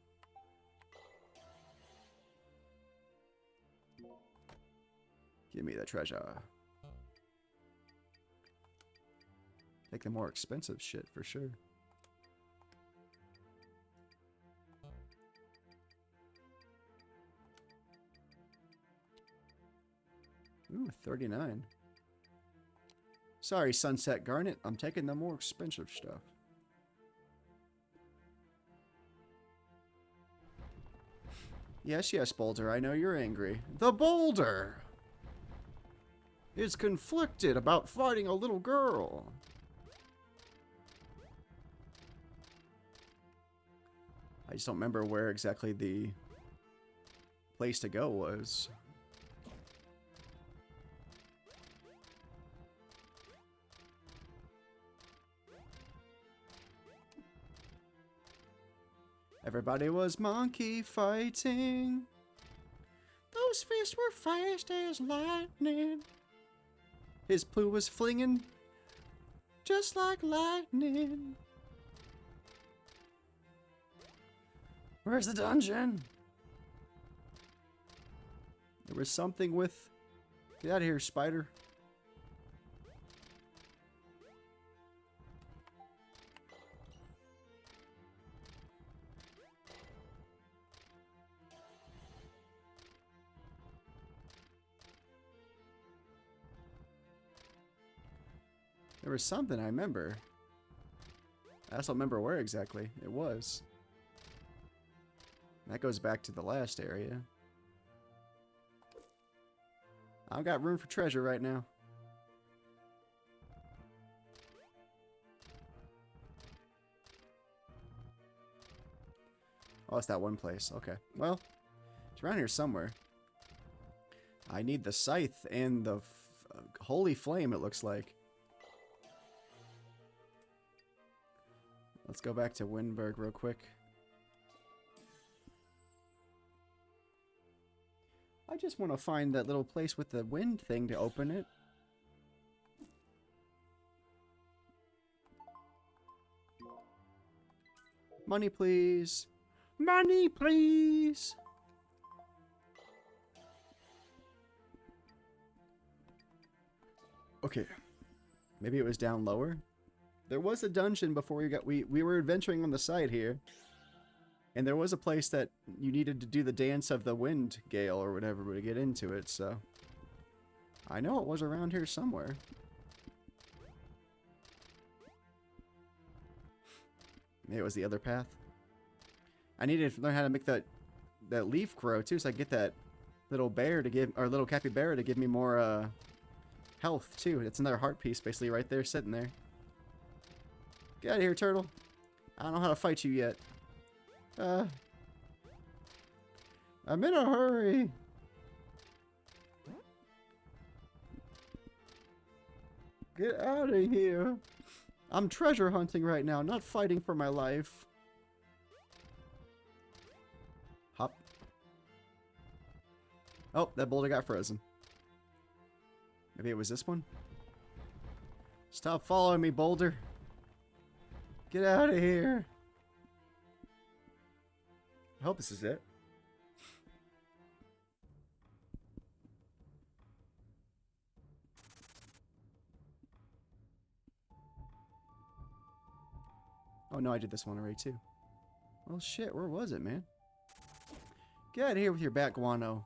Give me the treasure. Take the more expensive shit for sure. Ooh, 39. Sorry, Sunset Garnet. I'm taking the more expensive stuff. Yes, yes, Boulder. I know you're angry. The Boulder is conflicted about fighting a little girl. I just don't remember where exactly the place to go was. Everybody was monkey fighting. Those fists were fast as lightning. His poo was flinging just like lightning. Where's the dungeon? There was something with... Get out of here, spider. There was something I remember. I also remember where exactly it was. That goes back to the last area. I don't got room for treasure right now. Oh, it's that one place. Okay. Well, it's around here somewhere. I need the scythe and the holy flame, it looks like. Let's go back to Windberg real quick. I just want to find that little place with the wind thing to open it. Money, please. Money, please. Okay. Maybe it was down lower. There was a dungeon before we were adventuring on the side here. And there was a place that you needed to do the dance of the wind gale or whatever to get into it, so... I know it was around here somewhere. Maybe it was the other path. I need to learn how to make that leaf grow too, so I get that little bear to give, or little capybara to give me more health too. It's another heart piece basically right there, sitting there. Get out of here, turtle. I don't know how to fight you yet. I'm in a hurry. Get out of here. I'm treasure hunting right now, not fighting for my life. Hop. Oh, that boulder got frozen. Maybe it was this one? Stop following me, boulder. Get out of here. I hope this is it. Oh no, I did this one already too. Well shit, where was it, man? Get out of here with your bat guano.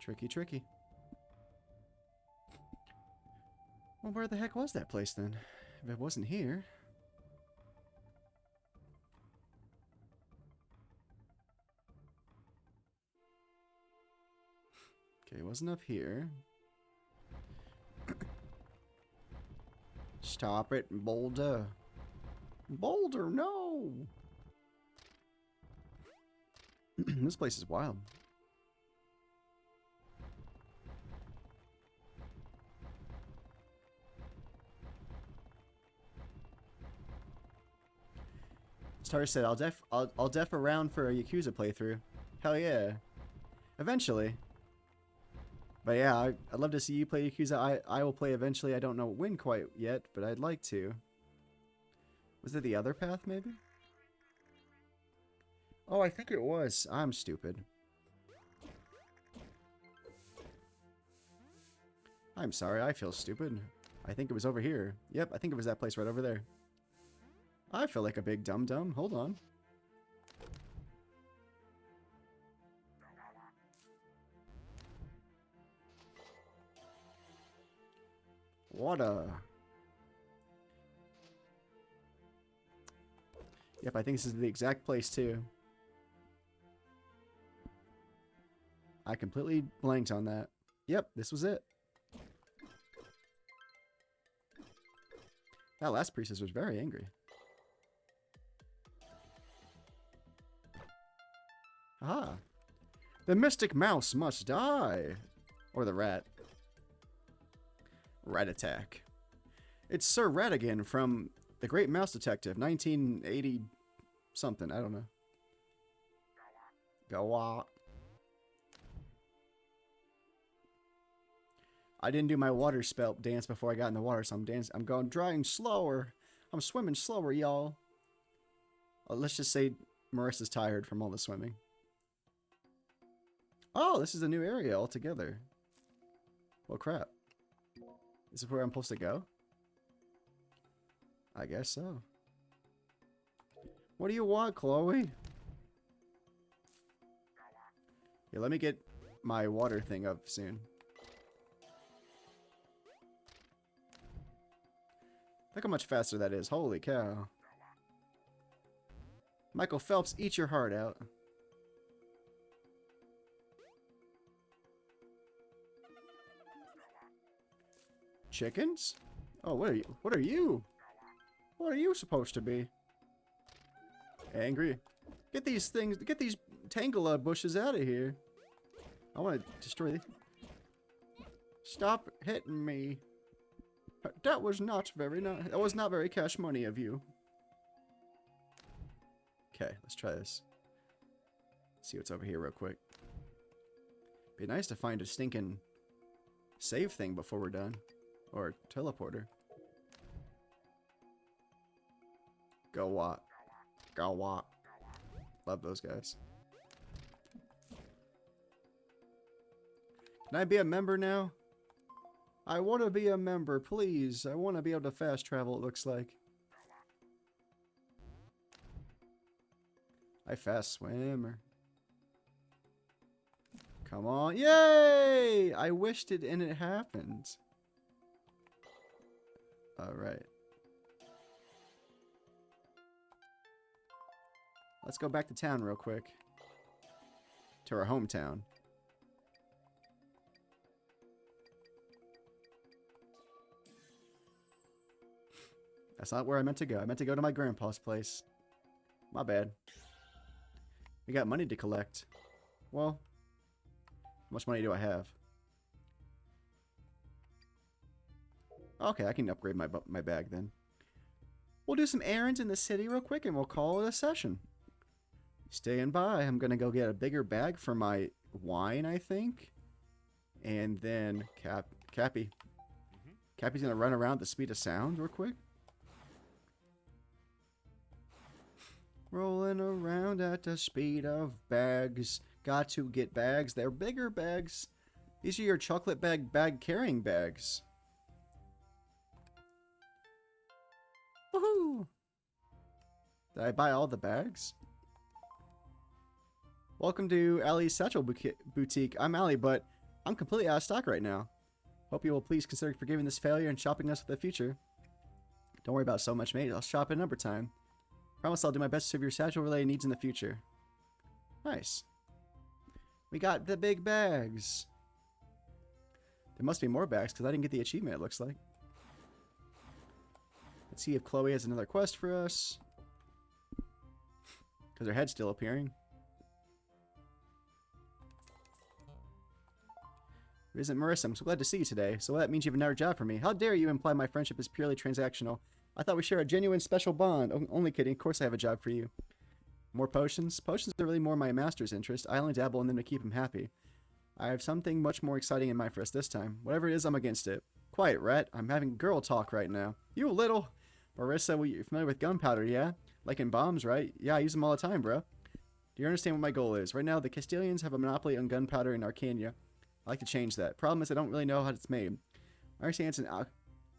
Tricky, tricky. Well, where the heck was that place then? If it wasn't here. Okay, it wasn't up here. Stop it, Boulder. Boulder, no! This place is wild. Star said, I'll def around for a Yakuza playthrough. Hell yeah. Eventually. But yeah, I'd love to see you play Yakuza. I will play eventually. I don't know when quite yet, but I'd like to. Was it the other path, maybe? Oh, I think it was. I'm stupid. I'm sorry, I feel stupid. I think it was over here. Yep, I think it was that place right over there. I feel like a big dum-dum. Hold on. Water. Yep, I think this is the exact place, too. I completely blanked on that. Yep, this was it. That last priestess was very angry. Aha. The mystic mouse must die. Or the rat. Rat attack. It's Sir Ratigan from The Great Mouse Detective, 1980 something. I don't know. Go on. I didn't do my water spell dance before I got in the water, so I'm going drying slower. I'm swimming slower, y'all. Let's just say Marissa's tired from all the swimming. Oh, this is a new area altogether. Well, crap. Is this where I'm supposed to go? I guess so. What do you want, Chloe? Yeah, let me get my water thing up soon. Look how much faster that is. Holy cow. Michael Phelps, eat your heart out. Chickens? Oh, what are you? What are you? What are you supposed to be? Angry. Get these things, get these Tangela bushes out of here. I want to destroy these. Stop hitting me. That was not very nice. That was not very cash money of you. Okay, let's try this. See what's over here real quick. Be nice to find a stinking save thing before we're done. Or teleporter. Go what? Go what? Love those guys. Can I be a member now? I want to be a member, please. I want to be able to fast travel, it looks like. I fast swimmer. Come on. Yay! I wished it and it happened. Alright. Let's go back to town real quick. To our hometown. That's not where I meant to go. I meant to go to my grandpa's place. My bad. We got money to collect. Well, how much money do I have? Okay, I can upgrade my bag then. We'll do some errands in the city real quick and we'll call it a session. Staying by. I'm going to go get a bigger bag for my wine, I think. And then Cappy. Cappy's going to run around at the speed of sound real quick. Rolling around at the speed of bags. Got to get bags. They're bigger bags. These are your chocolate bag carrying bags. Woohoo! Did I buy all the bags? Welcome to Allie's Satchel Boutique. I'm Allie, but I'm completely out of stock right now. Hope you will please consider forgiving this failure and shopping us for the future. Don't worry about so much, mate. I'll shop at number time. Promise I'll do my best to serve your satchel-related needs in the future. Nice. We got the big bags. There must be more bags, because I didn't get the achievement, it looks like. Let's see if Chloe has another quest for us. Because her head's still appearing. Isn't Marissa? I'm so glad to see you today. So that means you have another job for me. How dare you imply my friendship is purely transactional? I thought we share a genuine special bond. Only kidding. Of course I have a job for you. More potions? Potions are really more my master's interest. I only dabble in them to keep him happy. I have something much more exciting in mind for us this time. Whatever it is, I'm against it. Quiet, Rat. I'm having girl talk right now. You little... Marissa, you're familiar with gunpowder, yeah? Like in bombs, right? Yeah, I use them all the time, bro. Do you understand what my goal is? Right now, the Castilians have a monopoly on gunpowder in Arkanya. I like to change that. Problem is I don't really know how it's made. I understand it's an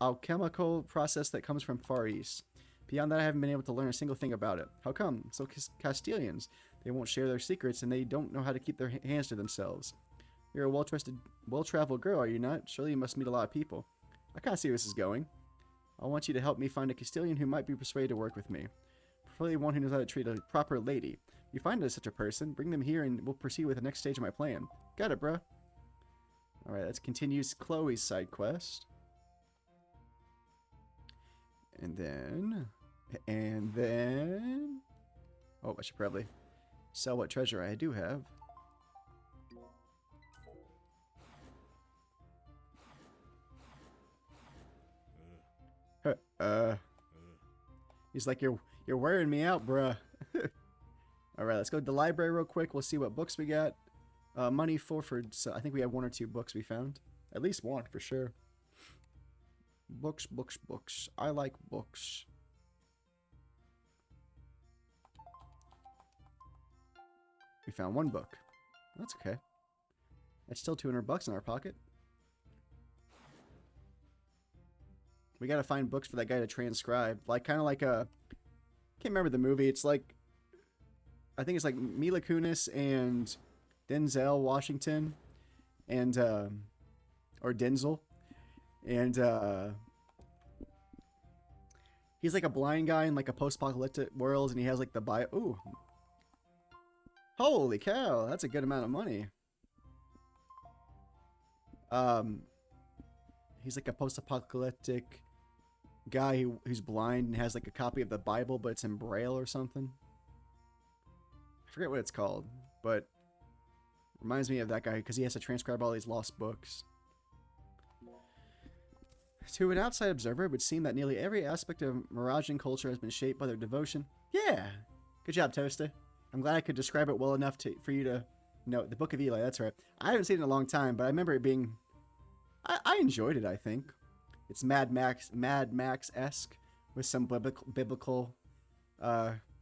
alchemical process that comes from Far East. Beyond that, I haven't been able to learn a single thing about it. How come? So Castilians, they won't share their secrets and they don't know how to keep their hands to themselves. You're a well-traveled girl, are you not? Surely you must meet a lot of people. I can't see where this is going. I want you to help me find a Castilian who might be persuaded to work with me. Preferably one who knows how to treat a proper lady. If you find such a person, bring them here and we'll proceed with the next stage of my plan. Got it, bruh. Alright, let's continue Chloe's side quest. And then... Oh, I should probably sell what treasure I do have. He's like, you're wearing me out, bruh. Alright, let's go to the library real quick. We'll see what books we got. Money forfeit. So I think we have 1 or 2 books we found. At least 1 for sure. Books, books, books. I like books. We found 1 book. That's okay. That's still $200 in our pocket. We gotta find books for that guy to transcribe. Like, kind of like a... Can't remember the movie. It's like... I think it's like Mila Kunis and Denzel Washington. And, or Denzel. And, he's like a blind guy in like a post-apocalyptic world. And he has like the bio... Ooh. Holy cow. That's a good amount of money. He's like a post-apocalyptic guy who's blind and has like a copy of the Bible, but it's in Braille or something. I forget what it's called, but reminds me of that guy because he has to transcribe all these lost books. To an outside observer, it would seem that nearly every aspect of Miragean culture has been shaped by their devotion. Yeah! Good job, Toaster. I'm glad I could describe it well enough for you to know. The Book of Eli, that's right. I haven't seen it in a long time, but I remember it being... I enjoyed it, I think. It's Mad Max-esque with some biblical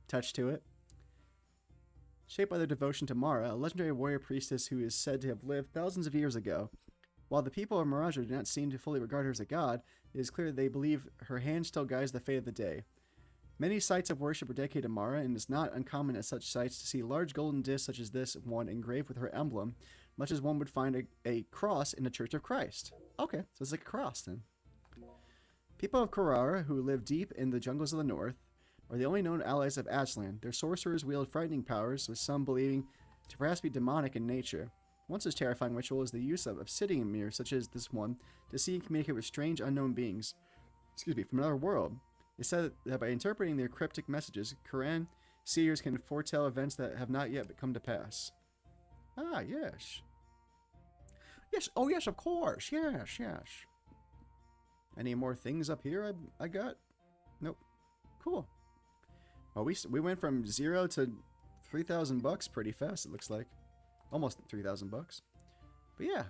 touch to it. Shaped by their devotion to Mara, a legendary warrior priestess who is said to have lived thousands of years ago. While the people of Miraja do not seem to fully regard her as a god, it is clear that they believe her hand still guides the fate of the day. Many sites of worship are dedicated to Mara, and it is not uncommon at such sites to see large golden discs such as this one engraved with her emblem, much as one would find a cross in the Church of Christ. Okay, so it's like a cross then. People of Carrara, who live deep in the jungles of the north, are the only known allies of Aslan. Their sorcerers wield frightening powers, with some believing to perhaps be demonic in nature. One such terrifying ritual is the use of obsidian mirrors, such as this one, to see and communicate with strange unknown beings. From another world. It's said that by interpreting their cryptic messages, Quran seers can foretell events that have not yet come to pass. Ah, yes. Yes, oh yes, of course. Yes, yes. Any more things up here I got? Nope. Cool. Well, we went from 0 to $3,000 pretty fast, it looks like. Almost $3,000. But yeah.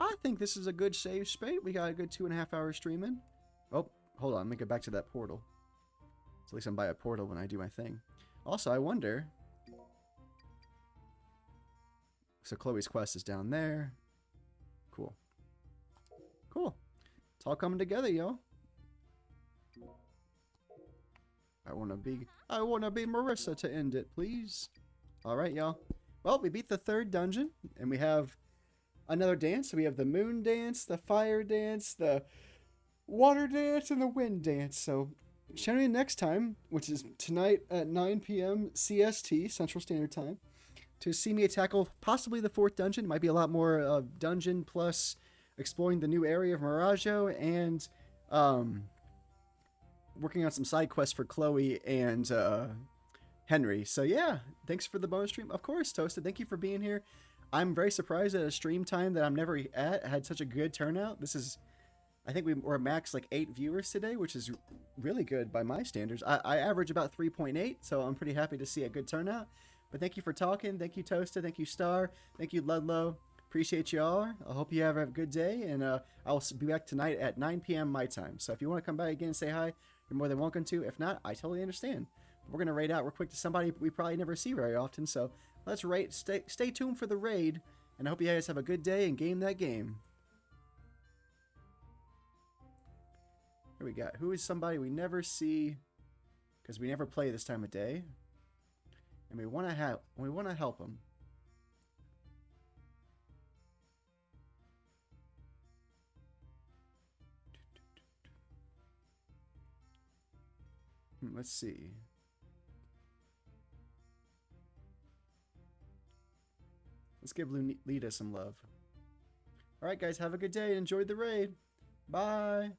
I think this is a good save spate. We got a good 2.5 hours streaming. Oh, hold on. Let me get back to that portal. So at least I'm by a portal when I do my thing. Also, I wonder... So Chloe's quest is down there. Cool. Cool. It's all coming together, yo. I wanna be Marissa to end it, please. Alright, y'all. Well, we beat the 3rd dungeon, and we have another dance. We have the moon dance, the fire dance, the water dance, and the wind dance. So, tune in next time, which is tonight at 9 p.m. CST, Central Standard Time, to see me tackle possibly the 4th dungeon. Might be a lot more dungeon plus exploring the new area of Miraggio and um, working on some side quests for Chloe and Henry. So yeah, thanks for the bonus stream. Of course, Toasted. Thank you for being here. I'm very surprised at a stream time that I'm never at had such a good turnout. This is, I think we were max like 8 viewers today, which is really good by my standards. I average about 3.8, so I'm pretty happy to see a good turnout. But thank you for talking. Thank you, Toasted. Thank you, Star. Thank you, Ludlow. Appreciate y'all. I hope you have a good day, and I'll be back tonight at 9 p.m. my time. So if you want to come back again and say hi, you're more than welcome to. If not, I totally understand. We're gonna raid out real quick to somebody we probably never see very often. So let's raid. Stay tuned for the raid, and I hope you guys have a good day and game that game. Here we got. Who is somebody we never see because we never play this time of day, and we want to help them. Let's see. Let's give Lita some love. All right, guys, have a good day and enjoy the raid. Bye.